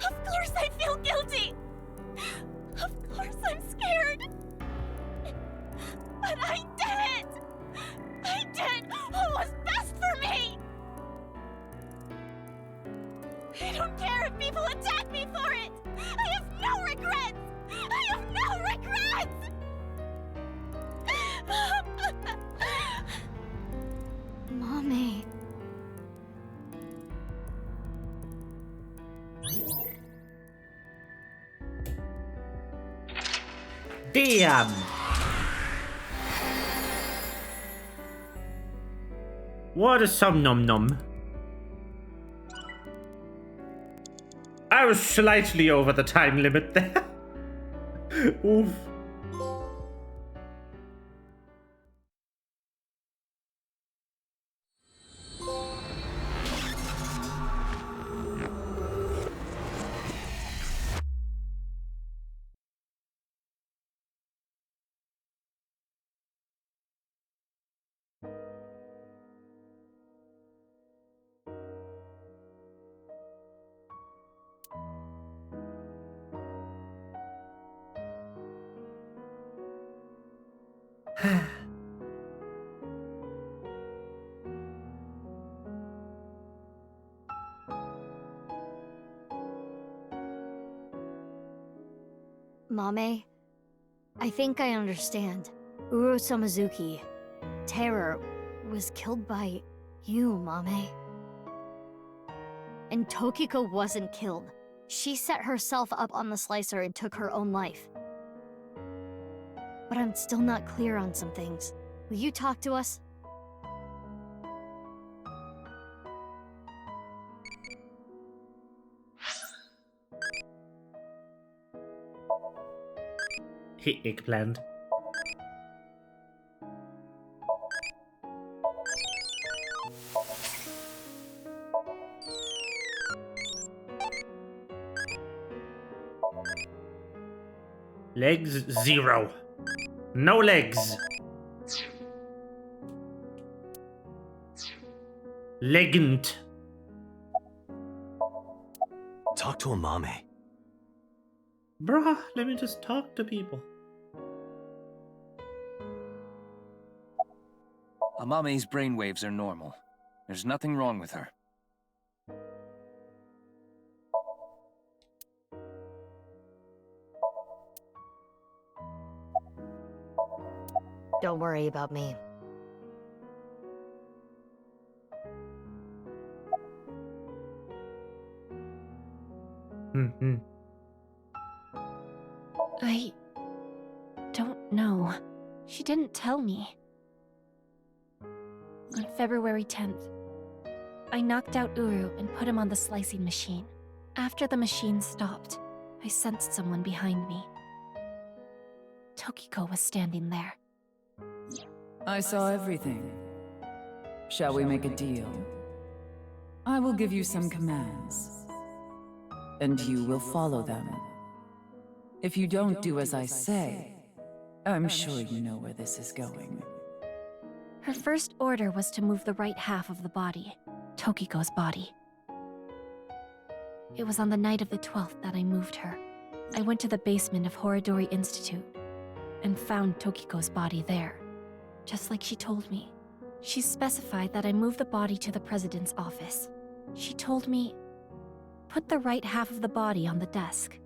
Of course I feel guilty! Of course I'm scared! But I did it! I did what was best for me! I don't care if people attack me for Damn! What a Somnium. I was slightly over the time limit there. Oof. Mame, I think I understand. Uro Samazuki, Terror, was killed by you, Mame. And Tokiko wasn't killed. She set herself up on the slicer and took her own life. But I'm still not clear on some things. Will you talk to us? Hey, eggplant. Legs 0. No legs. Legend. Talk to Amame. Bruh, let me just talk to people. Amame's brainwaves are normal. There's nothing wrong with her. Don't worry about me. I don't know. She didn't tell me. On February 10th, I knocked out Uru and put him on the slicing machine. After the machine stopped, I sensed someone behind me. Tokiko was standing there. I saw everything. Shall we make a deal? I will give you some commands, and you will follow them. If you don't do as I say, I'm sure you know where this is going. Her first order was to move the right half of the body, Tokiko's body. It was on the night of the 12th that I moved her. I went to the basement of Horidori Institute and found Tokiko's body there, just like she told me. She specified that I move the body to the president's office. She told me, put the right half of the body on the desk,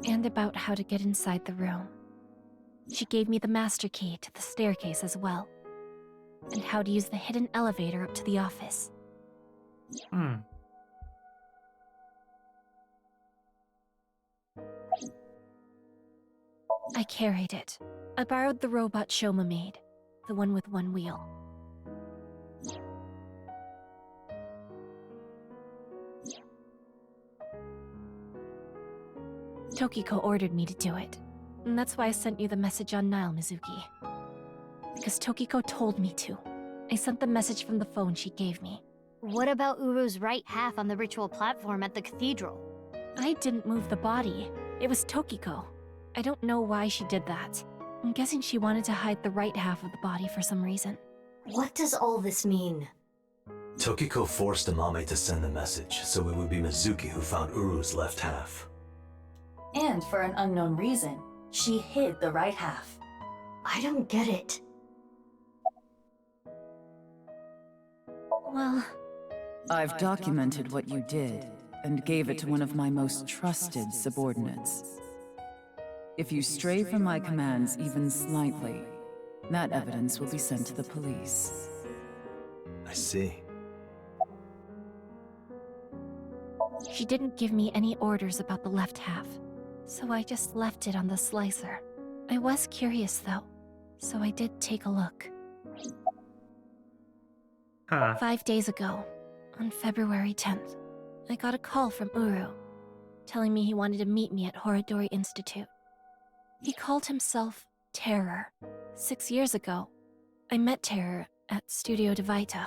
and about how to get inside the room. She gave me the master key to the staircase as well, and how to use the hidden elevator up to the office. I carried it. I borrowed the robot Shoma made, the one with one wheel. Tokiko ordered me to do it, and that's why I sent you the message on Nile, Mizuki. Because Tokiko told me to. I sent the message from the phone she gave me. What about Uru's right half on the ritual platform at the cathedral? I didn't move the body. It was Tokiko. I don't know why she did that. I'm guessing she wanted to hide the right half of the body for some reason. What does all this mean? Tokiko forced Amame to send the message, so it would be Mizuki who found Uru's left half. And for an unknown reason, she hid the right half. I don't get it. Well, I've documented what you did and gave it to one of my most trusted subordinates. If you stray from my commands even slightly, that evidence will be sent to the police. I see. she didn't give me any orders about the left half, so I just left it on the slicer. I was curious though, so I did take a look. Huh. 5 days ago, on February 10th, I got a call from Uru, telling me he wanted to meet me at Horidori Institute. He called himself Terror. 6 years ago, I met Terror at Studio Devita,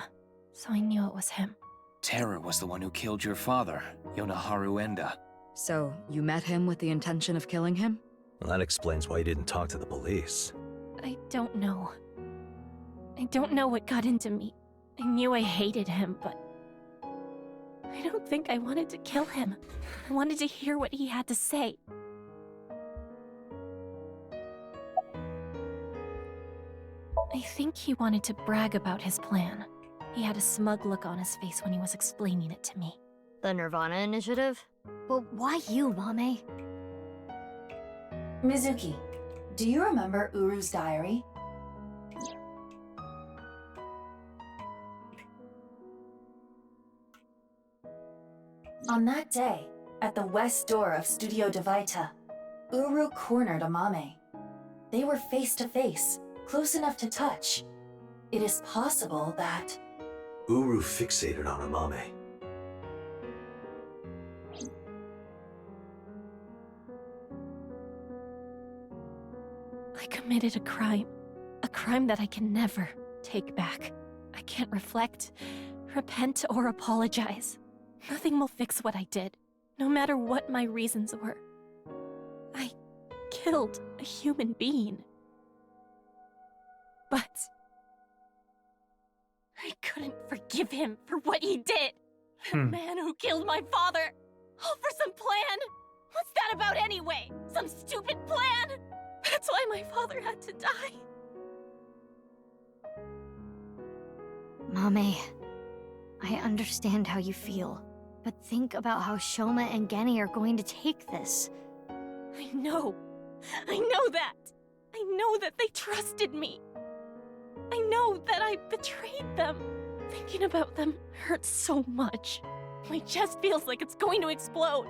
so I knew it was him. Terror was the one who killed your father, Yonaharu Enda. So, you met him with the intention of killing him? Well, that explains why you didn't talk to the police. I don't know. I don't know what got into me. I knew I hated him, but I don't think I wanted to kill him. I wanted to hear what he had to say. I think he wanted to brag about his plan. He had a smug look on his face when he was explaining it to me. The Nirvana initiative? But why you, Mame? Mizuki, do you remember Uru's diary? On that day, at the west door of Studio Devita, Uru cornered Amame. They were face to face, close enough to touch. It is possible that... Uru fixated on Amame. I committed a crime that I can never take back. I can't reflect, repent, or apologize. Nothing will fix what I did, no matter what my reasons were. I killed a human being. But I couldn't forgive him for what he did. The man who killed my father. All for some plan. What's that about anyway? Some stupid plan? That's why my father had to die. Mame, I understand how you feel, but think about how Shoma and Genny are going to take this. I know that. I know that they trusted me. I know that I betrayed them. Thinking about them hurts so much. My chest feels like it's going to explode.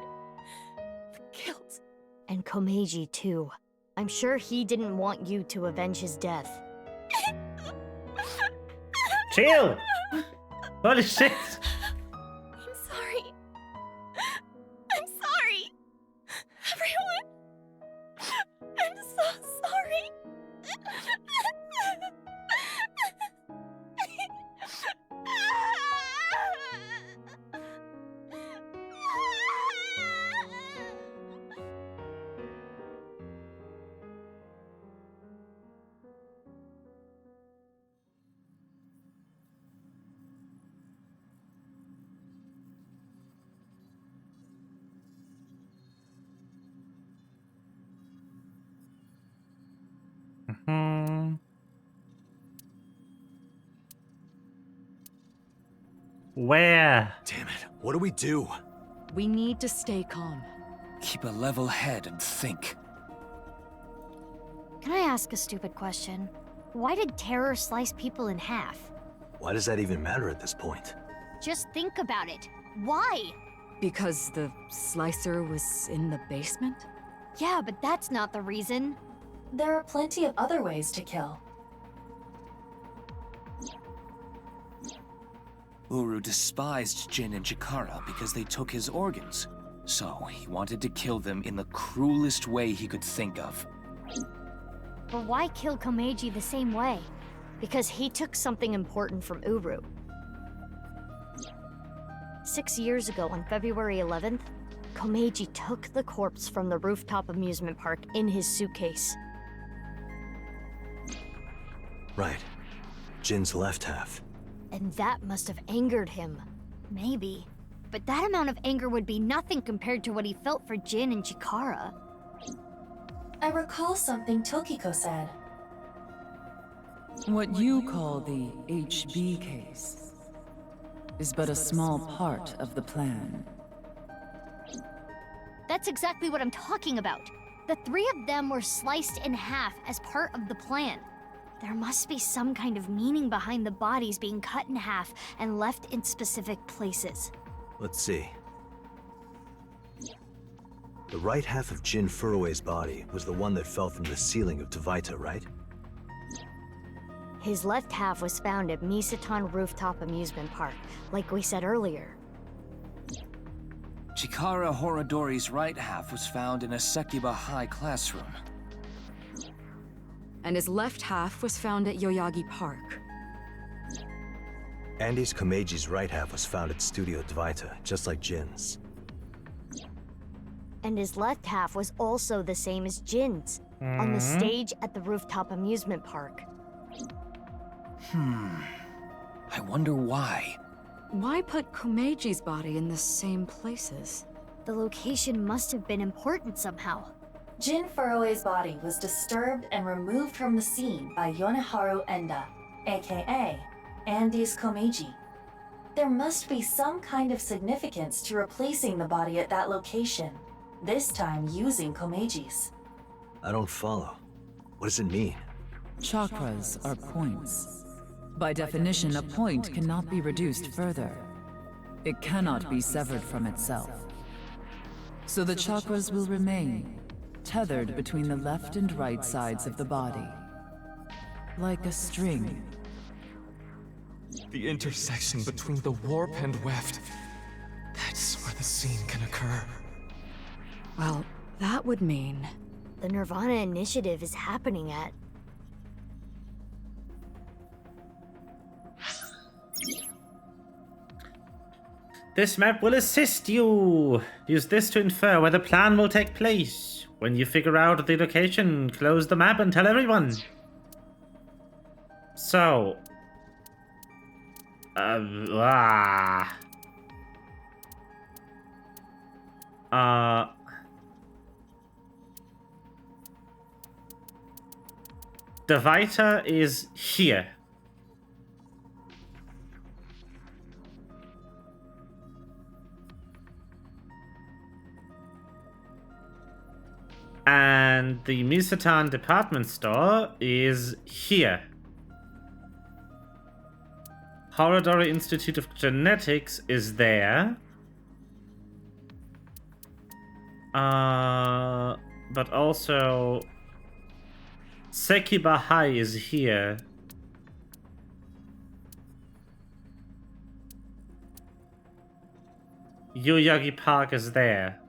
The guilt. And Komeiji, too. I'm sure he didn't want you to avenge his death. Chill! Holy shit! I'm sorry. I'm sorry. Everyone. I'm so sorry. Where? Damn it, what do we do? We need to stay calm. Keep a level head and think. Can I ask a stupid question? Why did Terror slice people in half? Why does that even matter at this point? Just think about it. Why? Because the slicer was in the basement? Yeah, but that's not the reason. There are plenty of other ways to kill. Uru despised Jin and Chikara because they took his organs. So he wanted to kill them in the cruelest way he could think of. But why kill Komeiji the same way? Because he took something important from Uru. 6 years ago, on February 11th, Komeiji took the corpse from the rooftop amusement park in his suitcase. Right. Jin's left half. And that must have angered him. Maybe. But that amount of anger would be nothing compared to what he felt for Jin and Chikara. I recall something Tokiko said. What you call the HB case is but a small part of the plan. That's exactly what I'm talking about. The three of them were sliced in half as part of the plan. There must be some kind of meaning behind the bodies being cut in half and left in specific places. Let's see. The right half of Jin Furue's body was the one that fell from the ceiling of Tvaita, right? His left half was found at Misatan Rooftop Amusement Park, like we said earlier. Chikara Horodori's right half was found in a Sekiba High classroom. And his left half was found at Yoyagi Park. Andy's Komeji's right half was found at Studio Tvaita, just like Jin's. And his left half was also the same as Jin's, on the stage at the Rooftop Amusement Park. I wonder why. Why put Komeji's body in the same places? The location must have been important somehow. Jin Furue's body was disturbed and removed from the scene by Yoneharu Enda, aka Andy's Komeji. There must be some kind of significance to replacing the body at that location, this time using Komeji's. I don't follow. What does it mean? Chakras are points. By definition, a point cannot be reduced further. It cannot be severed from itself. So the chakras will remain, tethered between the left and right sides of the body. Like a string. The intersection between the warp and weft. That's where the scene can occur. Well, that would mean... the Nirvana initiative is happening at... This map will assist you. Use this to infer where the plan will take place. When you figure out the location, close the map and tell everyone. So... Tvaita is here. And the Misatan department store is here. Horodori Institute of Genetics is there. But also Sekiba High is here. Yoyagi Park is there.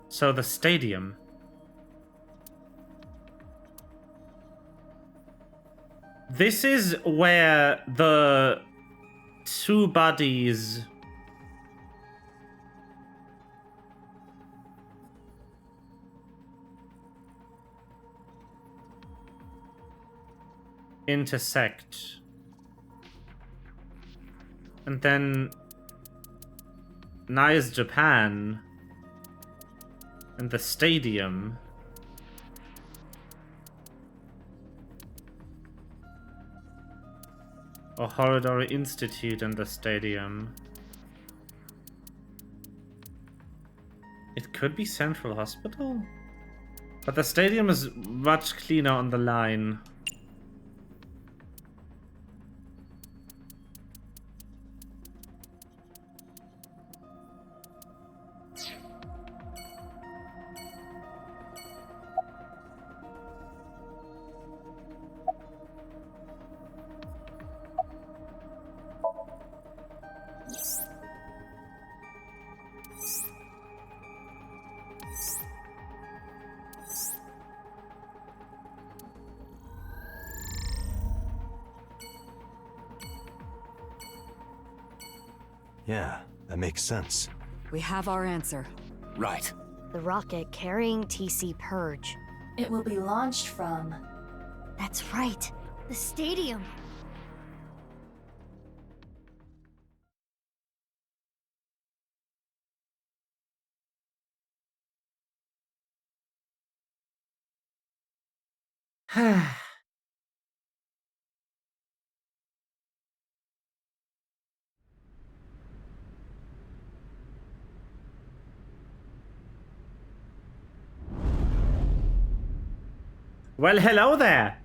So the stadium. This is where the two bodies intersect. And then Nice Japan and the stadium. Or Horodori Institute and the stadium. It could be Central Hospital? But the stadium is much cleaner on the line. Yeah, that makes sense. We have our answer. Right. The rocket carrying TC Purge. It will be launched from... That's right, the stadium. Well, hello there.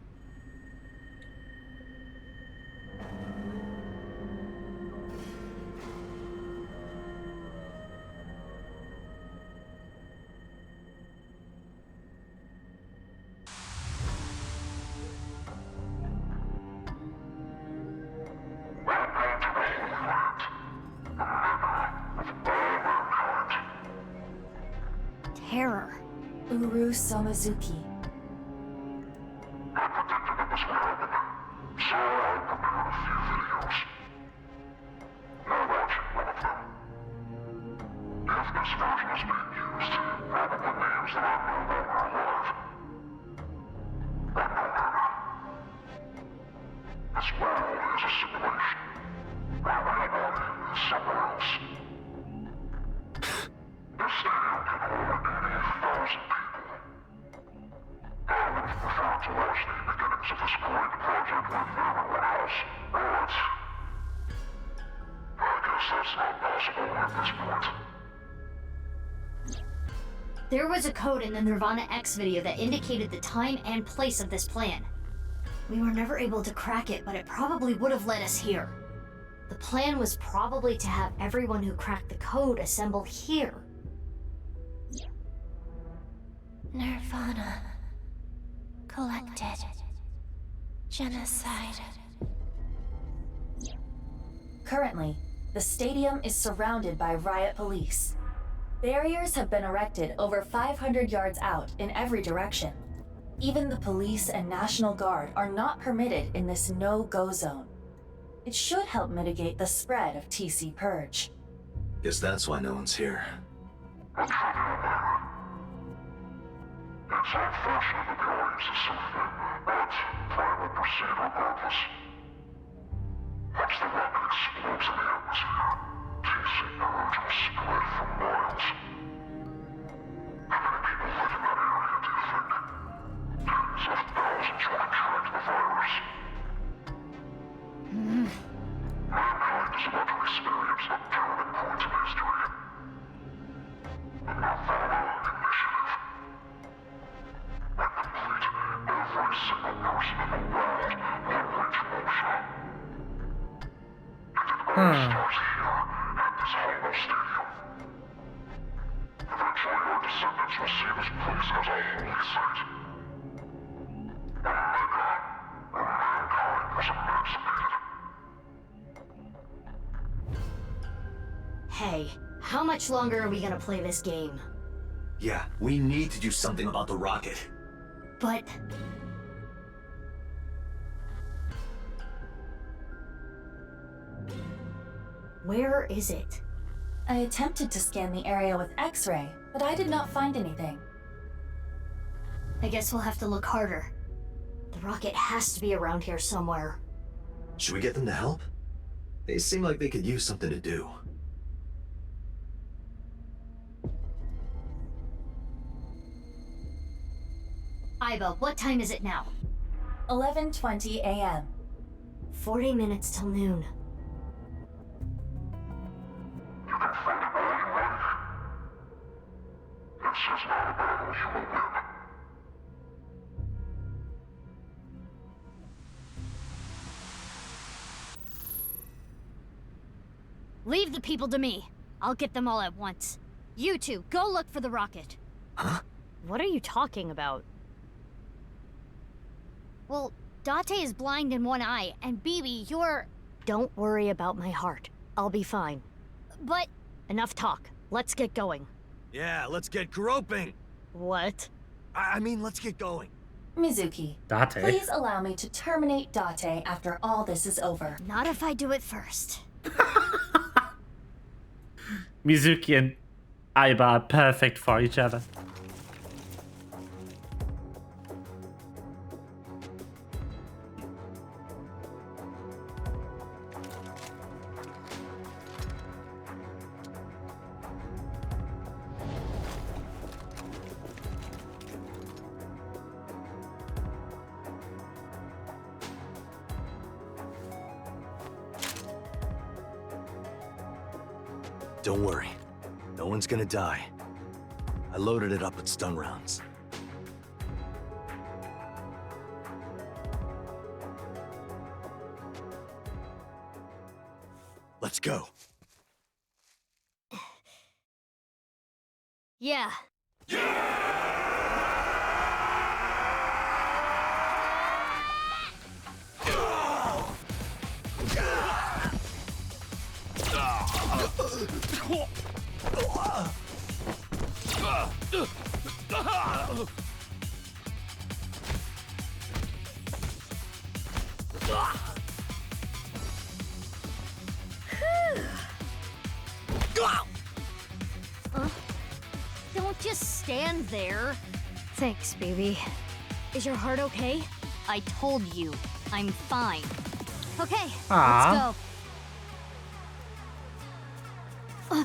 terror? Uru Somazuki. There was a code in the Nirvana X video that indicated the time and place of this plan. We were never able to crack it, but it probably would have led us here. The plan was probably to have everyone who cracked the code assemble here. Nirvana. Collected. Genocide. Currently, the stadium is surrounded by riot police. Barriers have been erected over 500 yards out in every direction. Even the police and National Guard are not permitted in this no-go zone. It should help mitigate the spread of TC Purge. Guess that's why no one's here. It's unfortunate that the audience is so thin, but plan will proceed regardless. Once the rocket explodes in the atmosphere, TC Purge will spread for miles. How many people live in that area, do you think? Tens of thousands will contract the virus. Mankind is about to experience a turning point in history. The Nirvana Initiative. When complete, every single person in the world will reach Moksha. And it all starts here, at this hollow stadium. Eventually, our descendants will see this place as a holy site. Omega, where mankind was emancipated. Hey, how much longer are we gonna play this game? Yeah, we need to do something about the rocket. But... where is it? I attempted to scan the area with X-ray, but I did not find anything. I guess we'll have to look harder. The rocket has to be around here somewhere. Should we get them to help? They seem like they could use something to do. Aiba, what time is it now? 11:20 a.m. 40 minutes till noon. You can fight it all you like. This is not a battle you will win. Leave the people to me. I'll get them all at once. You two, go look for the rocket. Huh? What are you talking about? Well, Date is blind in one eye, and Bibi, you're... Don't worry about my heart. I'll be fine. But... Enough talk. Let's get going. Yeah, let's get groping. What? I mean, let's get going. Mizuki, Date. please allow me to terminate Date after all this is over. Not if I do it first. Mizuki and Aiba are perfect for each other. Don't worry. No one's gonna die. I loaded it up with stun rounds. Let's go. Yeah. just stand there. Thanks, baby. Is your heart okay? I told you, I'm fine. Okay, Aw. let's go.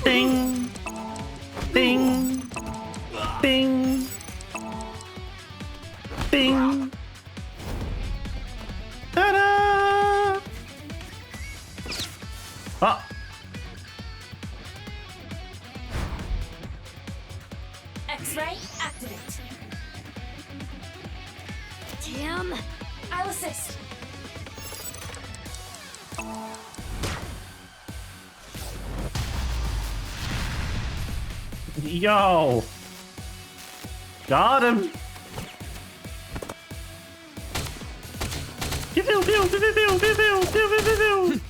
Ding! Ding! Ding! Ding! Ta-da! Oh! X-ray, activate. Damn! I'll assist. Yo! Got him! Pew, pew, pew, pew, pew, pew, pew, pew, pew, pew, pew.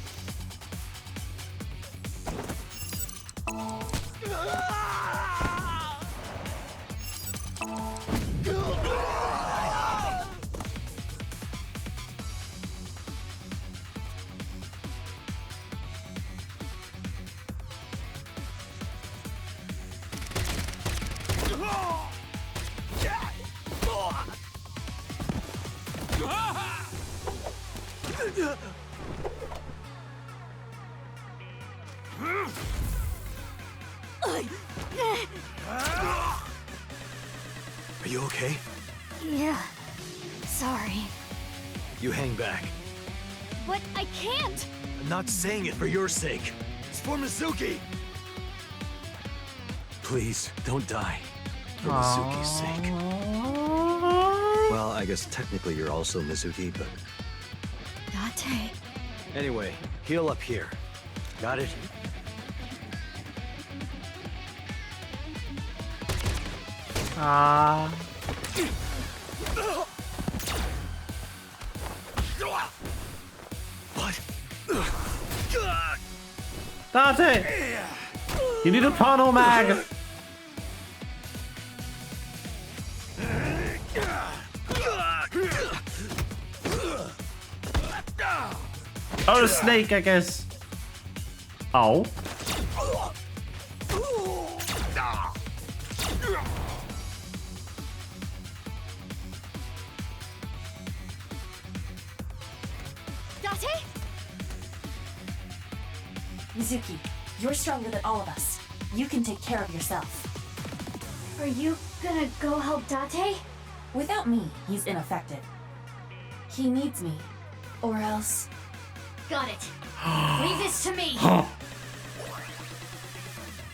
Are you okay? Yeah, sorry. You hang back. But I can't! I'm not saying it for your sake. It's for Mizuki! Please, don't die. For Mizuki's sake. Well, I guess technically you're also Mizuki, but... Date. Anyway, heal up here. Got it? Ah. What? Date! You need a prono mag! Or a snake, I guess. Oh. Date? Mizuki, you're stronger than all of us. You can take care of yourself. Are you gonna go help Date? Without me, he's ineffective. He needs me. Or else... Got it. Leave this to me.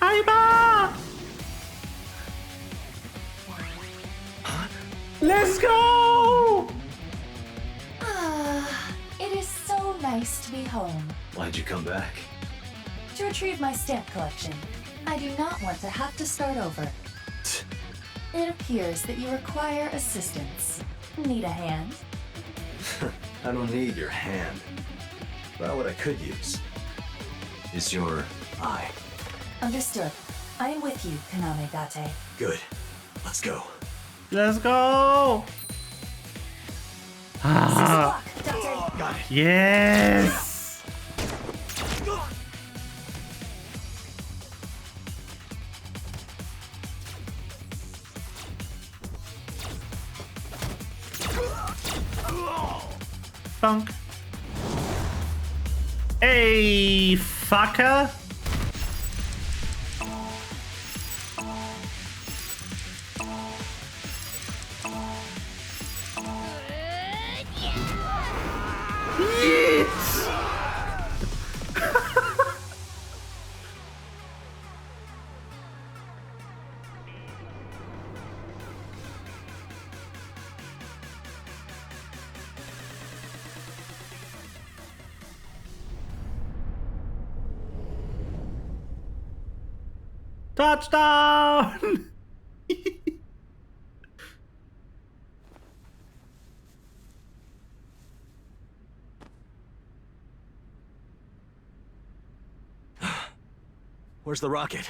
Aiba! Let's go! It is so nice to be home. Why'd you come back? To retrieve my stamp collection. I do not want to have to start over. It appears that you require assistance. Need a hand? I don't need your hand. Well, what I could use is your eye. Understood. I am with you, Kaname Date. Good. Let's go. Let's go! Ah. Got it. Yes! Funk. Hey, fucker! Touchdown! Where's the rocket?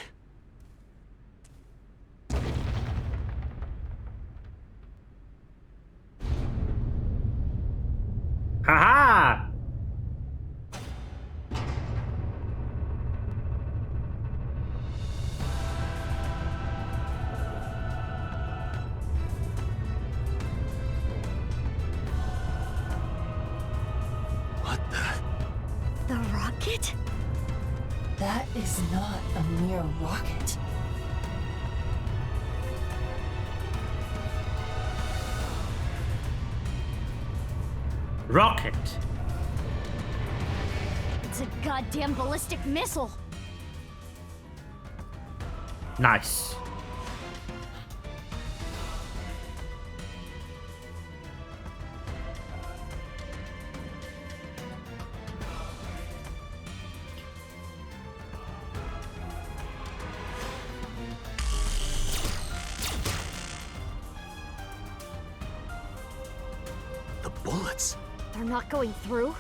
rocket? That is not a mere rocket. Rocket. It's a goddamn ballistic missile. Nice. The bullets. They're not going through?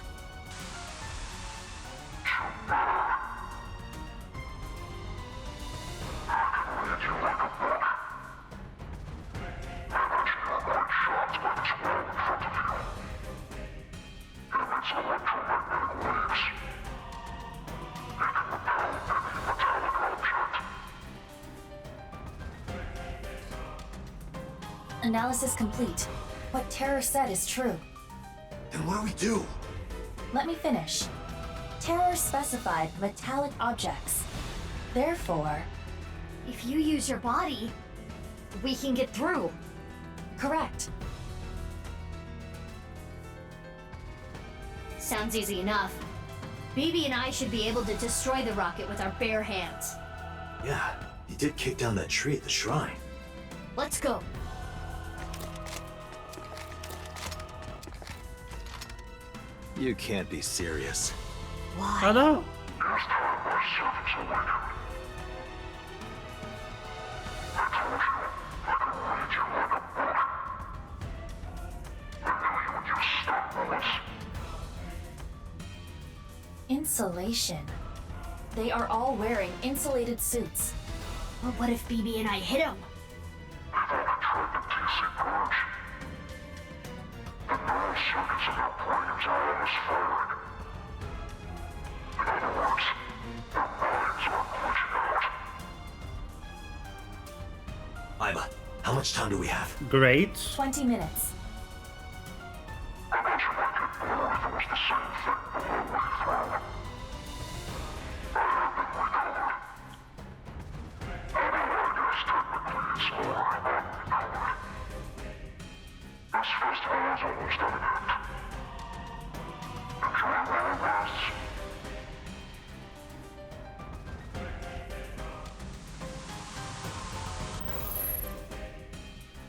Analysis complete. What Terror said is true. Then what do we do? Let me finish. Terror specified metallic objects. Therefore, If you use your body, we can get through. correct. Sounds easy enough. BB and I should be able to destroy the rocket with our bare hands. Yeah, he did kick down that tree at the shrine. Let's go. You can't be serious. Why? I know. Insulation. They are all wearing insulated suits. But what if BB and I hit him? Aiba, how much time do we have? Great. 20 minutes.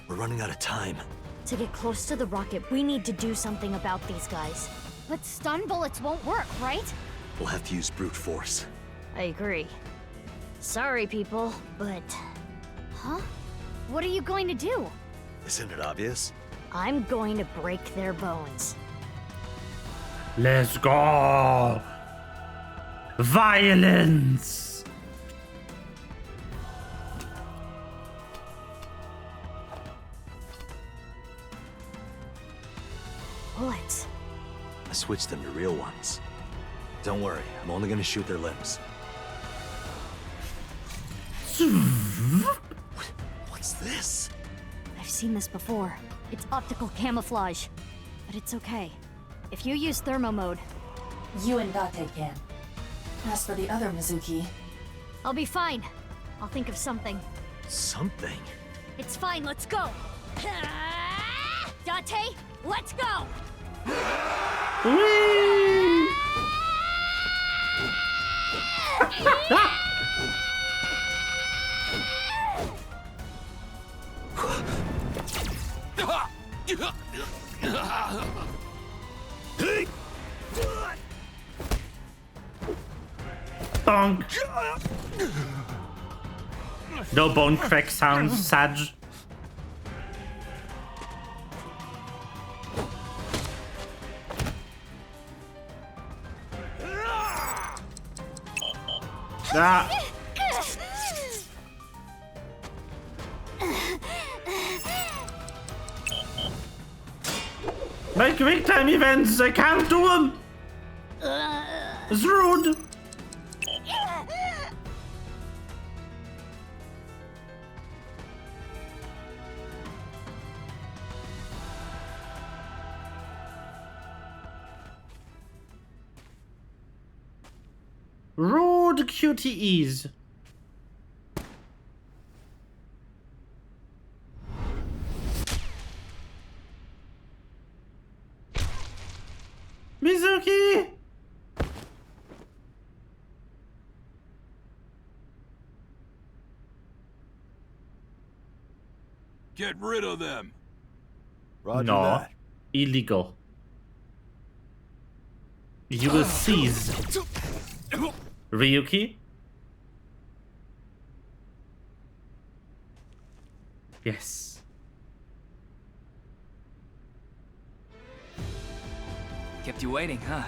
We're running out of time. To get close to the rocket, we need to do something about these guys. But stun bullets won't work, right? We'll have to use brute force. I agree. Sorry, people, but... Huh? What are you going to do? Isn't it obvious? I'm going to break their bones. Let's go. Violence. Bullets. I switched them to real ones. Don't worry, I'm only gonna shoot their limbs. What's this? I've seen this before. It's optical camouflage. But it's okay. If you use thermo mode, You and Date can. As for the other Mizuki, I'll be fine. I'll think of something. Something? It's fine, let's go! Date, let's go! Bonk. No bone crack sounds, Sag. Ah. My quick time events, I can't do them. It's rude. loud QTEs. Mizuki! Get rid of them. Roger no. that. Illegal. You will seize. Ryuki? Yes. Kept you waiting, huh?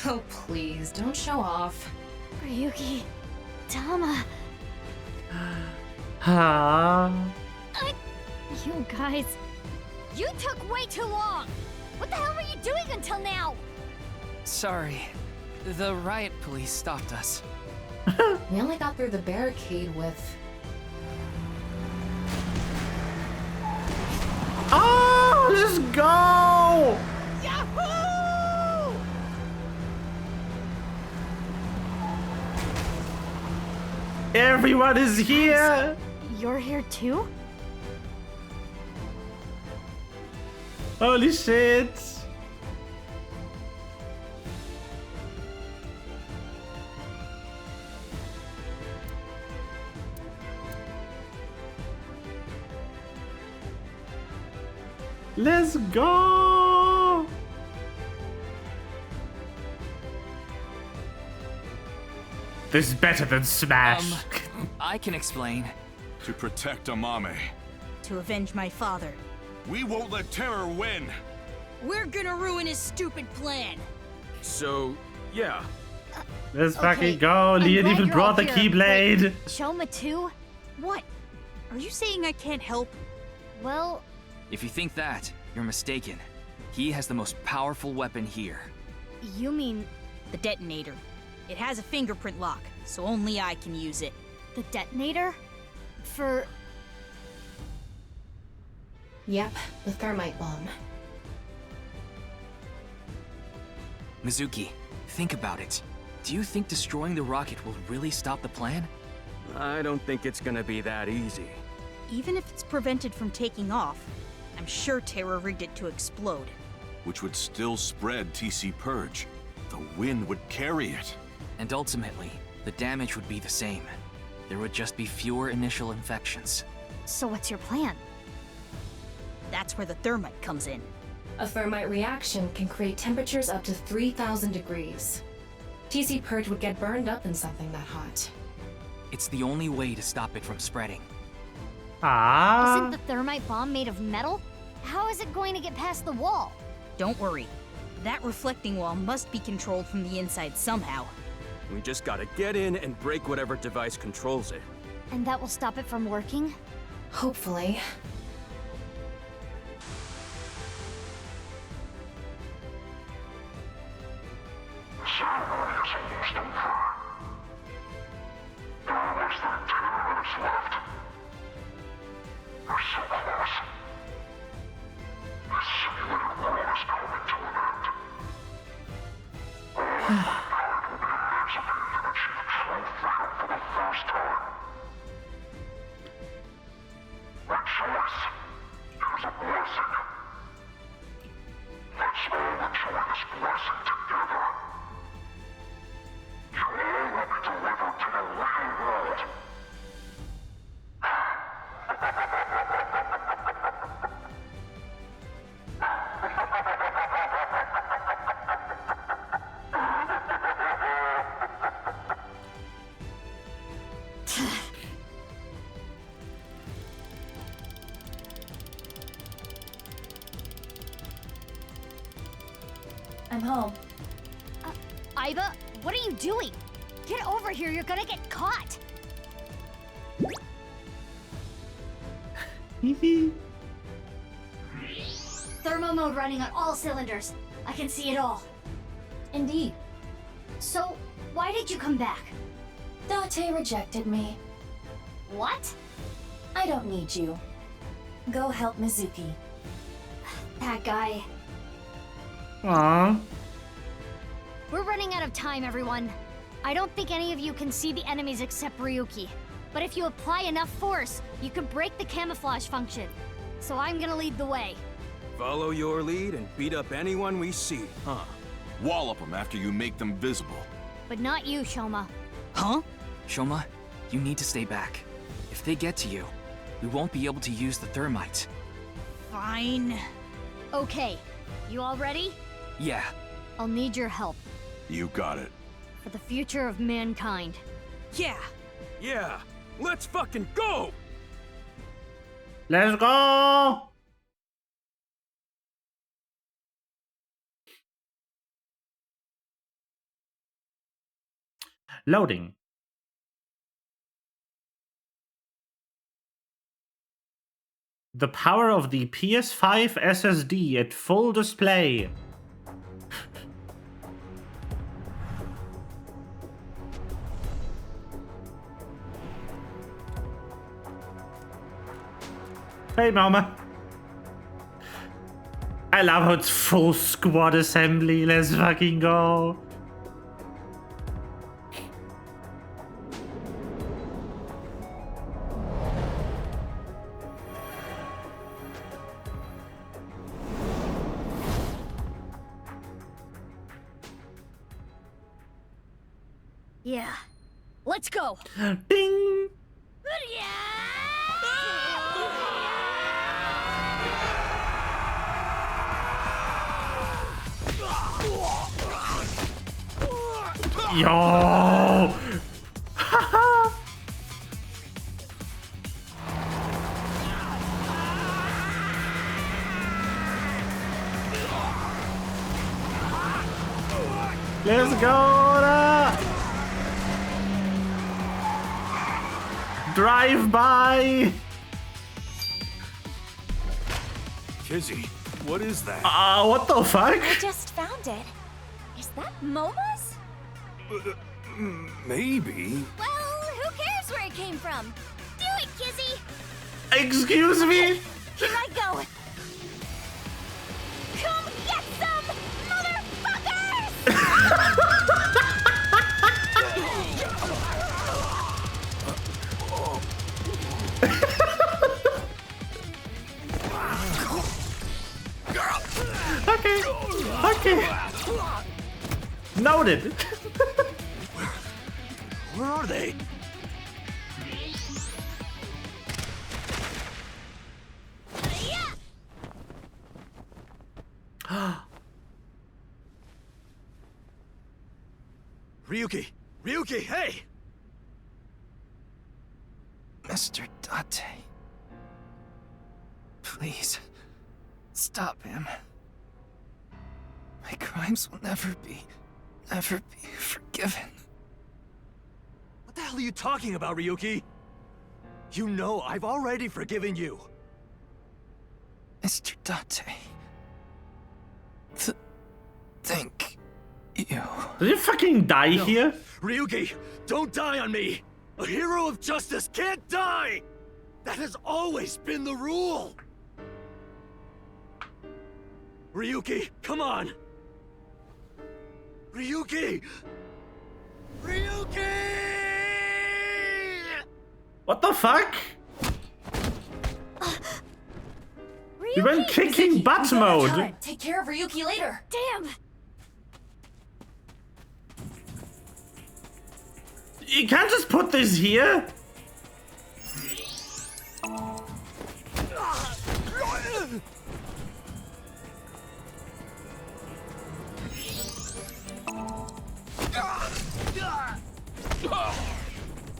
Oh, please, don't show off. Ryuki, Tama. You guys, you took way too long. What the hell were you doing until now? Sorry. The riot police stopped us. We only got through the barricade with... Oh, let's go! Yahoo! Everyone is here! You're here too? Holy shit! Let's go! This is better than Smash. I can explain. To protect Amame. To avenge my father. We won't let terror win. We're gonna ruin his stupid plan. So, yeah. Let's Okay, fucking go. I'm Leon glad even you're brought all the here. Keyblade. Wait, Shoma too? What? Are you saying I can't help? Well, If you think that, you're mistaken. He has the most powerful weapon here. you mean The detonator. It has a fingerprint lock, so only I can use it. the detonator? For... Yep, the thermite bomb. Mizuki, think about it. Do you think destroying the rocket will really stop the plan? I don't think it's gonna be that easy. Even if it's prevented from taking off, I'm sure Terra rigged it to explode. Which would still spread TC Purge. The wind would carry it. And ultimately, the damage would be the same. There would just be fewer initial infections. So what's your plan? That's where the thermite comes in. A thermite reaction can create temperatures up to 3,000 degrees. TC Purge would get burned up in something that hot. It's the only way to stop it from spreading. Isn't the thermite bomb made of metal? How is it going to get past the wall? Don't worry. That reflecting wall must be controlled from the inside somehow. We just gotta get in and break whatever device controls it. And that will stop it from working? Hopefully. The ceremony is almost over. There are less than 10 minutes left. We're so close. This simulated world is coming to an end. All of mankind will be emancipated and achieve true freedom for the first time. Rejoice! It is a blessing. Let's all enjoy this blessing together. You all will be delivered to the real world. I'm home. Aiba, what are you doing? Get over here, you're gonna get caught! Thermo mode running on all cylinders. I can see it all. Indeed. So, why did you come back? Date rejected me. What? I don't need you. Go help Mizuki. That guy. Aww. We're running out of time, everyone. I don't think any of you can see the enemies except Ryuki. But if you apply enough force, you can break the camouflage function. So I'm gonna lead the way. Follow your lead and beat up anyone we see, huh? Wallop them after you make them visible. But not you, Shoma. Huh? Shoma, you need to stay back. If they get to you, we won't be able to use the thermite. Fine. Okay, you all ready? Yeah. I'll need your help. You got it. For the future of mankind. Yeah. Yeah, let's fucking go! Let's go! Loading. The power of the PS5 SSD at full display. Hey, mama. I love how it's full squad assembly. Let's fucking go. Yeah. Let's go. Ding. Yo! Let's go! Drive by! Kizzy, what is that? What the fuck? I just found it. Is that Momo's? Maybe. Well, who cares where it came from? Do it, Kizzy! Excuse me? Here I go! Come get some, motherfuckers! Okay. Okay. Noted. Where are they? Ryuki! Ryuki, hey! Mr. Date. Please, stop him. My crimes will never be forgiven. What the hell are you talking about, Ryuki? You know I've already forgiven you. Mr. Date. Thank you. Did you fucking die here? Ryuki, don't die on me! A hero of justice can't die! That has always been the rule! Ryuki, come on! Ryuki! Ryuki! What the fuck? You went kicking butt mode. Take care of Ryuki later. Damn! You can't just put this here.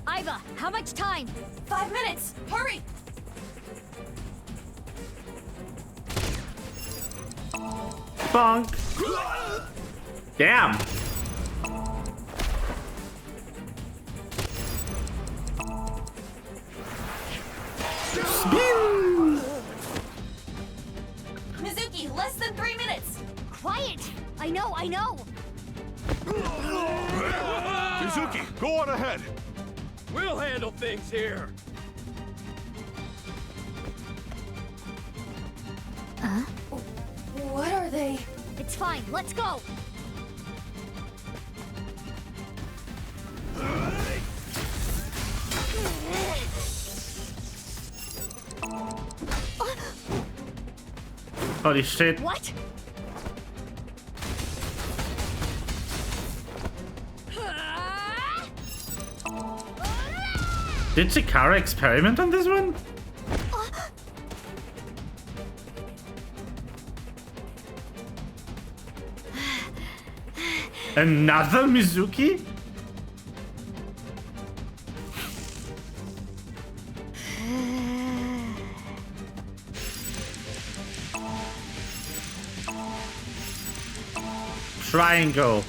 Iva, how much time? 5 minutes! Hurry! Bonk. Damn. Spin. Mizuki, less than 3 minutes! Quiet! I know! Mizuki, go on ahead. We'll handle things here. Huh? What are they? It's fine, let's go! Holy shit. What? Did Chikara experiment on this one? Another Mizuki? Triangle.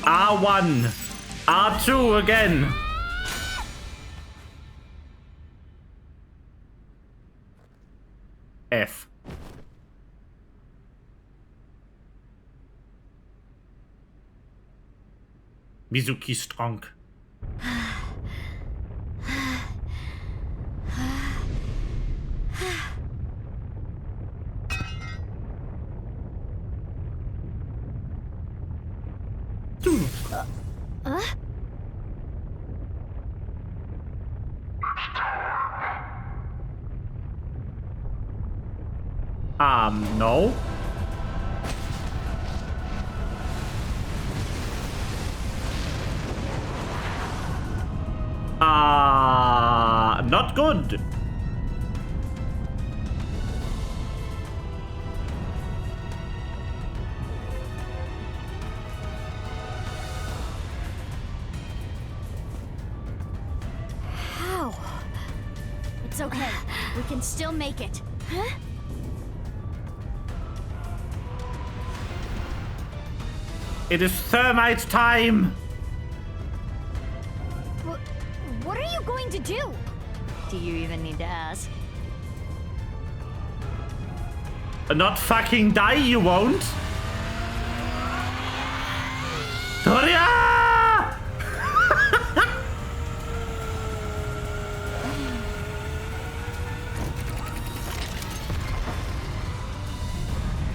R1. R2 again. F. Mizuki strong. No. Not good. How? It's okay. We can still make it. Huh? It is thermite time. What are you going to do? Do you even need to ask? Not fucking die, you won't. Toria!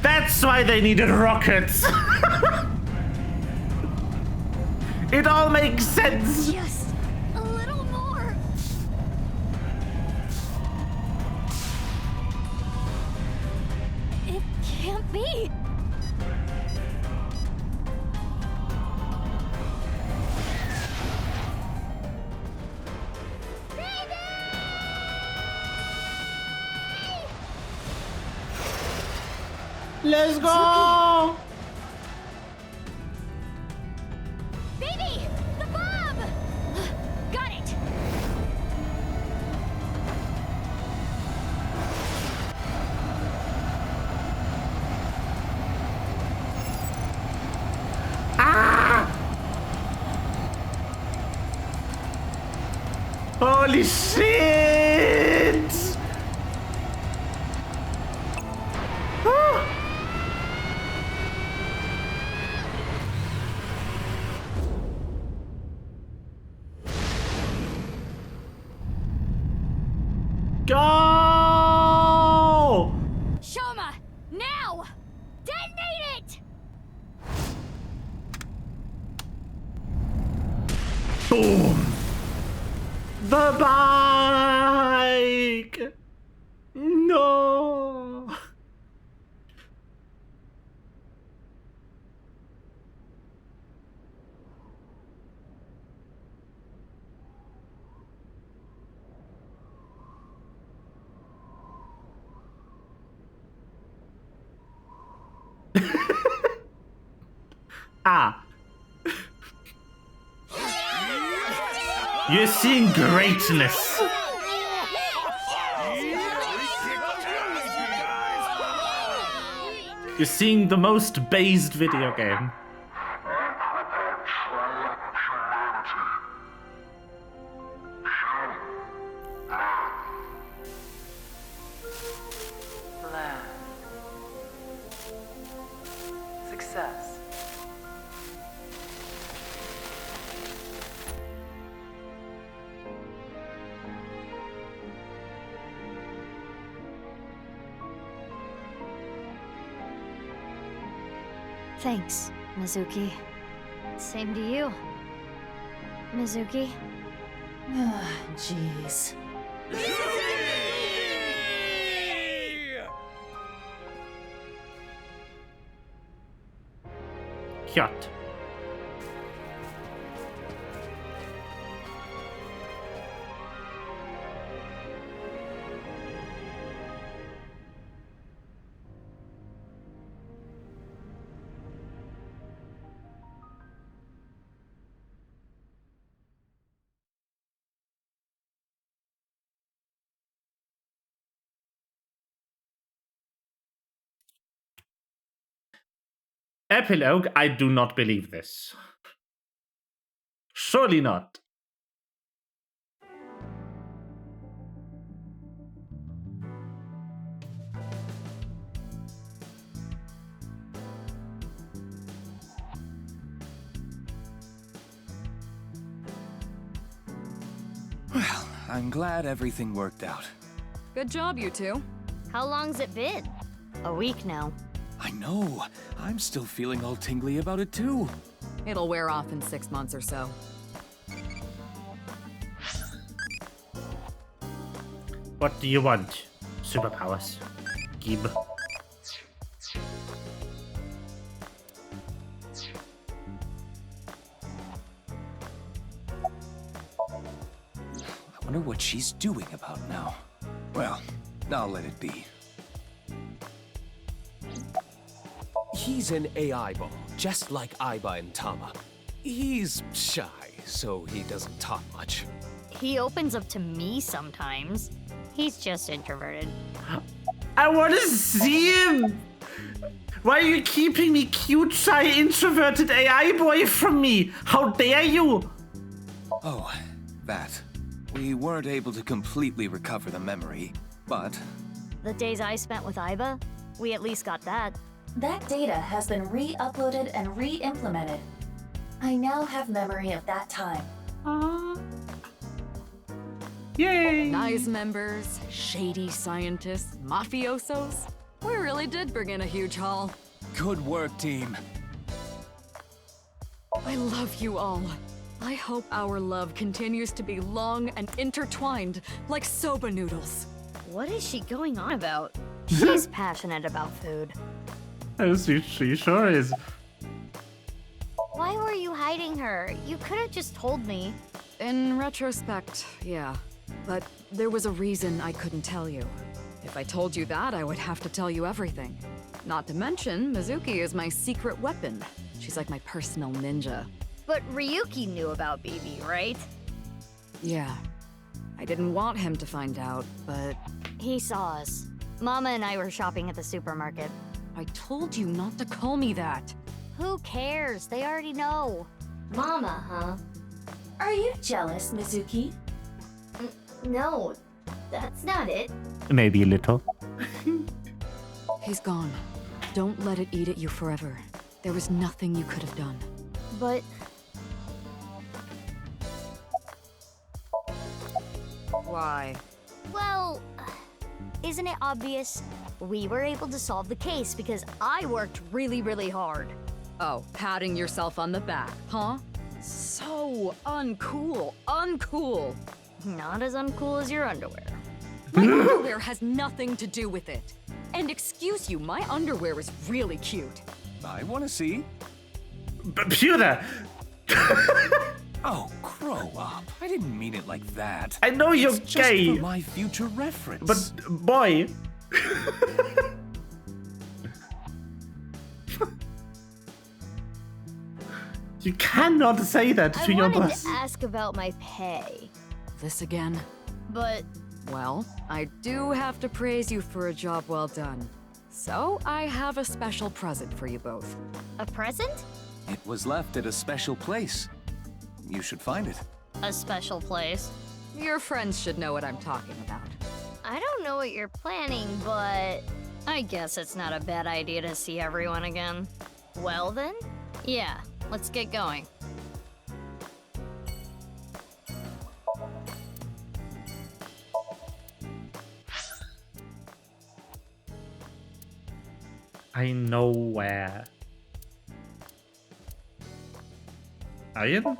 That's why they needed rockets. It all makes sense. Just a little more. It can't be. Let's go. Baby, the bomb. Got it. Holy shit! Go! Shoma, now! Detonate it! Boom! The bike! No! You're seeing greatness. You're seeing the most based video game. Plan. Success. Thanks, Mizuki. Same to you, Mizuki. Ah, jeez. yacht. Epilogue, I do not believe this. Surely not. Well, I'm glad everything worked out. Good job, you two. How long's it been? A week now. I know. I'm still feeling all tingly about it too. It'll wear off in 6 months or so. What do you want? Superpowers. Gib. I wonder what she's doing about now. Well, I'll let it be. He's an AI ball, just like Aiba and Tama. He's shy, so he doesn't talk much. He opens up to me sometimes. He's just introverted. I want to see him! Why are you keeping me cute, shy, introverted AI boy from me? How dare you! Oh, that. We weren't able to completely recover the memory, but... The days I spent with Aiba, we at least got that. That data has been re-uploaded and re-implemented. I now have memory of that time. Yay! Nice members, shady scientists, mafiosos. We really did bring in a huge haul. Good work, team. I love you all. I hope our love continues to be long and intertwined like soba noodles. What is she going on about? She's passionate about food. She sure is. Why were you hiding her? You could have just told me. In retrospect, yeah. But there was a reason I couldn't tell you. If I told you that, I would have to tell you everything. Not to mention, Mizuki is my secret weapon. She's like my personal ninja. But Ryuki knew about BB, right? Yeah. I didn't want him to find out, but... He saw us. Mama and I were shopping at the supermarket. I told you not to call me that. Who cares? They already know. Mama, huh? Are you jealous, Mizuki? No, that's not it. Maybe a little. He's gone. Don't let it eat at you forever. There was nothing you could have done. But... Why? Well, isn't it obvious? We were able to solve the case because I worked really, really hard. Oh, patting yourself on the back, huh? So uncool, uncool. Not as uncool as your underwear. My underwear has nothing to do with it. And excuse you, my underwear is really cute. I want to see. Pewter! Oh, grow up. I didn't mean it like that. I know you're it's gay. Just for my future reference. But, boy... You cannot say that to your boss. I wanted to ask about my pay. This again? But... Well, I do have to praise you for a job well done. So, I have a special present for you both. A present? It was left at a special place. You should find it. A special place? Your friends should know what I'm talking about. I don't know what you're planning, but... I guess it's not a bad idea to see everyone again. Well then? Yeah, let's get going. I know where. Iron?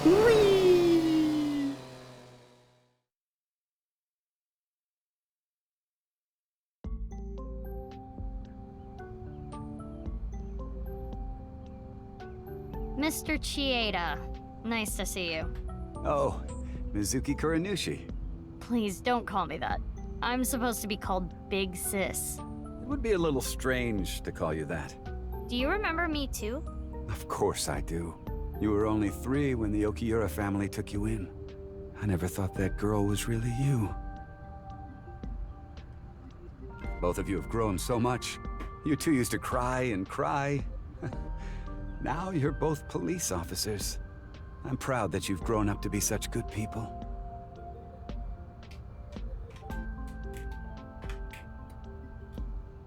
Whee! Mr. Chieda, nice to see you. Oh, Mizuki Kuranushi. Please don't call me that. I'm supposed to be called Big Sis. It would be a little strange to call you that. Do you remember me too? Of course I do. You were only 3 when the Okiura family took you in. I never thought that girl was really you. Both of you have grown so much. You two used to cry and cry. Now you're both police officers. I'm proud that you've grown up to be such good people.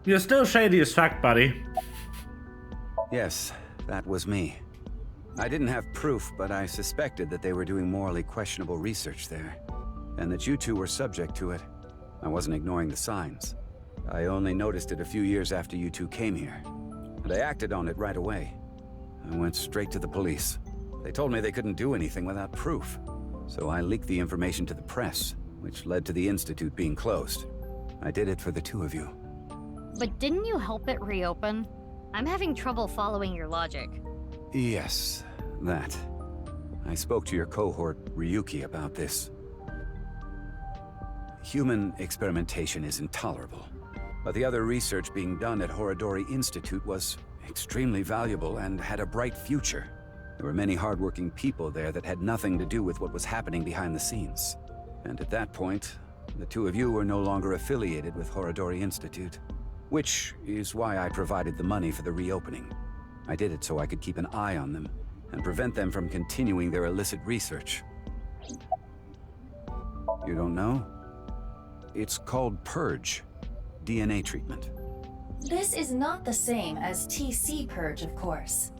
You're still shady as fuck, buddy. Yes, that was me. I didn't have proof, but I suspected that they were doing morally questionable research there, and that you two were subject to it. I wasn't ignoring the signs. I only noticed it a few years after you two came here, and I acted on it right away. I went straight to the police. They told me they couldn't do anything without proof, so I leaked the information to the press, which led to the Institute being closed. I did it for the 2 of you. But didn't you help it reopen? I'm having trouble following your logic. Yes, that. I spoke to your cohort, Ryuki, about this. Human experimentation is intolerable, but the other research being done at Horodori Institute was extremely valuable and had a bright future. There were many hardworking people there that had nothing to do with what was happening behind the scenes. And at that point, the 2 of you were no longer affiliated with Horodori Institute, which is why I provided the money for the reopening. I did it so I could keep an eye on them and prevent them from continuing their illicit research. You don't know? It's called Purge, DNA treatment. This is not the same as TC Purge, of course.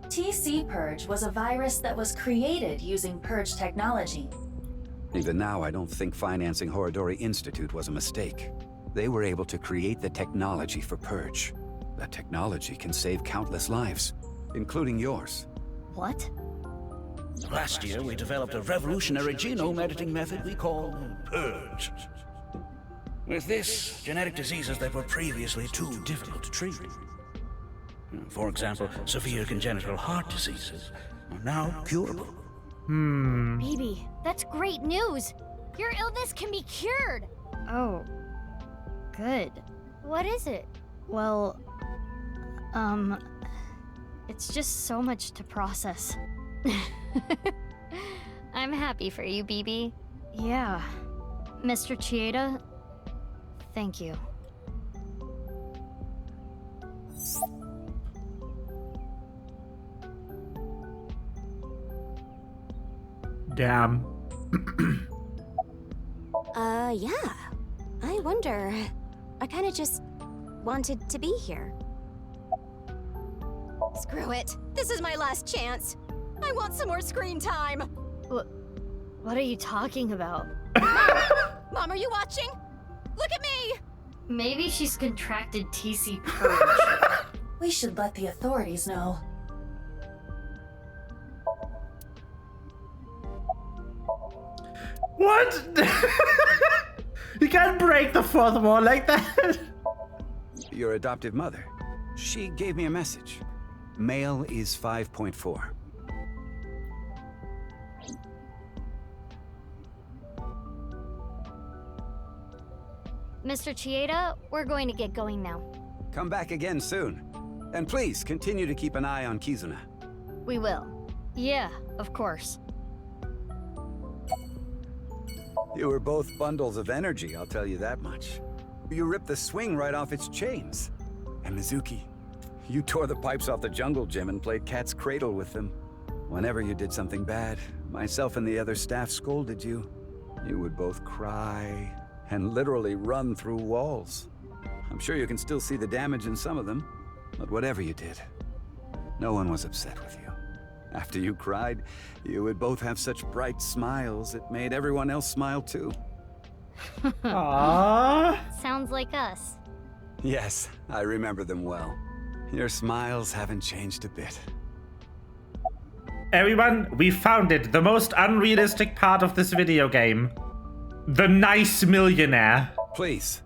TC Purge was a virus that was created using Purge technology. Even now, I don't think financing Horodori Institute was a mistake. They were able to create the technology for Purge. That technology can save countless lives, including yours. What? Last year, we developed a revolutionary genome editing method we call Purge. With this, genetic diseases that were previously too difficult to treat. For example, severe congenital heart diseases are now curable. Baby, that's great news! Your illness can be cured! Oh. Good. What is it? Well, it's just so much to process. I'm happy for you, BB. Yeah. Mr. Chieda, thank you. Damn. Yeah. I wonder. I kinda just wanted to be here. Screw it. This is my last chance. I want some more screen time. What are you talking about? Mom, are you watching? Look at me! Maybe she's contracted TC Purge. We should let the authorities know. What? You can't break the 4th wall like that. Your adoptive mother. She gave me a message. Male is 5.4. Mr. Chieda, we're going to get going now. Come back again soon. And please, continue to keep an eye on Kizuna. We will. Yeah, of course. You were both bundles of energy, I'll tell you that much. You ripped the swing right off its chains. And Mizuki, you tore the pipes off the jungle gym and played cat's cradle with them. Whenever you did something bad, myself and the other staff scolded you. You would both cry and literally run through walls. I'm sure you can still see the damage in some of them, but whatever you did, no one was upset with you. After you cried, you would both have such bright smiles, it made everyone else smile too. Aww. Sounds like us. Yes, I remember them well. Your smiles haven't changed a bit. Everyone, we found it. The most unrealistic part of this video game. The nice millionaire. Please,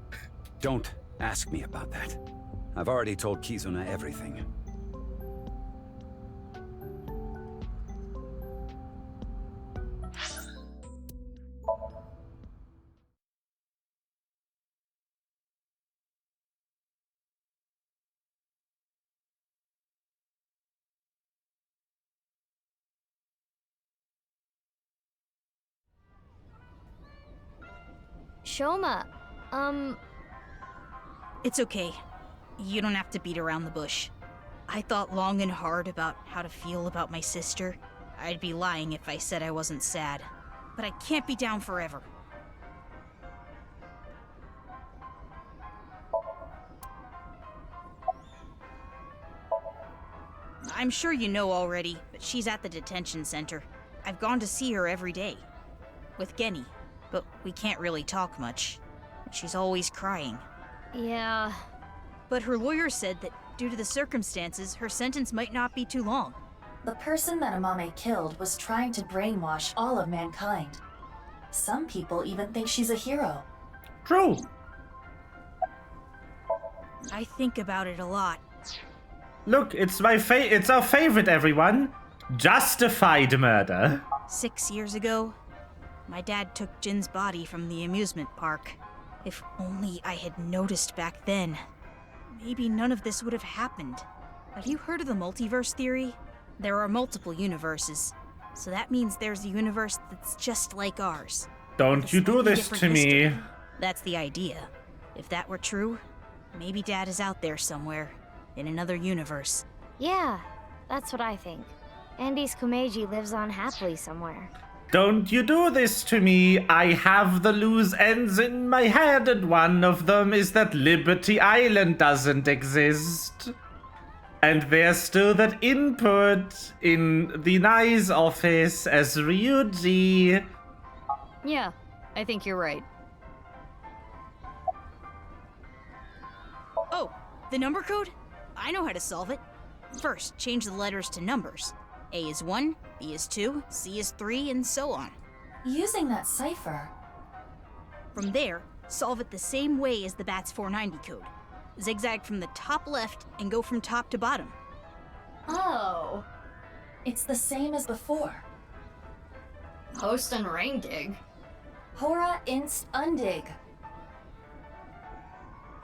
don't ask me about that. I've already told Kizuna everything. Shoma, It's okay. You don't have to beat around the bush. I thought long and hard about how to feel about my sister. I'd be lying if I said I wasn't sad. But I can't be down forever. I'm sure you know already, but she's at the detention center. I've gone to see her every day. With Genny. But we can't really talk much. She's always crying. Yeah. But her lawyer said that due to the circumstances, her sentence might not be too long. The person that Amame killed was trying to brainwash all of mankind. Some people even think she's a hero. True. I think about it a lot. Look, it's our favorite, everyone. Justified murder. 6 years ago, my dad took Jin's body from the amusement park. If only I had noticed back then, maybe none of this would have happened. Have you heard of the multiverse theory? There are multiple universes, so that means there's a universe that's just like ours. Don't you do this to me. That's the idea. If that were true, maybe Dad is out there somewhere, in another universe. Yeah, that's what I think. Andy's Kumeiji lives on happily somewhere. Don't you do this to me. I have the loose ends in my head, and one of them is that Liberty Island doesn't exist. And there's still that input in the Nai's office as Ryuji. Yeah, I think you're right. Oh, the number code? I know how to solve it. First, change the letters to numbers. A is 1, B is 2, C is 3, and so on. Using that cipher. From there, solve it the same way as the BATS 490 code. Zigzag from the top left and go from top to bottom. Oh. It's the same as before. Host and rain dig. Hora inst undig.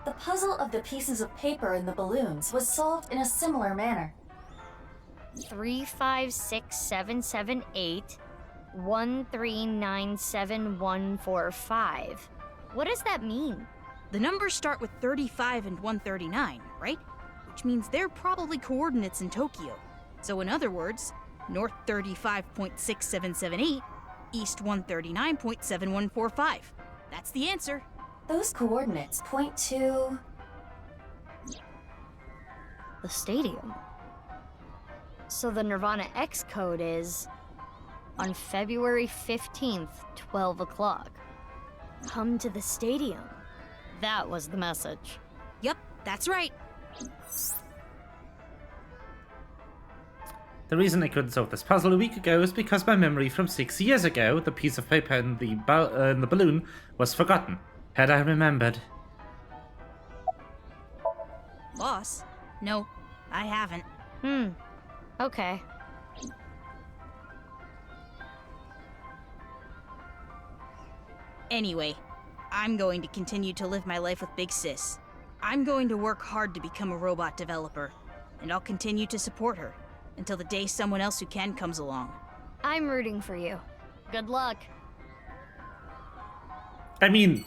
The puzzle of the pieces of paper in the balloons was solved in a similar manner. 3, 5, 6, 7, 7, 8, 1, 3, 9, 7, 1, 4, 5. What does that mean? The numbers start with 35 and 139, right? Which means they're probably coordinates in Tokyo. So in other words, north 35.6778, east 139.7145. That's the answer. Those coordinates point to... the stadium. So the Nirvana X code is on February 15th, 12 o'clock. Come to the stadium. That was the message. Yep, that's right. The reason I couldn't solve this puzzle a week ago is because my memory from 6 years ago, the piece of paper in the balloon, was forgotten. Had I remembered. Boss? No, I haven't. Okay. Anyway, I'm going to continue to live my life with Big Sis. I'm going to work hard to become a robot developer, and I'll continue to support her until the day someone else who can comes along. I'm rooting for you. Good luck. I mean,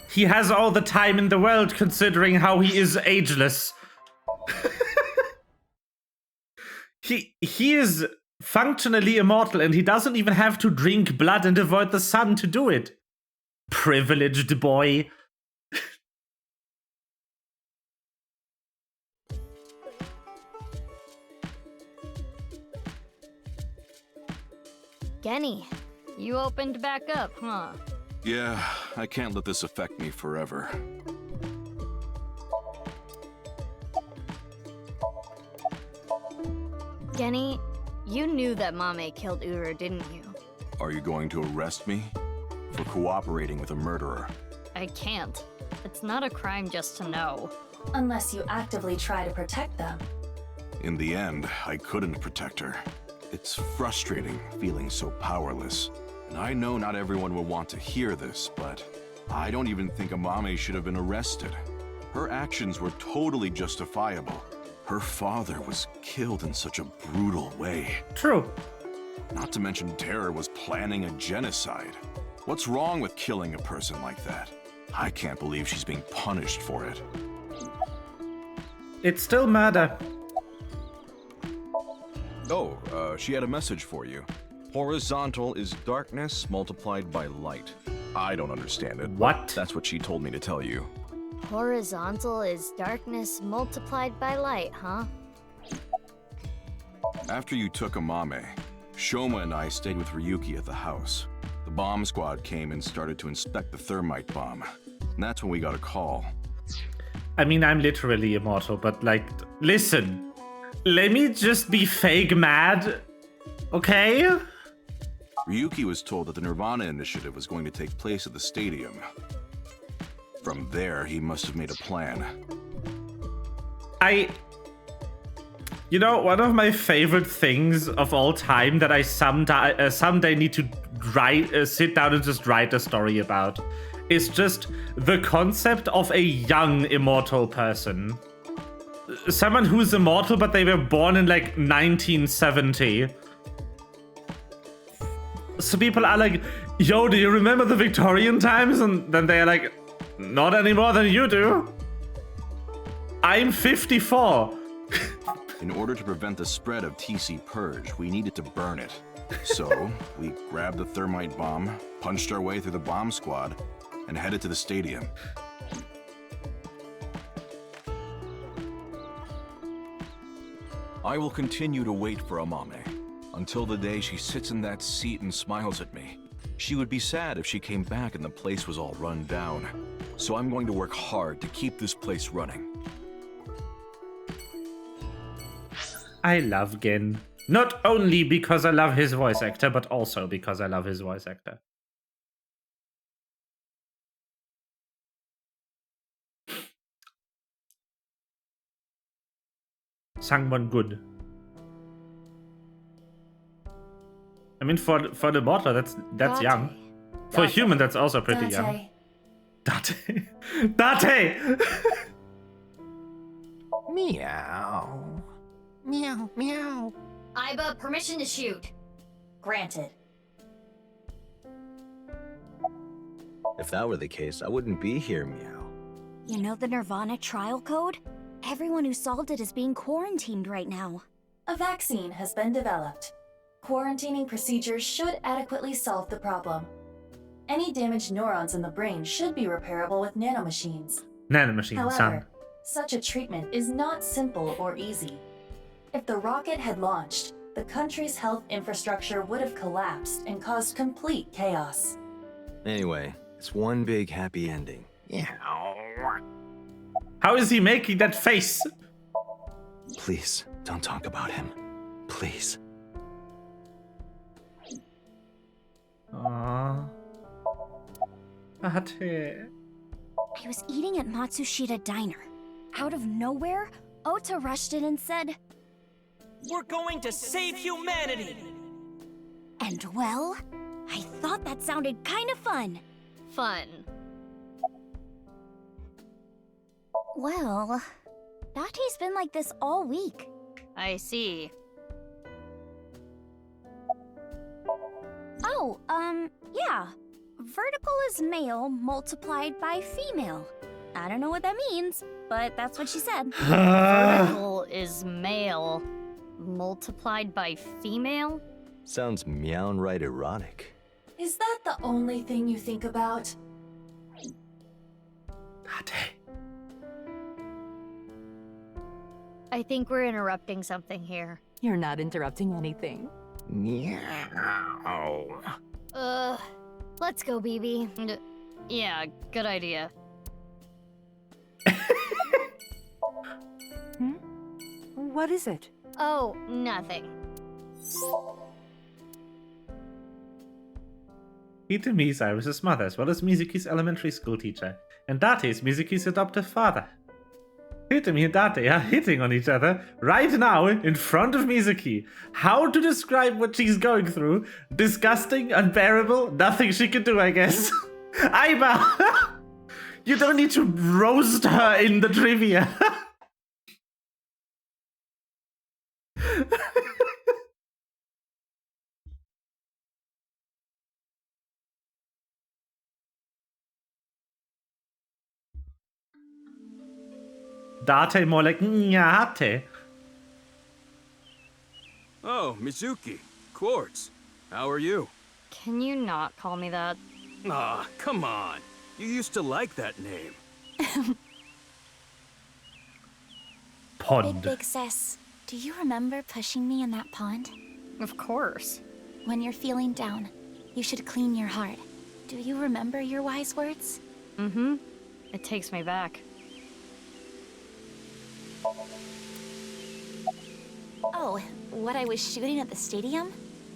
he has all the time in the world considering how he is ageless. He is functionally immortal and he doesn't even have to drink blood and avoid the sun to do it. Privileged boy. Genny, you opened back up, huh? Yeah, I can't let this affect me forever. Genny, you knew that Mame killed Uru, didn't you? Are you going to arrest me? For cooperating with a murderer? I can't. It's not a crime just to know. Unless you actively try to protect them. In the end, I couldn't protect her. It's frustrating feeling so powerless. And I know not everyone will want to hear this, but I don't even think Amame should have been arrested. Her actions were totally justifiable. Her father was killed in such a brutal way. True. Not to mention Terror was planning a genocide. What's wrong with killing a person like that? I can't believe she's being punished for it. It's still murder. Oh, she had a message for you. Horizontal is darkness multiplied by light. I don't understand it. What? That's what she told me to tell you. Horizontal is darkness multiplied by light, huh? After you took Amame, Shoma and I stayed with Ryuki at the house. The bomb squad came and started to inspect the thermite bomb. And that's when we got a call. I mean, I'm literally immortal, but like, listen. Let me just be fake mad, okay? Ryuki was told that the Nirvana initiative was going to take place at the stadium. From there, he must have made a plan. You know, one of my favorite things of all time that I someday need to sit down and just write a story about is just the concept of a young immortal person. Someone who's immortal, but they were born in like 1970. So people are like, yo, do you remember the Victorian times? And then they're like, not any more than you do. I'm 54. In order to prevent the spread of TC Purge, we needed to burn it. So, we grabbed the thermite bomb, punched our way through the bomb squad, and headed to the stadium. I will continue to wait for Amame, until the day she sits in that seat and smiles at me. She would be sad if she came back and the place was all run down. So I'm going to work hard to keep this place running. I love Gin. Not only because I love his voice actor, but also because I love his voice actor. Sangwon good. I mean, for the mortal, that's Date. young. For a human, that's also pretty young. Date. Date! Meow. Meow, meow. Aiba, permission to shoot. Granted. If that were the case, I wouldn't be here, Meow. You know the Nirvana trial code? Everyone who solved it is being quarantined right now. A vaccine has been developed. Quarantining procedures should adequately solve the problem. Any damaged neurons in the brain should be repairable with nanomachines. Nanomachine, However, son. such a treatment is not simple or easy. If the rocket had launched, the country's health infrastructure would have collapsed and caused complete chaos. Anyway, it's one big happy ending. Yeah. How is he making that face? Please, don't talk about him. Please. Aww. Ate. I was eating at Matsushita Diner. Out of nowhere, Ota rushed in and said, "We're going to save humanity!" And well, I thought that sounded kind of fun. Fun. Well, Date's been like this all week. I see. Oh, yeah. Vertical is male multiplied by female. I don't know what that means, but that's what she said. Vertical is male multiplied by female? Sounds meow-right erotic. Is that the only thing you think about? I think we're interrupting something here. You're not interrupting anything. Meow. Let's go, BB. Yeah, good idea. What is it? Oh, nothing. Hitami is Iris' mother, as well as Mizuki's elementary school teacher, and Date is Mizuki's adoptive father. Hitami and Date are hitting on each other right now in front of Mizuki. How to describe what she's going through? Disgusting, unbearable, nothing she can do, I guess. Aiba! You don't need to roast her in the trivia. date, more like nyate. Oh, Mizuki. Quartz. How are you? Can you not call me that? Ah, come on. You used to like that name. Pond. Big sis, do you remember pushing me in that pond? Of course. When you're feeling down, you should clean your heart. Do you remember your wise words? Mm-hmm. It takes me back. Oh, what I was shooting at the stadium?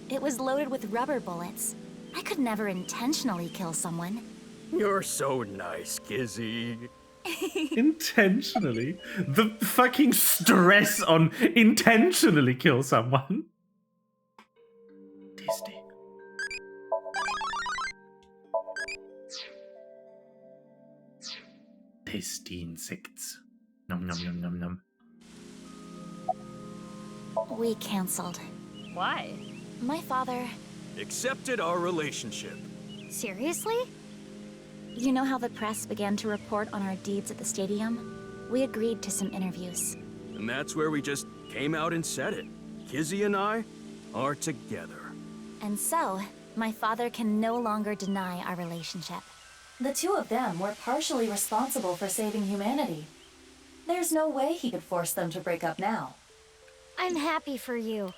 It was loaded with rubber bullets. I could never intentionally kill someone. You're so nice, Kizzy. Intentionally? The fucking stress on intentionally kill someone. Tasty. Tasty insects. Nom nom nom nom nom. We canceled. Why? My father... Accepted our relationship. Seriously? You know how the press began to report on our deeds at the stadium? We agreed to some interviews. And that's where we just came out and said it. Kizzy and I are together. And so, my father can no longer deny our relationship. The two of them were partially responsible for saving humanity. There's no way he could force them to break up now. I'm happy for you.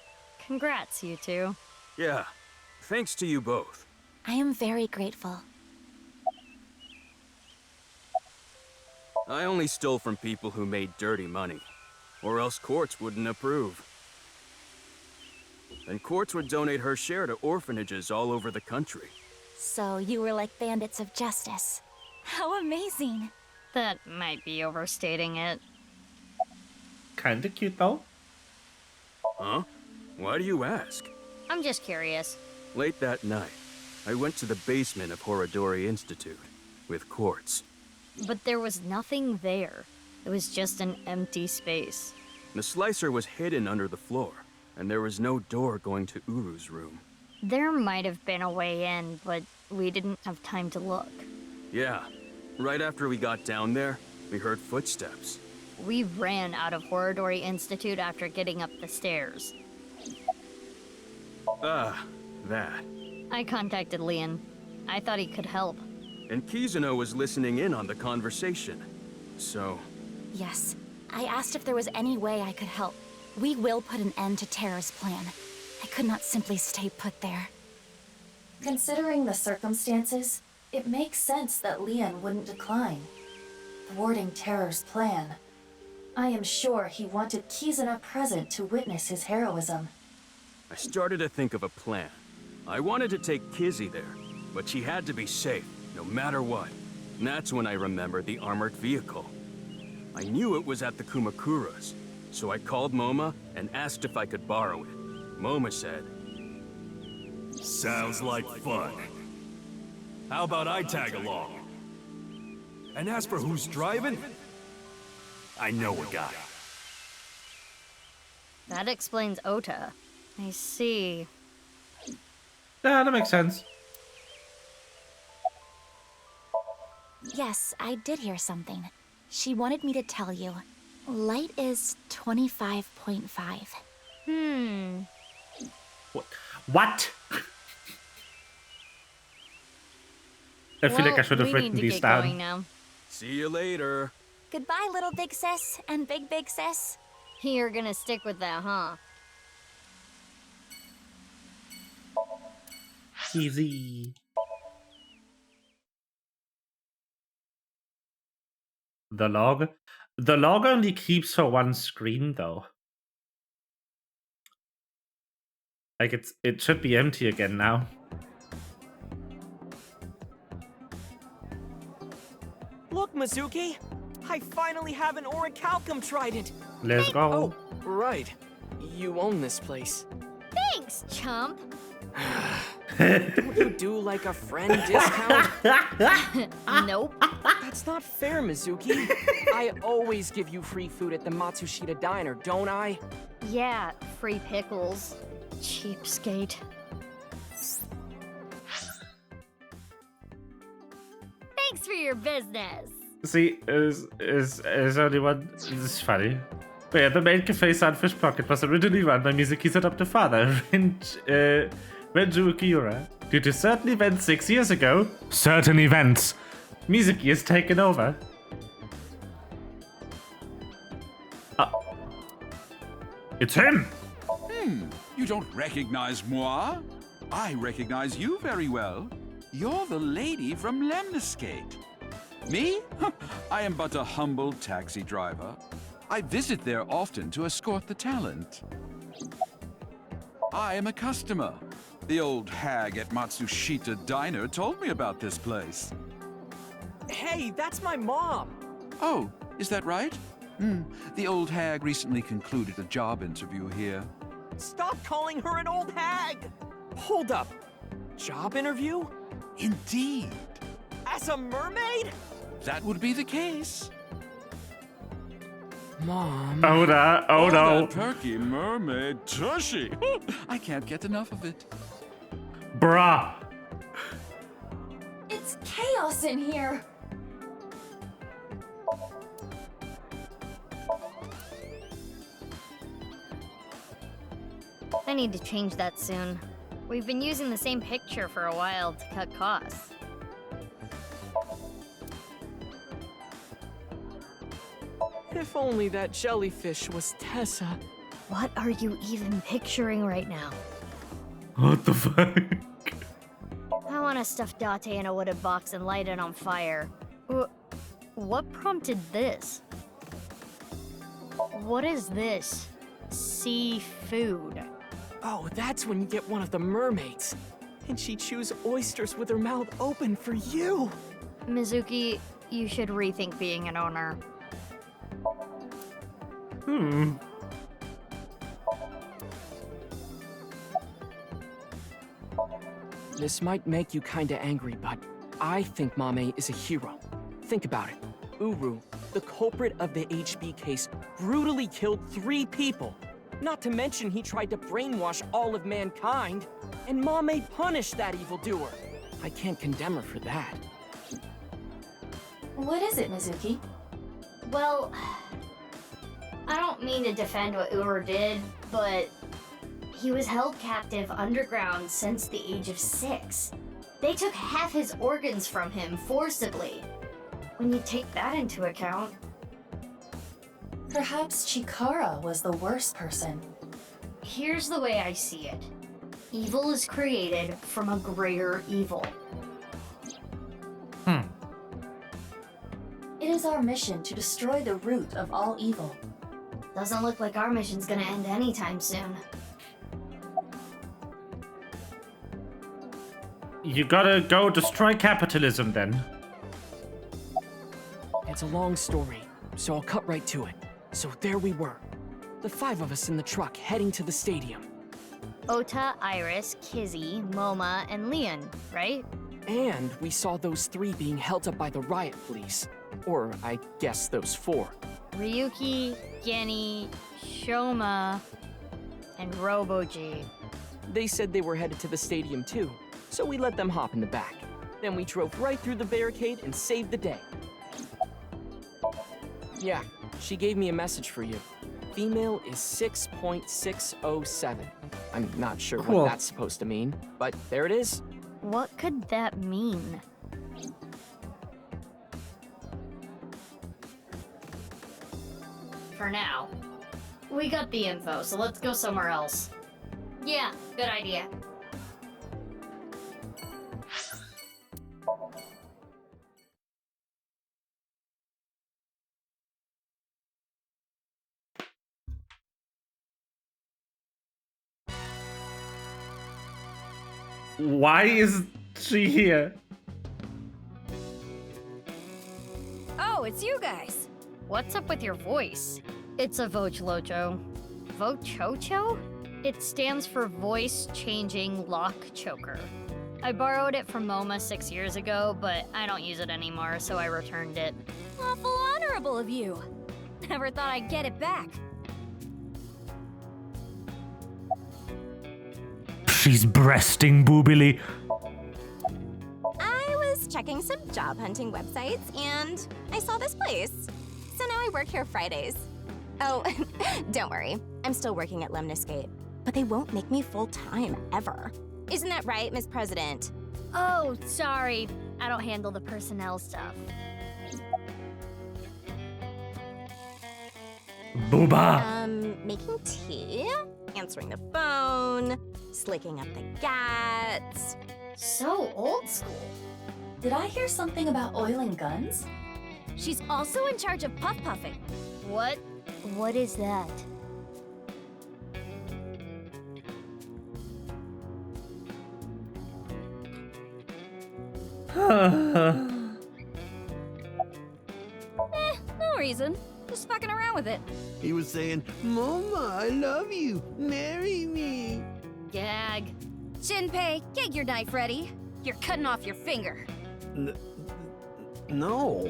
Congrats, you two. Yeah, thanks to you both. I am very grateful. I only stole from people who made dirty money, or else Quartz wouldn't approve. And Quartz would donate her share to orphanages all over the country. So you were like bandits of justice. How amazing! That might be overstating it. Kinda cute though. Huh? Why do you ask? I'm just curious. Late that night, I went to the basement of Horodori Institute with Quartz. But there was nothing there. It was just an empty space. The slicer was hidden under the floor, and there was no door going to Uru's room. There might have been a way in, but we didn't have time to look. Yeah. Right after we got down there, we heard footsteps. We ran out of Horodori Institute after getting up the stairs. Ah, that. I contacted Leon. I thought he could help. And Kizuno was listening in on the conversation. So... Yes. I asked if there was any way I could help. We will put an end to Terror's plan. I could not simply stay put there. Considering the circumstances, it makes sense that Leon wouldn't decline. Thwarting Terror's plan. I am sure he wanted Kizuna present to witness his heroism. I started to think of a plan. I wanted to take Kizzy there, but she had to be safe, no matter what. And that's when I remembered the armored vehicle. I knew it was at the Kumakura's, so I called Moma and asked if I could borrow it. Moma said, "Sounds like fun. How about I tag along? And as for who's driving, I know a guy." That explains Ota. I see. Yeah, that makes sense. Yes, I did hear something. She wanted me to tell you. Light is 25.5. What? I feel like I should have written these down. Now. "See you later." Goodbye, little big sis and big sis. You're gonna stick with that, huh? Easy. The log? The log only keeps for one screen, though. Like, it should be empty again now. Look, Mizuki! I finally have an orichalcum trident! Let's go. Oh, right. You own this place. Thanks, chump. Don't you do like a friend discount? Nope. That's not fair, Mizuki. I always give you free food at the Matsushita Diner, don't I? Yeah, free pickles. Cheapskate. Thanks for your business. See, is only one. This is funny. But yeah, the main cafe Sunfish Pocket was originally run by Mizuki's adoptive father, Renju Ukiura. Due to certain events 6 years ago, certain events, Mizuki has taken over. It's him! You don't recognize moi? I recognize you very well. You're the lady from Lemniscate. Me? I am but a humble taxi driver. I visit there often to escort the talent. I am a customer. The old hag at Matsushita Diner told me about this place. Hey, that's my mom! Oh, is that right? The old hag recently concluded a job interview here. Stop calling her an old hag! Hold up. Job interview? Indeed. As a mermaid? That would be the case. Mom. Oh no, oh no. That perky mermaid tushy. I can't get enough of it. Bruh. It's chaos in here. I need to change that soon. We've been using the same picture for a while to cut costs. If only that jellyfish was Tessa. What are you even picturing right now? What the fuck? I want to stuff Date in a wooden box and light it on fire. What prompted this? What is this? Seafood. Oh, that's when you get one of the mermaids. And she chews oysters with her mouth open for you. Mizuki, you should rethink being an owner. This might make you kinda angry, but I think Mame is a hero. Think about it. Uru, the culprit of the HB case, brutally killed 3 people. Not to mention he tried to brainwash all of mankind, and Mame punished that evildoer. I can't condemn her for that. What is it, Mizuki? Well, I don't mean to defend what Uru did, but he was held captive underground since the age of 6. They took half his organs from him forcibly. When you take that into account... Perhaps Chikara was the worst person. Here's the way I see it. Evil is created from a greater evil. It is our mission to destroy the root of all evil. Doesn't look like our mission's gonna end anytime soon. You gotta go destroy capitalism then. It's a long story, so I'll cut right to it. So there we were. The 5 of us in the truck heading to the stadium. Ota, Iris, Kizzy, Moma, and Leon, right? And we saw those 3 being held up by the riot police. Or, I guess those 4. Ryuki, Genny, Shoma, and Roboji. They said they were headed to the stadium too, so we let them hop in the back. Then we drove right through the barricade and saved the day. Yeah, she gave me a message for you. Female is 6.607. I'm not sure Cool. what that's supposed to mean, but there it is. What could that mean? For now. We got the info, so let's go somewhere else. Yeah, good idea. Why is she here? Oh, it's you guys. What's up with your voice? It's a Vochlocho. Vochocho? It stands for Voice Changing Lock Choker. I borrowed it from MoMA 6 years ago, but I don't use it anymore, so I returned it. Awful honorable of you. Never thought I'd get it back. She's breasting boobily. I was checking some job hunting websites, and I saw this place. So now I work here Fridays. Oh, don't worry. I'm still working at Lemniscate, but they won't make me full-time, ever. Isn't that right, Miss President? Oh, sorry. I don't handle the personnel stuff. Booba! Making tea, answering the phone, slicking up the gats. So old school. Did I hear something about oiling guns? She's also in charge of puff puffing. What? What is that? No reason. Just fucking around with it. He was saying, Mama, I love you. Marry me. Gag. Shinpei, get your knife ready. You're cutting off your finger. No.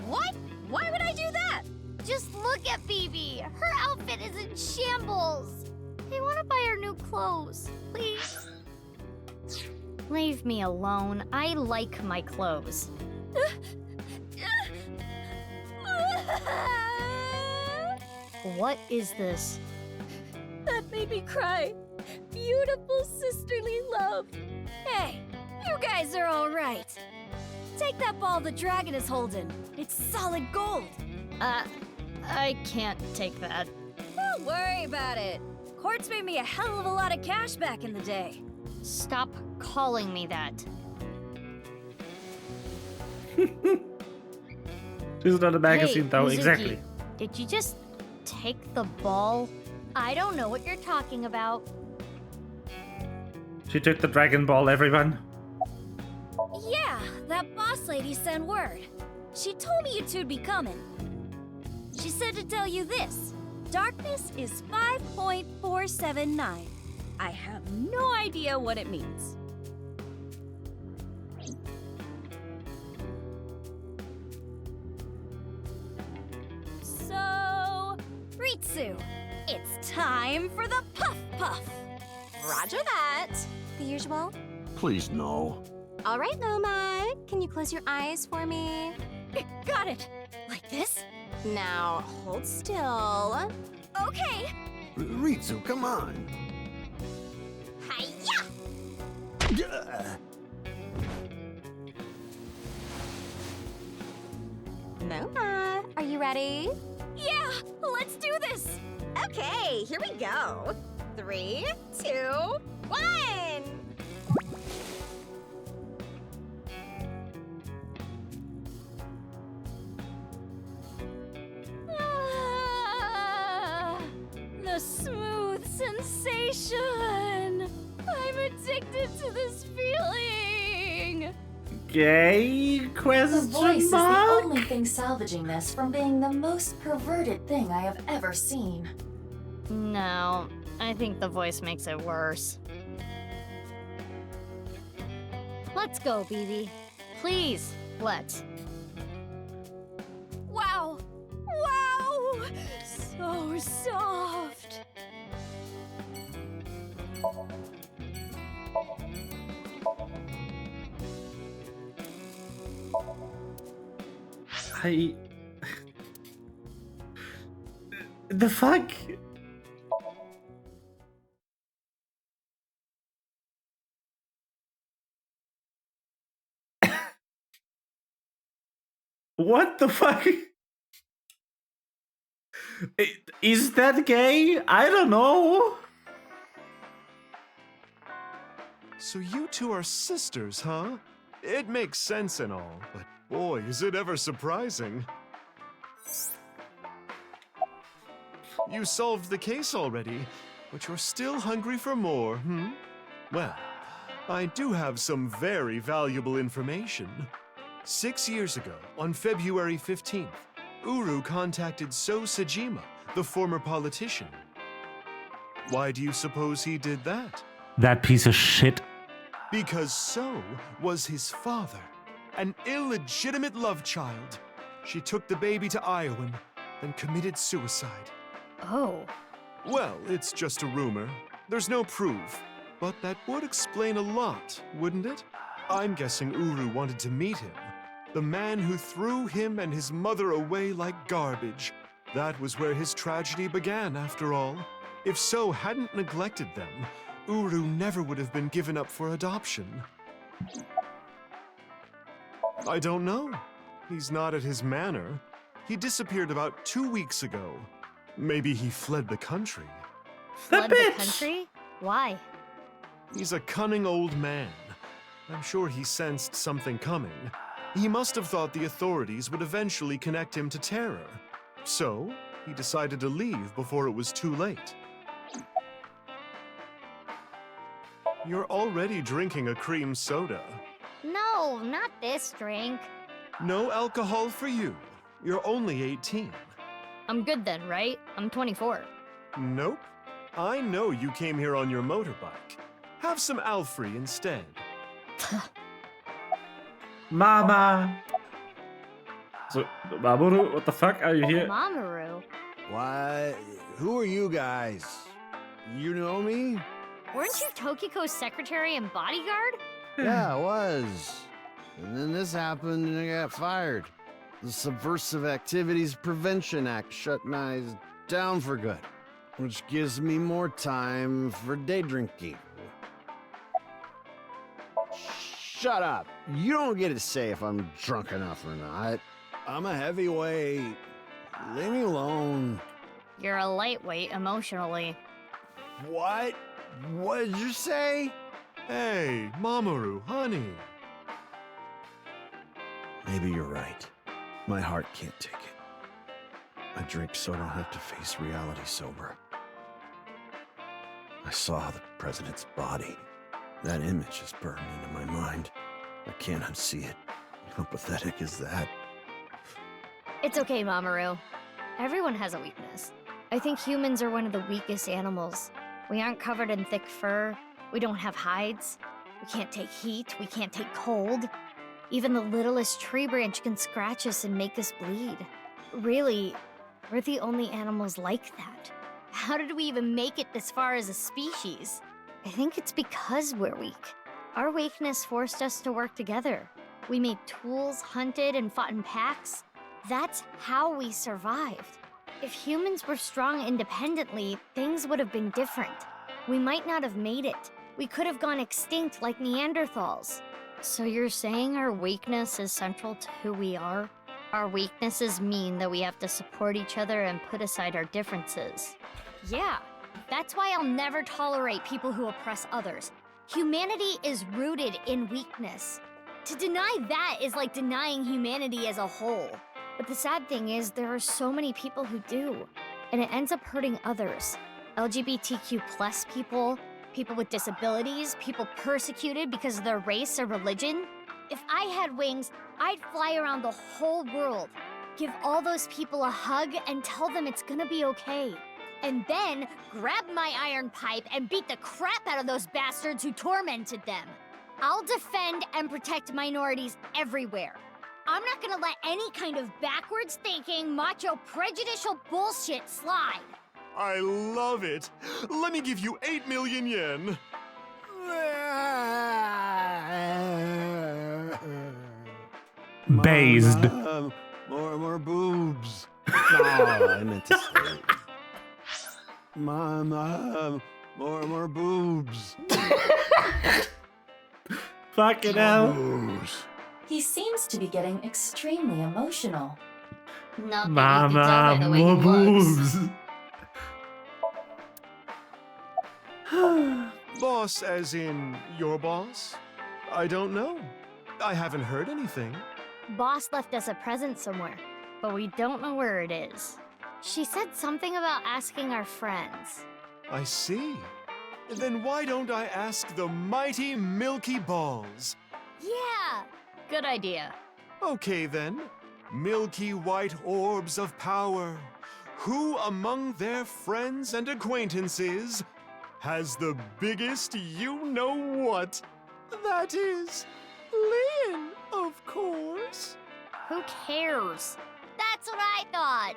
What? Why would I do that? Just look at Bibi. Her outfit is in shambles. I want to buy her new clothes. Please. Leave me alone. I like my clothes. What is this? That made me cry. Beautiful sisterly love. Hey, you guys are all right. Take that ball the dragon is holding. It's solid gold. I can't take that. Don't worry about it. Quartz made me a hell of a lot of cash back in the day. Stop calling me that. She's not a magazine, Hey, though. Mizuki, Exactly. Did you just take the ball? I don't know what you're talking about. She took the Dragon Ball, everyone. Yeah, that boss lady sent word. She told me you two'd be coming. She said to tell you this. Darkness is 5.479. I have no idea what it means. So, Ritsu, it's time for the Puff Puff. Roger that. The usual. Please, no. All right, Loma. Can you close your eyes for me? Got it. Like this? Now, hold still. Okay. Ritsu, come on. Hiya! Loma, are you ready? Yeah, let's do this. Okay, here we go. 3, 2, 1. The smooth sensation. I'm addicted to this feeling. Gay? The Question voice is the mark? only thing salvaging this from being the most perverted thing I have ever seen. No, I think the voice makes it worse. Let's go, Bibi. Please, let's. Wow. Wow. So soft. The fuck? What the fuck? Is that gay? I don't know. So you two are sisters, huh? It makes sense and all, but boy, is it ever surprising. You solved the case already, but you're still hungry for more, hmm? Well, I do have some very valuable information. 6 years ago, on February 15th, Uru contacted So Sajima, the former politician. Why do you suppose he did that? That piece of shit. Because So was his father, an illegitimate love child. She took the baby to Iowan, then committed suicide. Oh. Well, it's just a rumor. There's no proof. But that would explain a lot, wouldn't it? I'm guessing Uru wanted to meet him. The man who threw him and his mother away like garbage. That was where his tragedy began, after all. If So hadn't neglected them, Uru never would have been given up for adoption. I don't know. He's not at his manor. He disappeared about 2 weeks ago. Maybe he fled the country. Fled the country? Why? He's a cunning old man. I'm sure he sensed something coming. He must have thought the authorities would eventually connect him to terror. So, he decided to leave before it was too late. You're already drinking a cream soda. No, not this drink. No alcohol for you. You're only 18. I'm good then, right? I'm 24. Nope. I know you came here on your motorbike. Have some Alfrey instead. Mama! So, Mamoru, what the fuck are you here? Mamoru? Why? Who are you guys? You know me? Weren't you Tokiko's secretary and bodyguard? Yeah, I was. And then this happened and I got fired. The Subversive Activities Prevention Act shut my eyes down for good, which gives me more time for day drinking. Shut up. You don't get to say if I'm drunk enough or not. I'm a heavyweight. Leave me alone. You're a lightweight emotionally. What? What did you say? Hey, Mamoru, honey. Maybe you're right. My heart can't take it. I drink so I don't have to face reality sober. I saw the president's body. That image is burned into my mind. I can't unsee it. How pathetic is that? It's okay, Mamoru. Everyone has a weakness. I think humans are one of the weakest animals. We aren't covered in thick fur. We don't have hides. We can't take heat. We can't take cold. Even the littlest tree branch can scratch us and make us bleed. Really, we're the only animals like that. How did we even make it this far as a species? I think it's because we're weak. Our weakness forced us to work together. We made tools, hunted, and fought in packs. That's how we survived. If humans were strong independently, things would have been different. We might not have made it. We could have gone extinct like Neanderthals. So you're saying our weakness is central to who we are? Our weaknesses mean that we have to support each other and put aside our differences. Yeah, that's why I'll never tolerate people who oppress others. Humanity is rooted in weakness. To deny that is like denying humanity as a whole. But the sad thing is, there are so many people who do, and it ends up hurting others. LGBTQ+ people, people with disabilities, people persecuted because of their race or religion. If I had wings, I'd fly around the whole world, give all those people a hug and tell them it's gonna be okay. And then grab my iron pipe and beat the crap out of those bastards who tormented them. I'll defend and protect minorities everywhere. I'm not gonna let any kind of backwards thinking, macho, prejudicial bullshit slide. I love it. Let me give you 8 million yen. Based. More boobs. No, I meant to say. Mom, more boobs. Fucking hell. He seems to be getting extremely emotional. Not Mama, more boobs. Boss as in your boss? I don't know. I haven't heard anything. Boss left us a present somewhere, but we don't know where it is. She said something about asking our friends. I see. Then why don't I ask the mighty Milky Balls? Yeah, good idea. Okay then. Milky white orbs of power. Who among their friends and acquaintances has the biggest you-know-what? That is, Lynn, of course. Who cares? That's what I thought.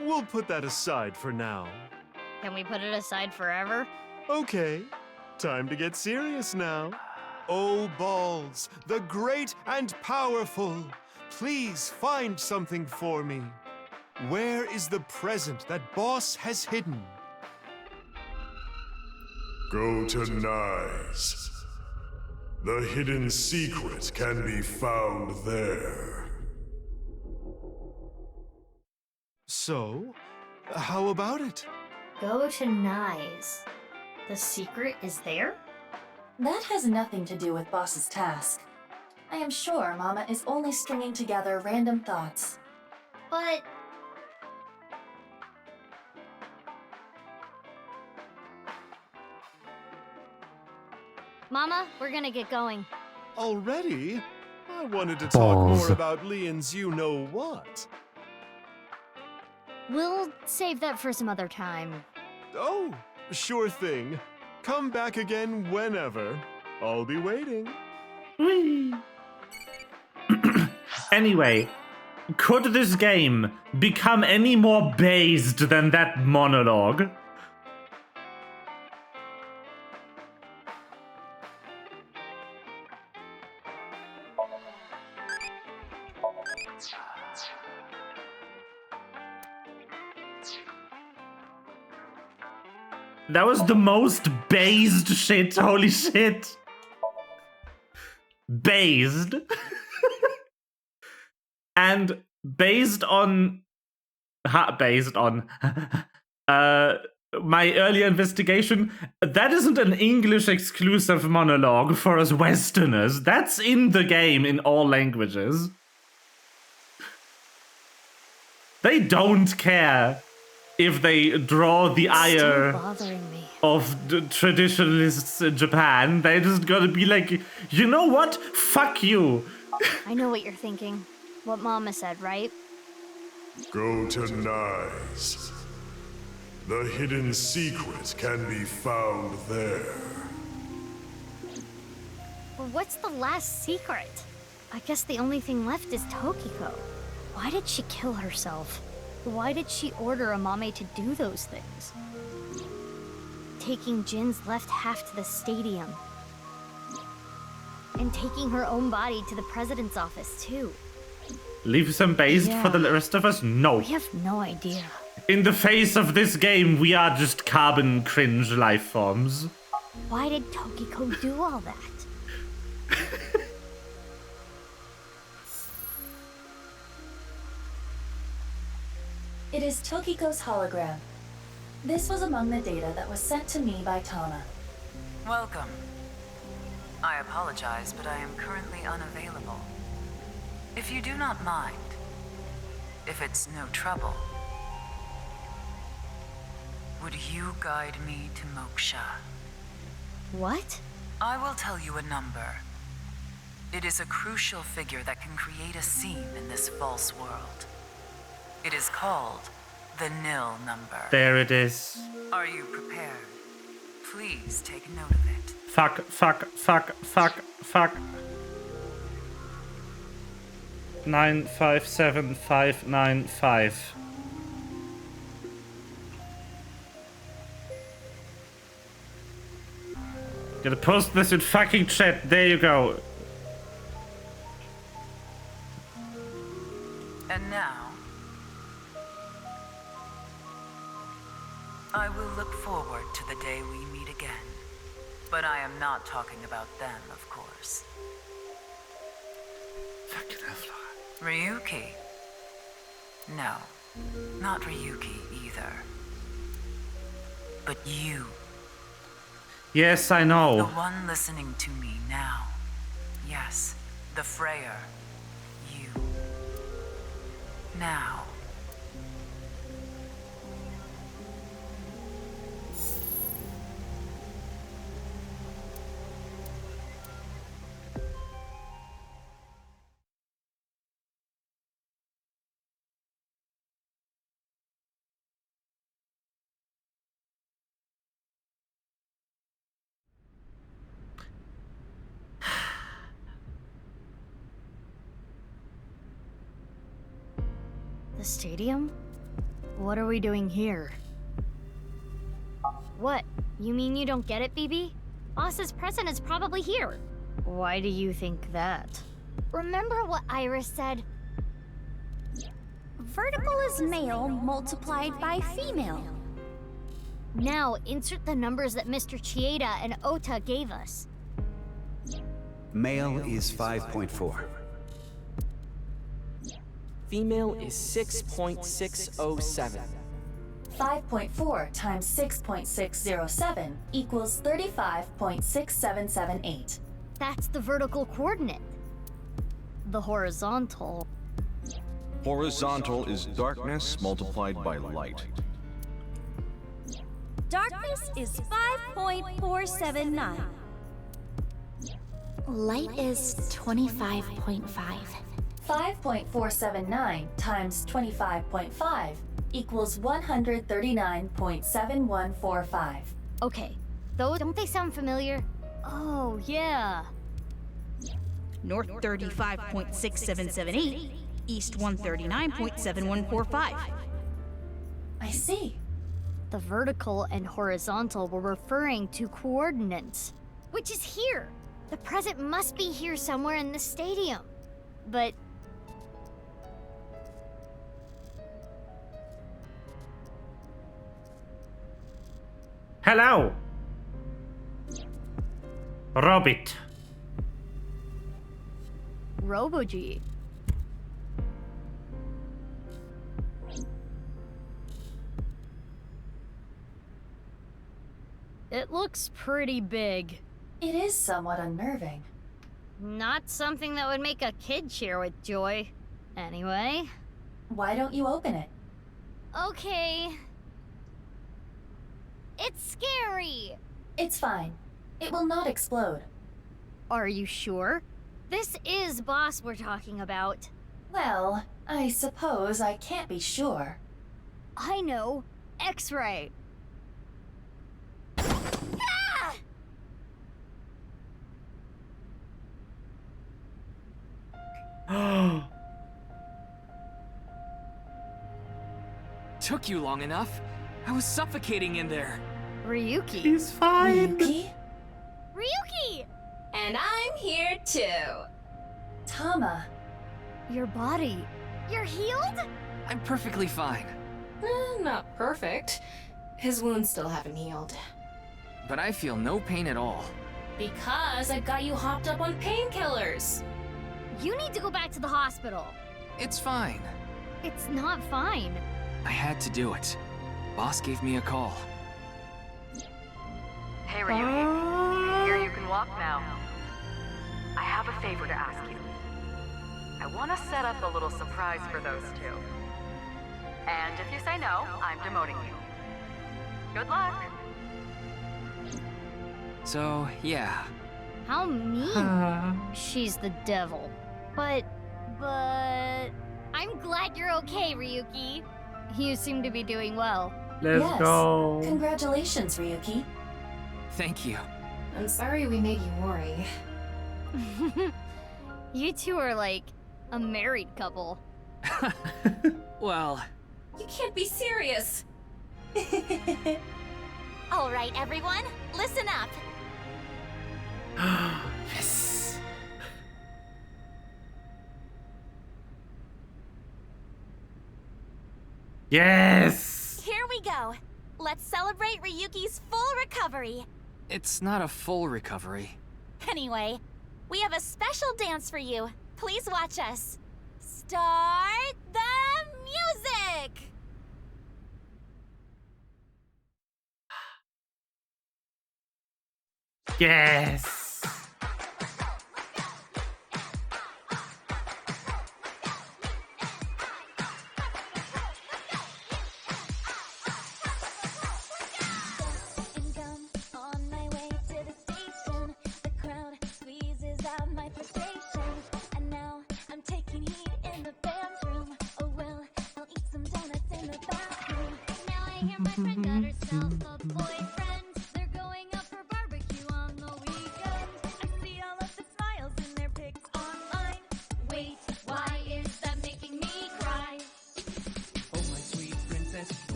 we'll put that aside for now. Can we put it aside forever? Okay, time to get serious now. Oh, Balls, the great and powerful, please find something for me. Where is the present that Boss has hidden? Go to Nyes. The hidden secret can be found there. So, how about it? Go to Nyes. The secret is there? That has nothing to do with Boss's task. I am sure Mama is only stringing together random thoughts. But... Mama, we're gonna get going. Already? I wanted to talk more about Leon's you-know-what. We'll save that for some other time. Oh, sure thing. Come back again whenever. I'll be waiting. Whee! Anyway, could this game become any more based than that monologue? That was the most based shit. Holy shit. Based. And based on my earlier investigation, that isn't an English exclusive monologue for us Westerners. That's in the game in all languages. They don't care if they draw the ire of the traditionalists in Japan. They just gotta be like, you know what? Fuck you. I know what you're thinking. What Mama said, right? Go to Nyes. The hidden secret can be found there. But what's the last secret? I guess the only thing left is Tokiko. Why did she kill herself? Why did she order Amame to do those things? Taking Jin's left half to the stadium. And taking her own body to the president's office, too. Leave some based for the rest of us? No. We have no idea. In the face of this game, we are just carbon cringe life forms. Why did Tokiko do all that? It is Tokiko's hologram. This was among the data that was sent to me by Tana. Welcome. I apologize, but I am currently unavailable. If you do not mind, if it's no trouble, would you guide me to Moksha? What? I will tell you a number. It is a crucial figure that can create a scene in this false world. It is called the nil number. There it is. Are you prepared? Please take note of it. Fuck, fuck, fuck, fuck, fuck. 957595. Gotta post this in fucking chat. There you go. And now, I will look forward to the day we meet again. But I am not talking about them, of course. Fucking hell. Ryuki? No, not Ryuki either. But you. Yes, I know. The one listening to me now. Yes, the Freyer. You. Now. The stadium? What are we doing here? What? You mean you don't get it, BB? Boss's present is probably here. Why do you think that? Remember what Iris said? Vertical is male multiplied by female. Now, insert the numbers that Mr. Chieda and Ota gave us. Male is 5.4. Female is 6.607. 5.4 times 6.607 equals 35.6778. That's the vertical coordinate. The horizontal. Horizontal is darkness multiplied by light. Darkness is 5.479. Light is 25.5. 5.479 times 25.5 equals 139.7145. Okay, those don't they sound familiar? Oh, yeah. North 35.6778, East 139.7145. I see. The vertical and horizontal were referring to coordinates. Which is here. The present must be here somewhere in the stadium. But... Hello! Robit. Robo-G. It looks pretty big. It is somewhat unnerving. Not something that would make a kid cheer with joy. Anyway. Why don't you open it? Okay. It's scary. It's fine. It will not explode. Are you sure? This is Boss we're talking about. Well, I suppose I can't be sure. I know. X-ray. Took you long enough. I was suffocating in there. Ryuki. He's fine. Ryuki? Ryuki! And I'm here too. Tama. Your body. You're healed? I'm perfectly fine. Not perfect. His wounds still haven't healed. But I feel no pain at all. Because I got you hopped up on painkillers. You need to go back to the hospital. It's fine. It's not fine. I had to do it. Boss gave me a call. Hey, Ryuki. Here you can walk now. I have a favor to ask you. I want to set up a little surprise for those two. And if you say no, I'm demoting you. Good luck. So, yeah. How mean. She's the devil. But... I'm glad you're okay, Ryuki. You seem to be doing well. Let's go. Congratulations, Ryuki. Thank you. I'm sorry we made you worry. You two are like a married couple. Well... You can't be serious. All right, everyone, listen up. Yes. Yes. Here we go. Let's celebrate Ryuki's full recovery. It's not a full recovery. Anyway, we have a special dance for you. Please watch us. Start the music! Yes.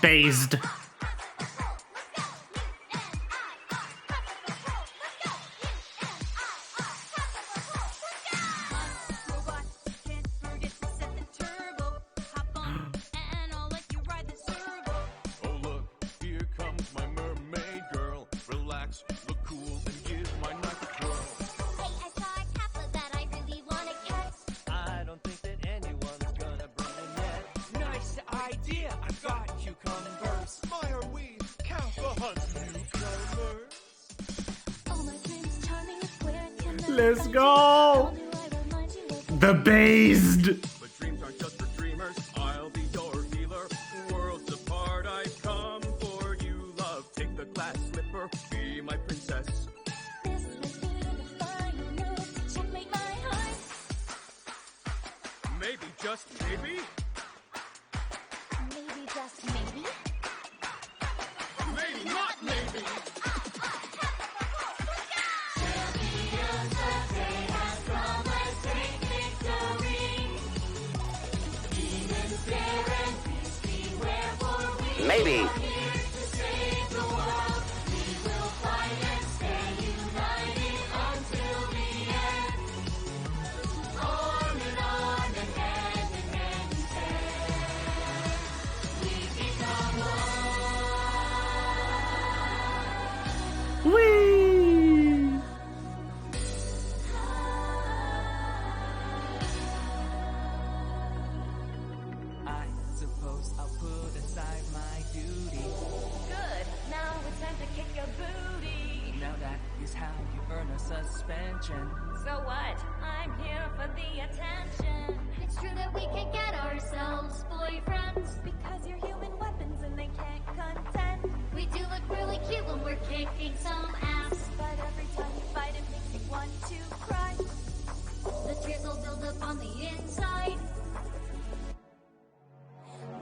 based. Let's go! The based! But dreams aren't just for dreamers. I'll be your healer. Worlds apart, I've come for you, love. Take the glass slipper, be my princess. Maybe, just maybe? Maybe, just maybe? Maybe not maybe! Maybe. Whee! I suppose I'll put aside my duty. Good. Now it's time to kick your booty. Now that is how you earn a suspension. So what? I'm here for the attention. It's true that we can get ourselves boyfriends Because you're human weapons and they can't contend. We do look really cute when we're kicking some ass. But every time you fight, it makes me want to cry. The tears will build up on the inside.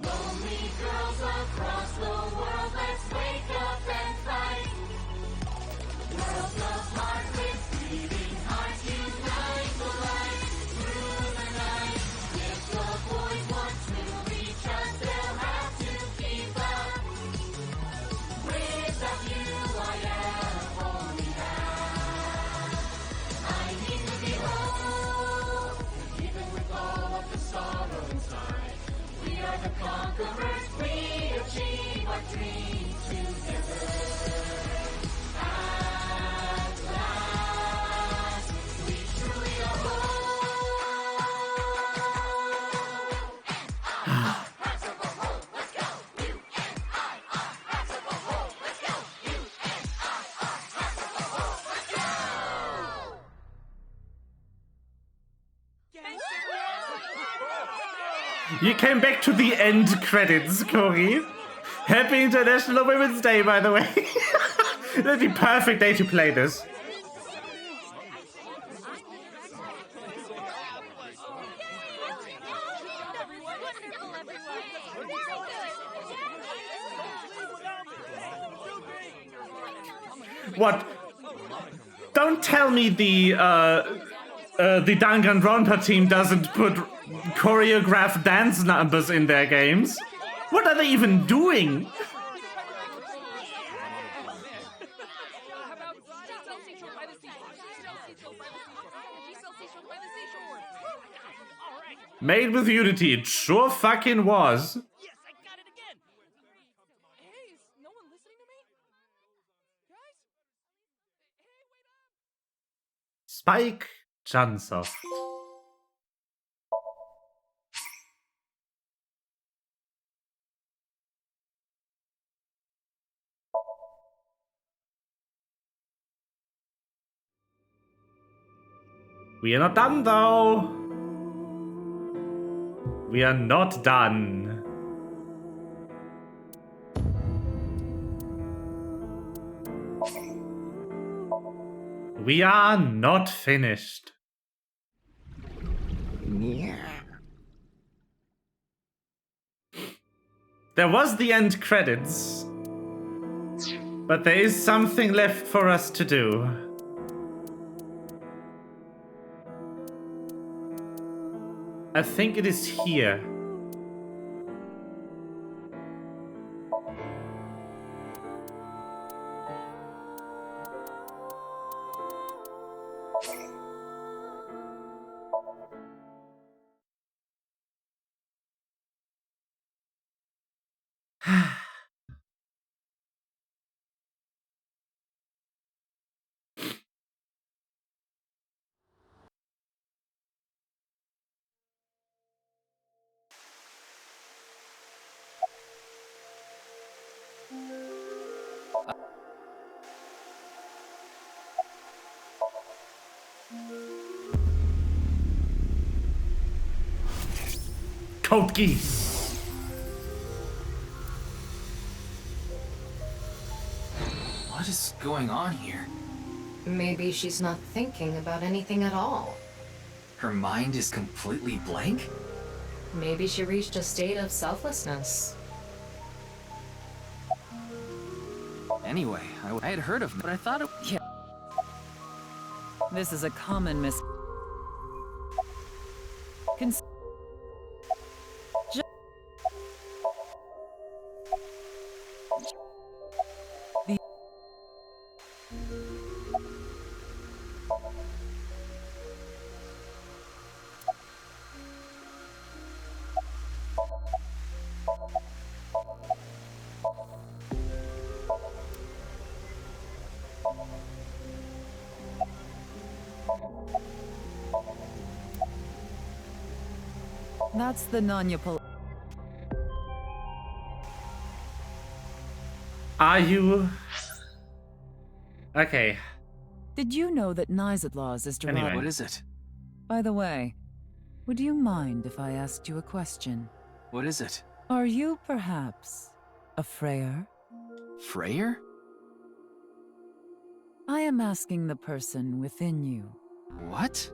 Lonely girls across the world, let's wake up and fight. Worlds apart with beating hearts, unite the light through the night. If the boys want to reach us, they'll have to keep up. Without you, I am only half. I need to be whole, even with all of the sorrow inside. We are the conquerors, we achieve our dreams together. At last, we truly are whole. And I are halves of a whole. Let's go. You and I are halves of a whole. Let's go. You and I are halves of a whole. Let's go. You came back to the end credits, Corey. Happy International Women's Day, by the way. That'd be perfect day to play this. What? Don't tell me the Danganronpa team doesn't put choreographed dance numbers in their games. What are they even doing? Made with Unity, it sure fucking was. Spike Chunsoft. We are not done though. We are not done. We are not finished. There was the end credits, but there is something left for us to do. I think it is here. Code geese. What is going on here? Maybe she's not thinking about anything at all. Her mind is completely blank? Maybe she reached a state of selflessness. Anyway, I had heard of it, but I thought it... Yeah. This is a common That's the non-Yapol. Are you... Okay. Did you know that Nizadlaws is derived? Anyway. What is it? By the way, would you mind if I asked you a question? What is it? Are you perhaps a Freyr? Freyr? I am asking the person within you. What?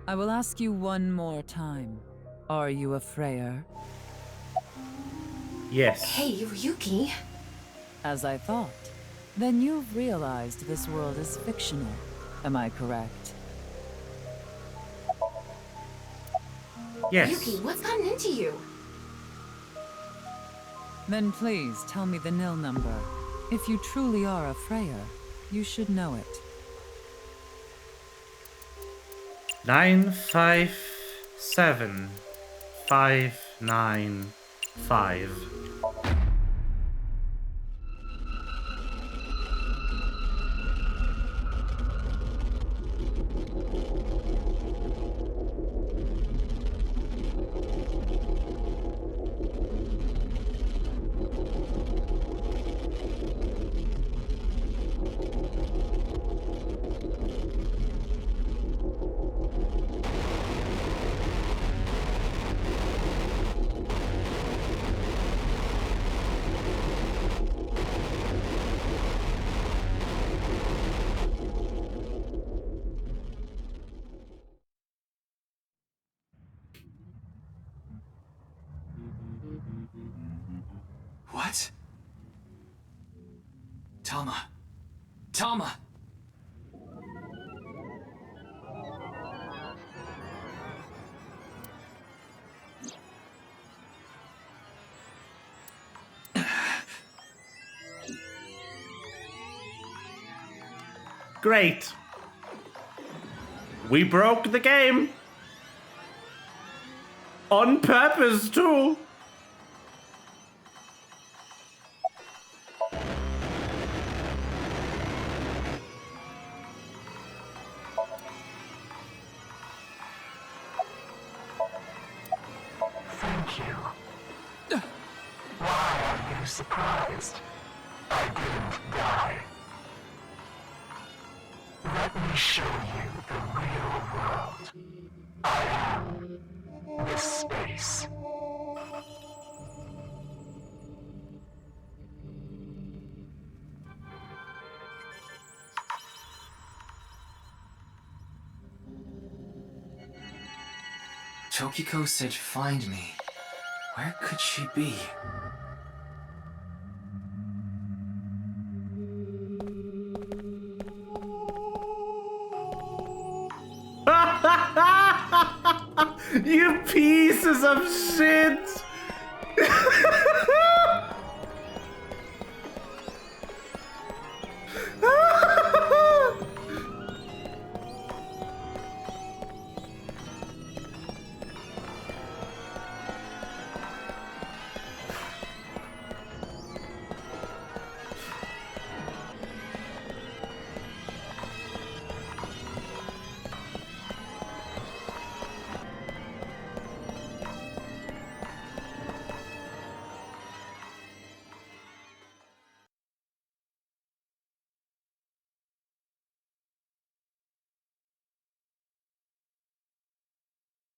I will ask you one more time. Are you a Freyr? Yes. Hey, Ryuki. As I thought. Then you've realized this world is fictional. Am I correct? Yes. Ryuki, what's gotten into you? Then please tell me the nil number. If you truly are a Freyr, you should know it. 957595. What? Tama. Tama! Great. We broke the game. On purpose, too. Thank you. Why are you surprised? I didn't die. Let me show you the real world. I am this space. Tokiko said find me. Where could she be? You pieces of shit!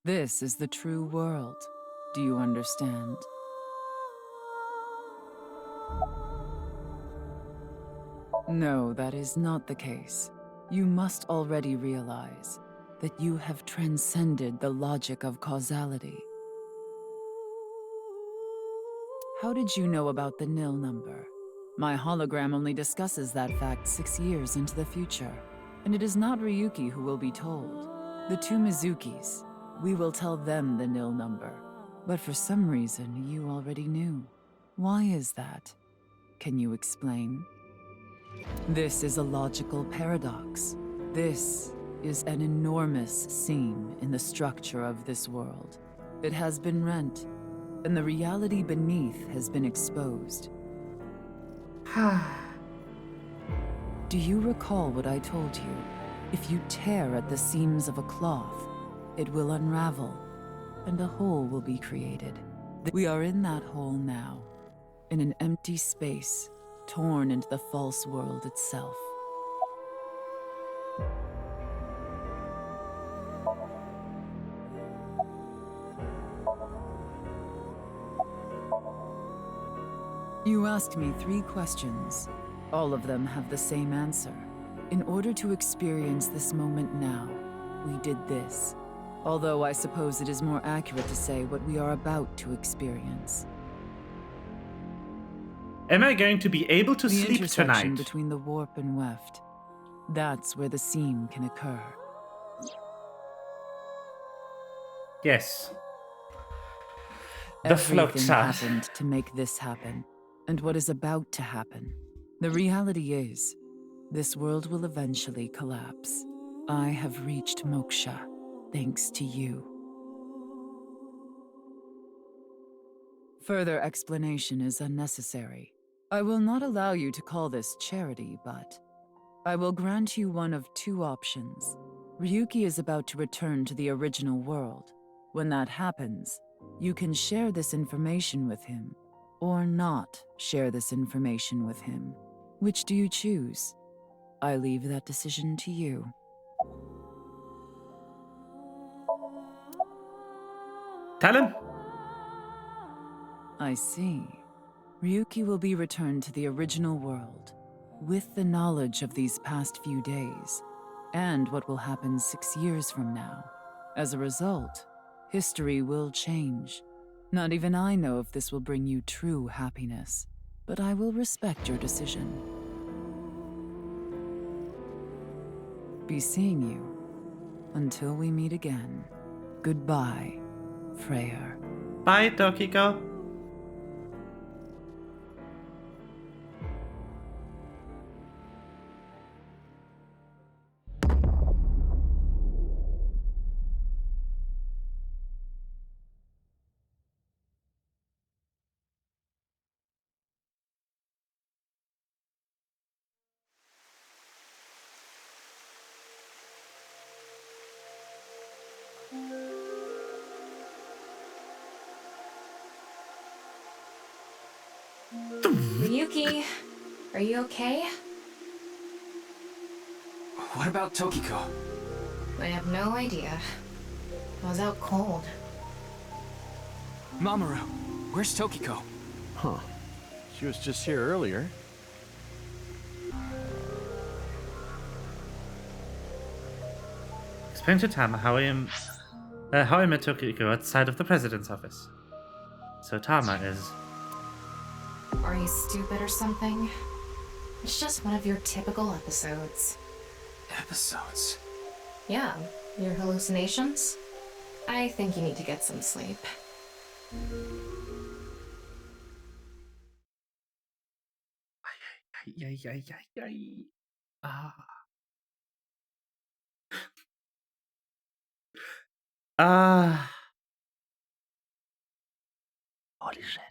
This is the true world. Do you understand? No, that is not the case. You must already realize that you have transcended the logic of causality. How did you know about the nil number? My hologram only discusses that fact 6 years into the future, and it is not Ryuki who will be told. The two Mizukis, we will tell them the nil number, but for some reason you already knew. Why is that? Can you explain? This is a logical paradox. This is an enormous seam in the structure of this world. It has been rent, and the reality beneath has been exposed. Do you recall what I told you? If you tear at the seams of a cloth, it will unravel, and a hole will be created. We are in that hole now, in an empty space, torn into the false world itself. You asked me 3 questions. All of them have the same answer. In order to experience this moment now, we did this. Although I suppose it is more accurate to say what we are about to experience. Am I going to be able to sleep intersection tonight? Between the warp and weft. That's where the seam can occur. Yes. The float Everything chart. happened to make this happen, and what is about to happen. The reality is, this world will eventually collapse. I have reached moksha, thanks to you. Further explanation is unnecessary. I will not allow you to call this charity, but I will grant you one of 2 options. Ryuki is about to return to the original world. When that happens, you can share this information with him, or not share this information with him. Which do you choose? I leave that decision to you. Tell him. I see. Ryuki will be returned to the original world, with the knowledge of these past few days, and what will happen 6 years from now. As a result, history will change. Not even I know if this will bring you true happiness, but I will respect your decision. Be seeing you. Until we meet again. Goodbye, Freyr. Bye, Tokiko. Ryuki, are you okay? What about Tokiko? I have no idea. I was out cold. Mamoru, where's Tokiko? Huh. She was just here earlier. Explain to Tama how I met Tokiko outside of the president's office. So Tama is... Are you stupid or something? It's just one of your typical episodes. Episodes? Yeah, your hallucinations? I think you need to get some sleep. Holy shit.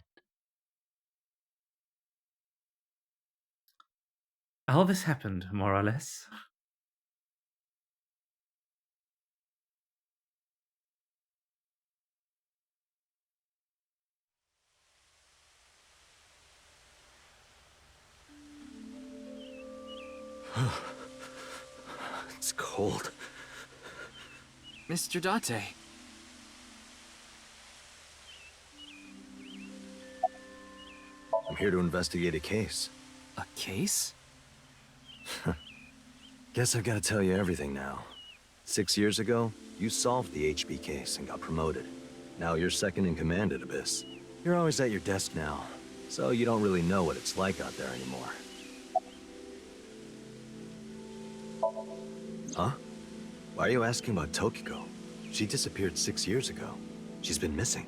All this happened, more or less. It's cold. Mr. Date, here to investigate a case. A case? Guess I've got to tell you everything now. 6 years ago, you solved the HB case and got promoted. Now you're second in command at Abyss. You're always at your desk now, so you don't really know what it's like out there anymore. Huh? Why are you asking about Tokiko? She disappeared 6 years ago. She's been missing.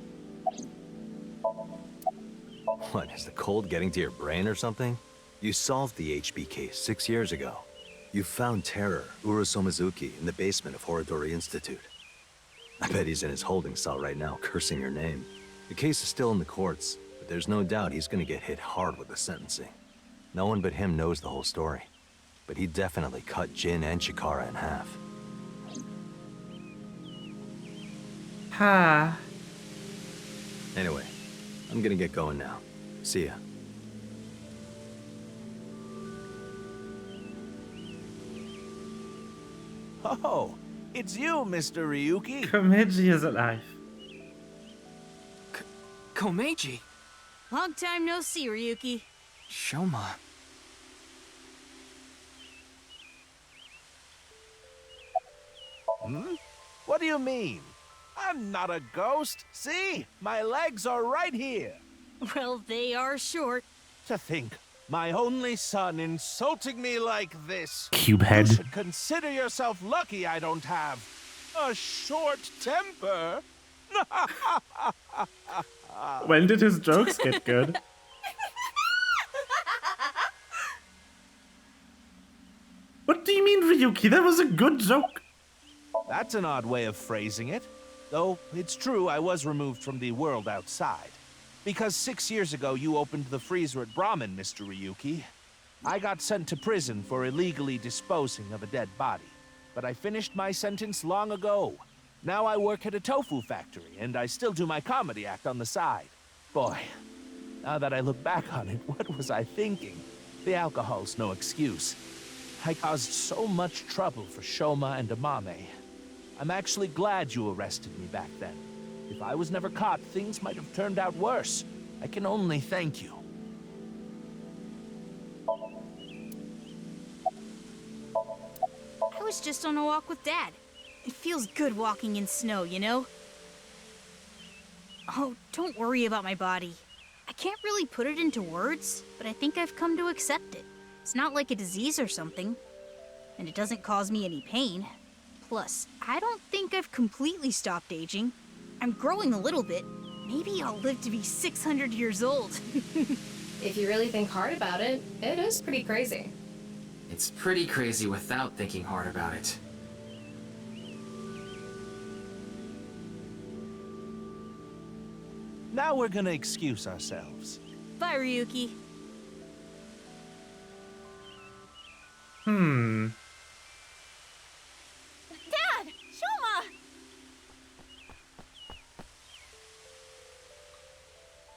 What, is the cold getting to your brain or something? You solved the HB case 6 years ago. You found Terror, Urusomizuki, in the basement of Horodori Institute. I bet he's in his holding cell right now, cursing your name. The case is still in the courts, but there's no doubt he's gonna get hit hard with the sentencing. No one but him knows the whole story. But he definitely cut Jin and Chikara in half. Ha. Anyway, I'm gonna get going now. See ya. Oh, it's you, Mr. Ryuki. Komeiji is alive. Komeiji? Long time no see, Ryuki. Shoma. Hmm? What do you mean? I'm not a ghost. See? My legs are right here. Well, they are short. To think, my only son insulting me like this. Cubehead. You should consider yourself lucky I don't have a short temper. When did his jokes get good? What do you mean, Ryuki? That was a good joke. That's an odd way of phrasing it. Though, it's true I was removed from the world outside. Because 6 years ago you opened the freezer at Brahmin, Mr. Ryuki. I got sent to prison for illegally disposing of a dead body. But I finished my sentence long ago. Now I work at a tofu factory, and I still do my comedy act on the side. Boy, now that I look back on it, what was I thinking? The alcohol's no excuse. I caused so much trouble for Shoma and Amame. I'm actually glad you arrested me back then. If I was never caught, things might have turned out worse. I can only thank you. I was just on a walk with Dad. It feels good walking in snow, you know? Oh, don't worry about my body. I can't really put it into words, but I think I've come to accept it. It's not like a disease or something, and it doesn't cause me any pain. Plus, I don't think I've completely stopped aging. I'm growing a little bit. Maybe I'll live to be 600 years old. If you really think hard about it, it is pretty crazy. It's pretty crazy without thinking hard about it. Now we're gonna excuse ourselves. Bye, Ryuki. Dad! Shoma!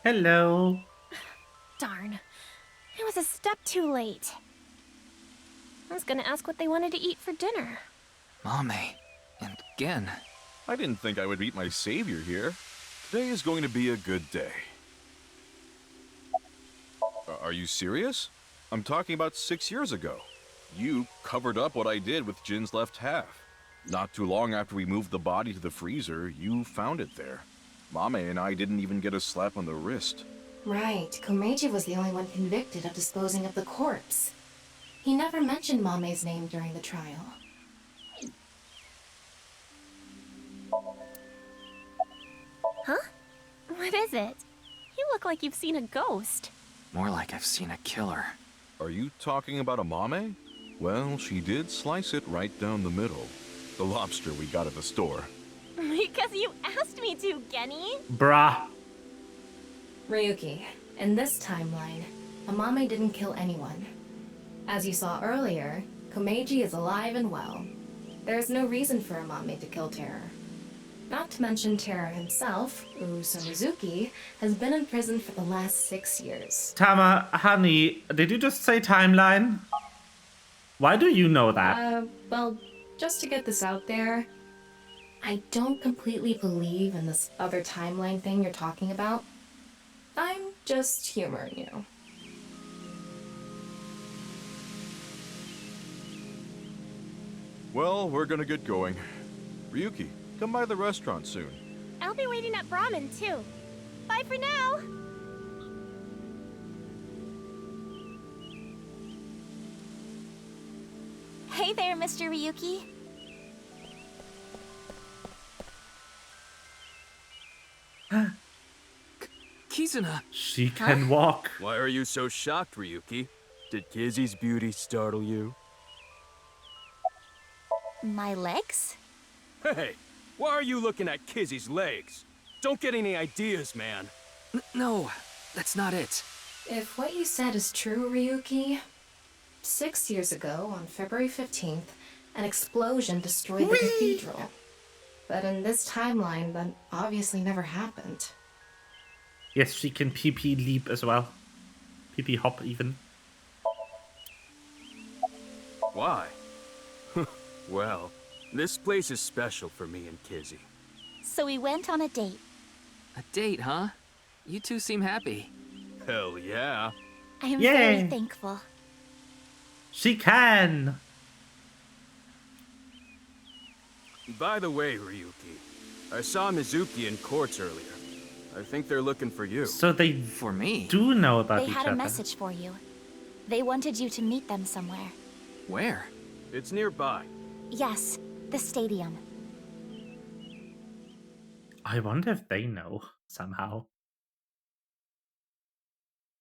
Hello. Darn. I was a step too late. I was gonna ask what they wanted to eat for dinner. Mame. And again. I didn't think I would meet my savior here. Today is going to be a good day. Are you serious? I'm talking about 6 years ago. You covered up what I did with Jin's left half. Not too long after we moved the body to the freezer, you found it there. Mame and I didn't even get a slap on the wrist. Right, Komeiji was the only one convicted of disposing of the corpse. He never mentioned Mame's name during the trial. Huh? What is it? You look like you've seen a ghost. More like I've seen a killer. Are you talking about a Mame? Well, she did slice it right down the middle. The lobster we got at the store. Because you asked me to, Genny. Bruh. Ryuki, in this timeline, Amame didn't kill anyone. As you saw earlier, Komeiji is alive and well. There's no reason for Amame to kill Terror. Not to mention Terror himself, Urusomizuki, has been in prison for the last 6 years. Tama, honey, did you just say timeline? Why do you know that? Well, just to get this out there, I don't completely believe in this other timeline thing you're talking about. I'm just humoring you. Well, we're gonna get going. Ryuki, come by the restaurant soon. I'll be waiting at Brahmin, too. Bye for now! Hey there, Mr. Ryuki. Kizuna. She can walk. Why are you so shocked, Ryuki? Did Kizzy's beauty startle you? My legs? Hey, why are you looking at Kizzy's legs? Don't get any ideas, man. No, that's not it. If what you said is true, Ryuki, 6 years ago, on February 15th, an explosion destroyed the cathedral. But in this timeline, that obviously never happened. Yes, she can PP leap as well. PP hop even. Why? Well, this place is special for me and Kizzy. So we went on a date. A date, huh? You two seem happy. Hell yeah. I am Yay. very thankful. She can! By the way, Ryuki, I saw Mizuki in courts earlier. I think they're looking for you. So they for me do know about They each had other. a message for you. They wanted you to meet them somewhere. Where? It's nearby. Yes, the stadium. I wonder if they know somehow.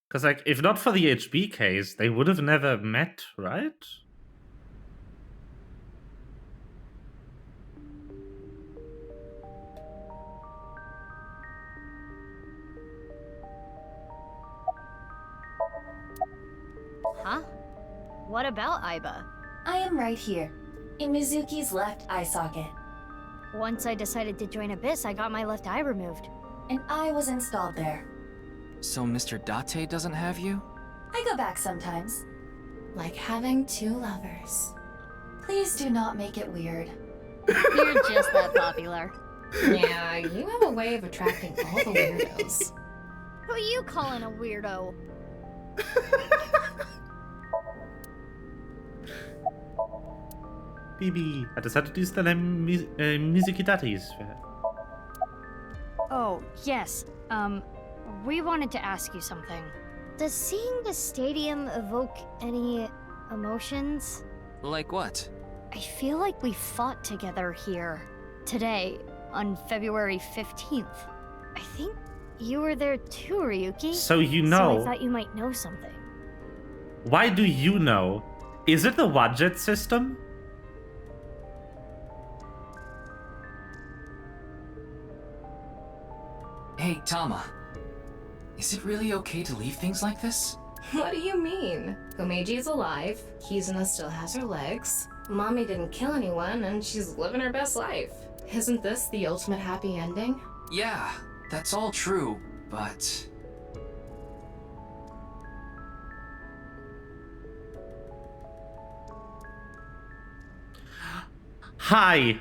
Because, like, if not for the HB case, they would have never met, right? Huh? What about Aiba? I am right here, in Mizuki's left eye socket. Once I decided to join Abyss, I got my left eye removed. And I was installed there. So Mr. Date doesn't have you? I go back sometimes. Like having two lovers. Please do not make it weird. You're just that popular. Yeah, you have a way of attracting all the weirdos. Who you calling a weirdo? Bibi, hat es hatte dies deine Musikidatis? Oh, yes. We wanted to ask you something. Does seeing the stadium evoke any emotions? Like what? I feel like we fought together here today on February 15th. I think you were there too, Ryuki. So you So know. I thought you might know something. Why do you know? Is it the Wadjet system? Hey, Tama. Is it really okay to leave things like this? What do you mean? Komeiji is alive, Kizuna still has her legs, Mommy didn't kill anyone, and she's living her best life. Isn't this the ultimate happy ending? Yeah, that's all true, but... Hi.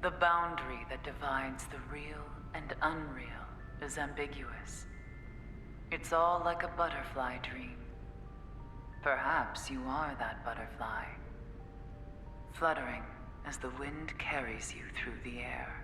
The boundary that divides the real and unreal is ambiguous. It's all like a butterfly dream. Perhaps you are that butterfly, fluttering as the wind carries you through the air.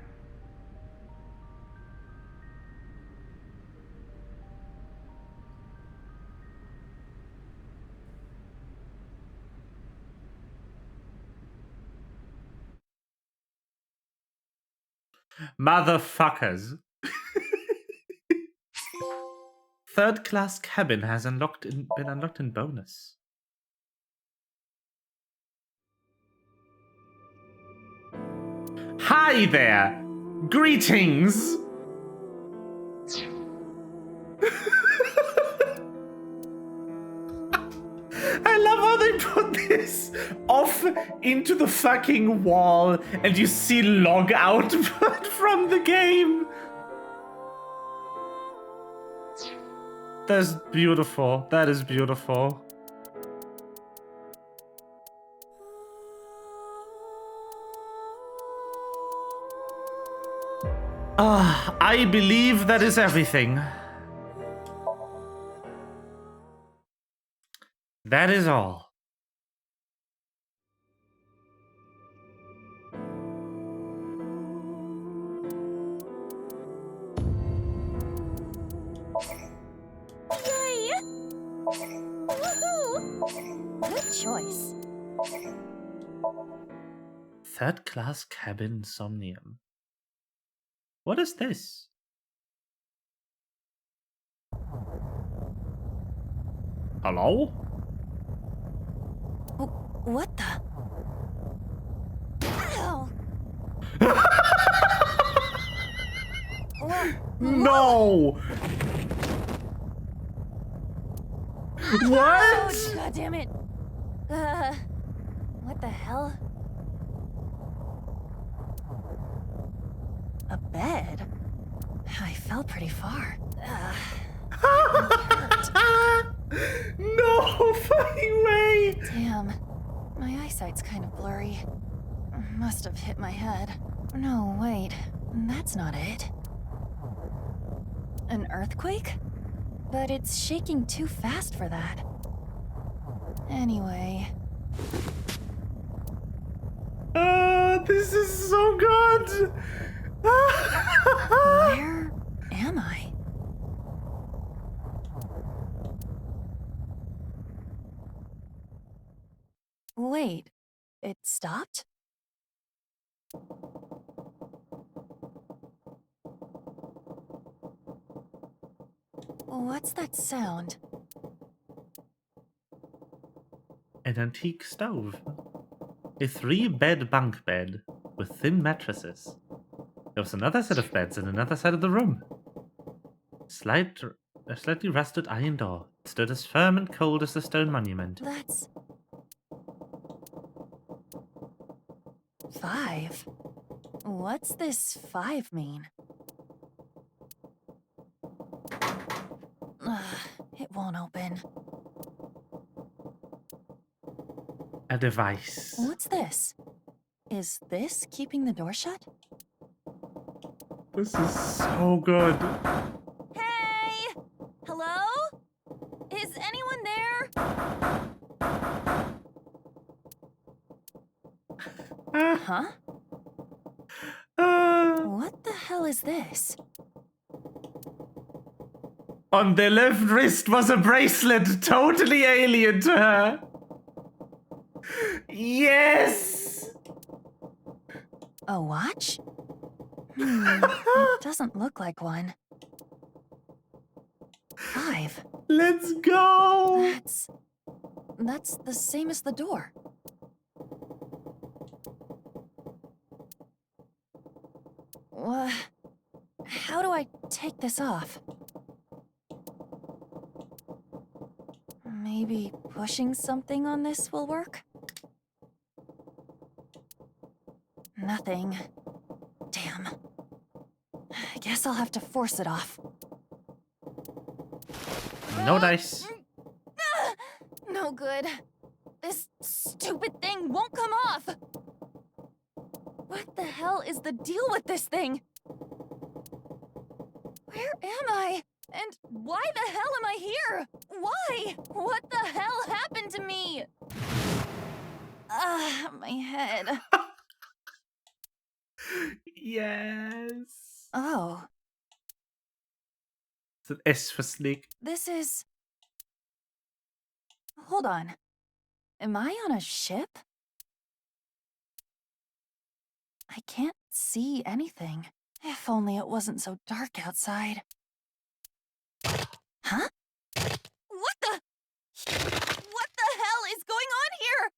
Motherfuckers. Third class cabin has been unlocked in bonus. Hi there! Greetings! I love how they put this off into the fucking wall and you see log out from the game. That's beautiful. That is beautiful. I believe that is everything. That is all. choice. Third class cabin Somnium. What is this? Hello? What the? Ow! No! What? Oh, God damn it. What the hell? A bed? I fell pretty far. No fucking way! Damn. My eyesight's kind of blurry. Must have hit my head. No, wait. That's not it. An earthquake? But it's shaking too fast for that. Anyway. This is so good! Where am I? Wait, it stopped? What's that sound? An antique stove. A 3-bed bunk bed with thin mattresses. There was another set of beds in another side of the room. A slightly rusted iron door stood as firm and cold as the stone monument. That's 5. What's this 5 mean? It won't open. A device. What's this? Is this keeping the door shut? This is so good. Hey! Hello? Is anyone there? Huh? What the hell is this? On the left wrist was a bracelet totally alien to her. Yes! A watch? It doesn't look like one. 5. Let's go! That's the same as the door. How do I take this off? Maybe pushing something on this will work? Nothing. Damn. I guess I'll have to force it off. No dice. No good. This stupid thing won't come off! What the hell is the deal with this thing? Where am I? And why the hell am I here? Why? What the hell happened to me? My head. Yes. Oh. It's an S for snake. This is... Hold on. Am I on a ship? I can't see anything. If only it wasn't so dark outside. Huh? What the hell is going on here?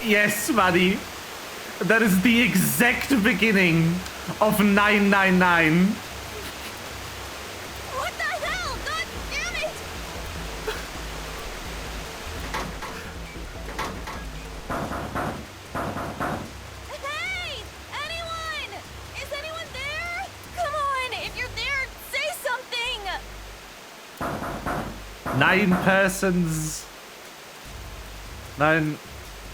Yes, buddy. That is the exact beginning of 999. What the hell? God damn it! Hey! Anyone? Is anyone there? Come on! If you're there, say something! 9 persons. 9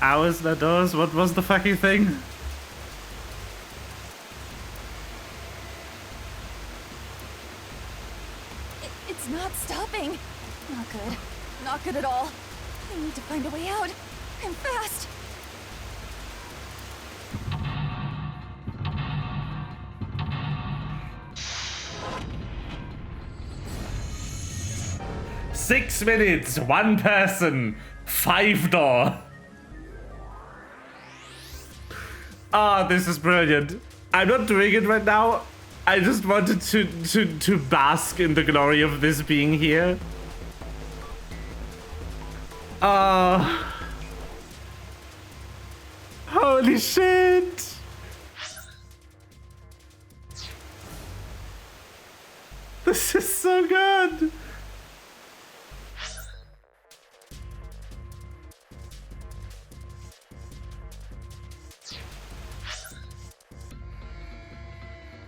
hours, no doors. What was the fucking thing? It's not stopping. Not good. Not good at all. I need to find a way out. And fast. 6 minutes, 1 person, 5 door. Ah, this is brilliant. I'm not doing it right now. I just wanted to bask in the glory of this being here. Holy shit. This is so good.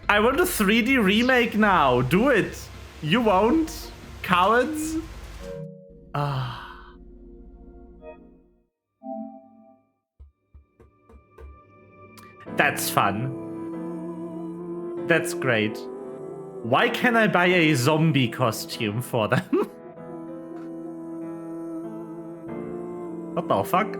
I want a 3D remake now. Do it. You won't, cowards. That's fun. That's great. Why can't I buy a zombie costume for them? What the fuck?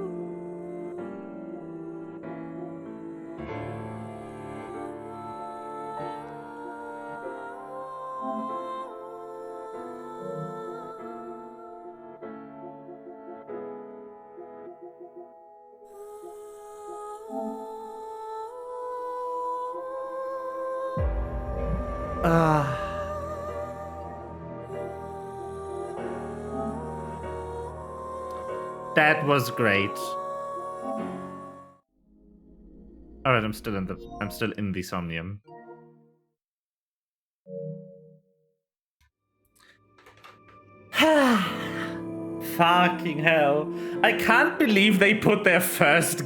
That was great. All right, I'm still in the Somnium. Fucking hell. I can't believe they put their first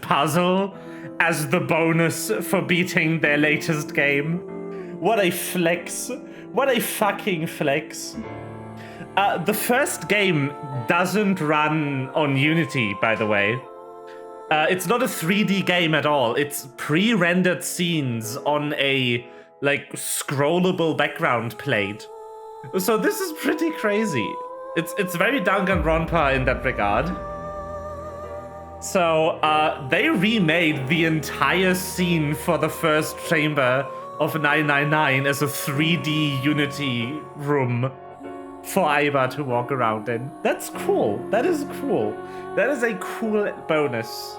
puzzle as the bonus for beating their latest game. What a flex. What a fucking flex. The first game doesn't run on Unity, by the way. It's not a 3D game at all. It's pre-rendered scenes on a, like, scrollable background plate. So this is pretty crazy. It's very Danganronpa in that regard. So, they remade the entire scene for the first chamber of 999 as a 3D Unity room for Aiba to walk around in. That's cool. That is cool. That is a cool bonus.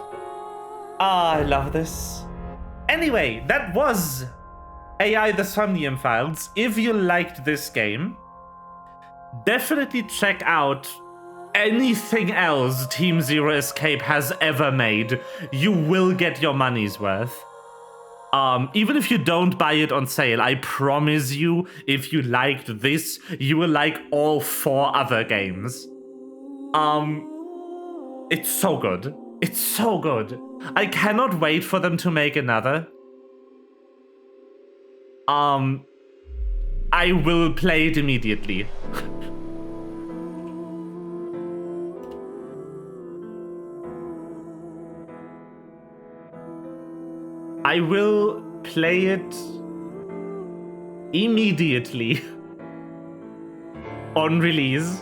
I love this. Anyway, that was AI the Somnium Files. If you liked this game, definitely check out anything else Team Zero Escape has ever made. You will get your money's worth. Even if you don't buy it on sale, I promise you, if you liked this, you will like all 4 other games. It's so good. It's so good. I cannot wait for them to make another. I will play it immediately. I will play it immediately on release.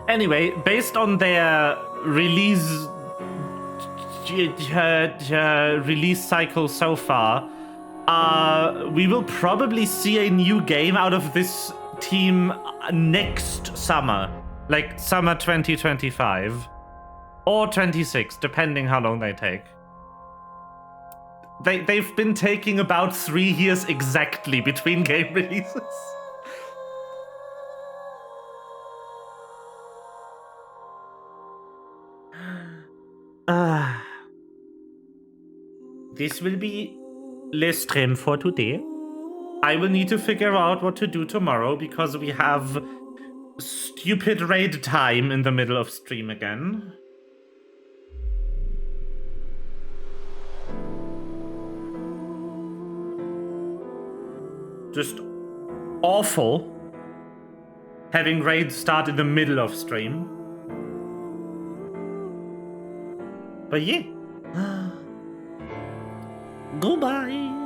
Anyway, based on their release cycle so far, we will probably see a new game out of this team next summer. Like summer 2025. Or 26, depending how long they take. They've been taking about 3 years exactly between game releases. This will be the stream for today. I will need to figure out what to do tomorrow because we have stupid raid time in the middle of stream again. Just awful having raid start in the middle of stream. But yeah. Goodbye.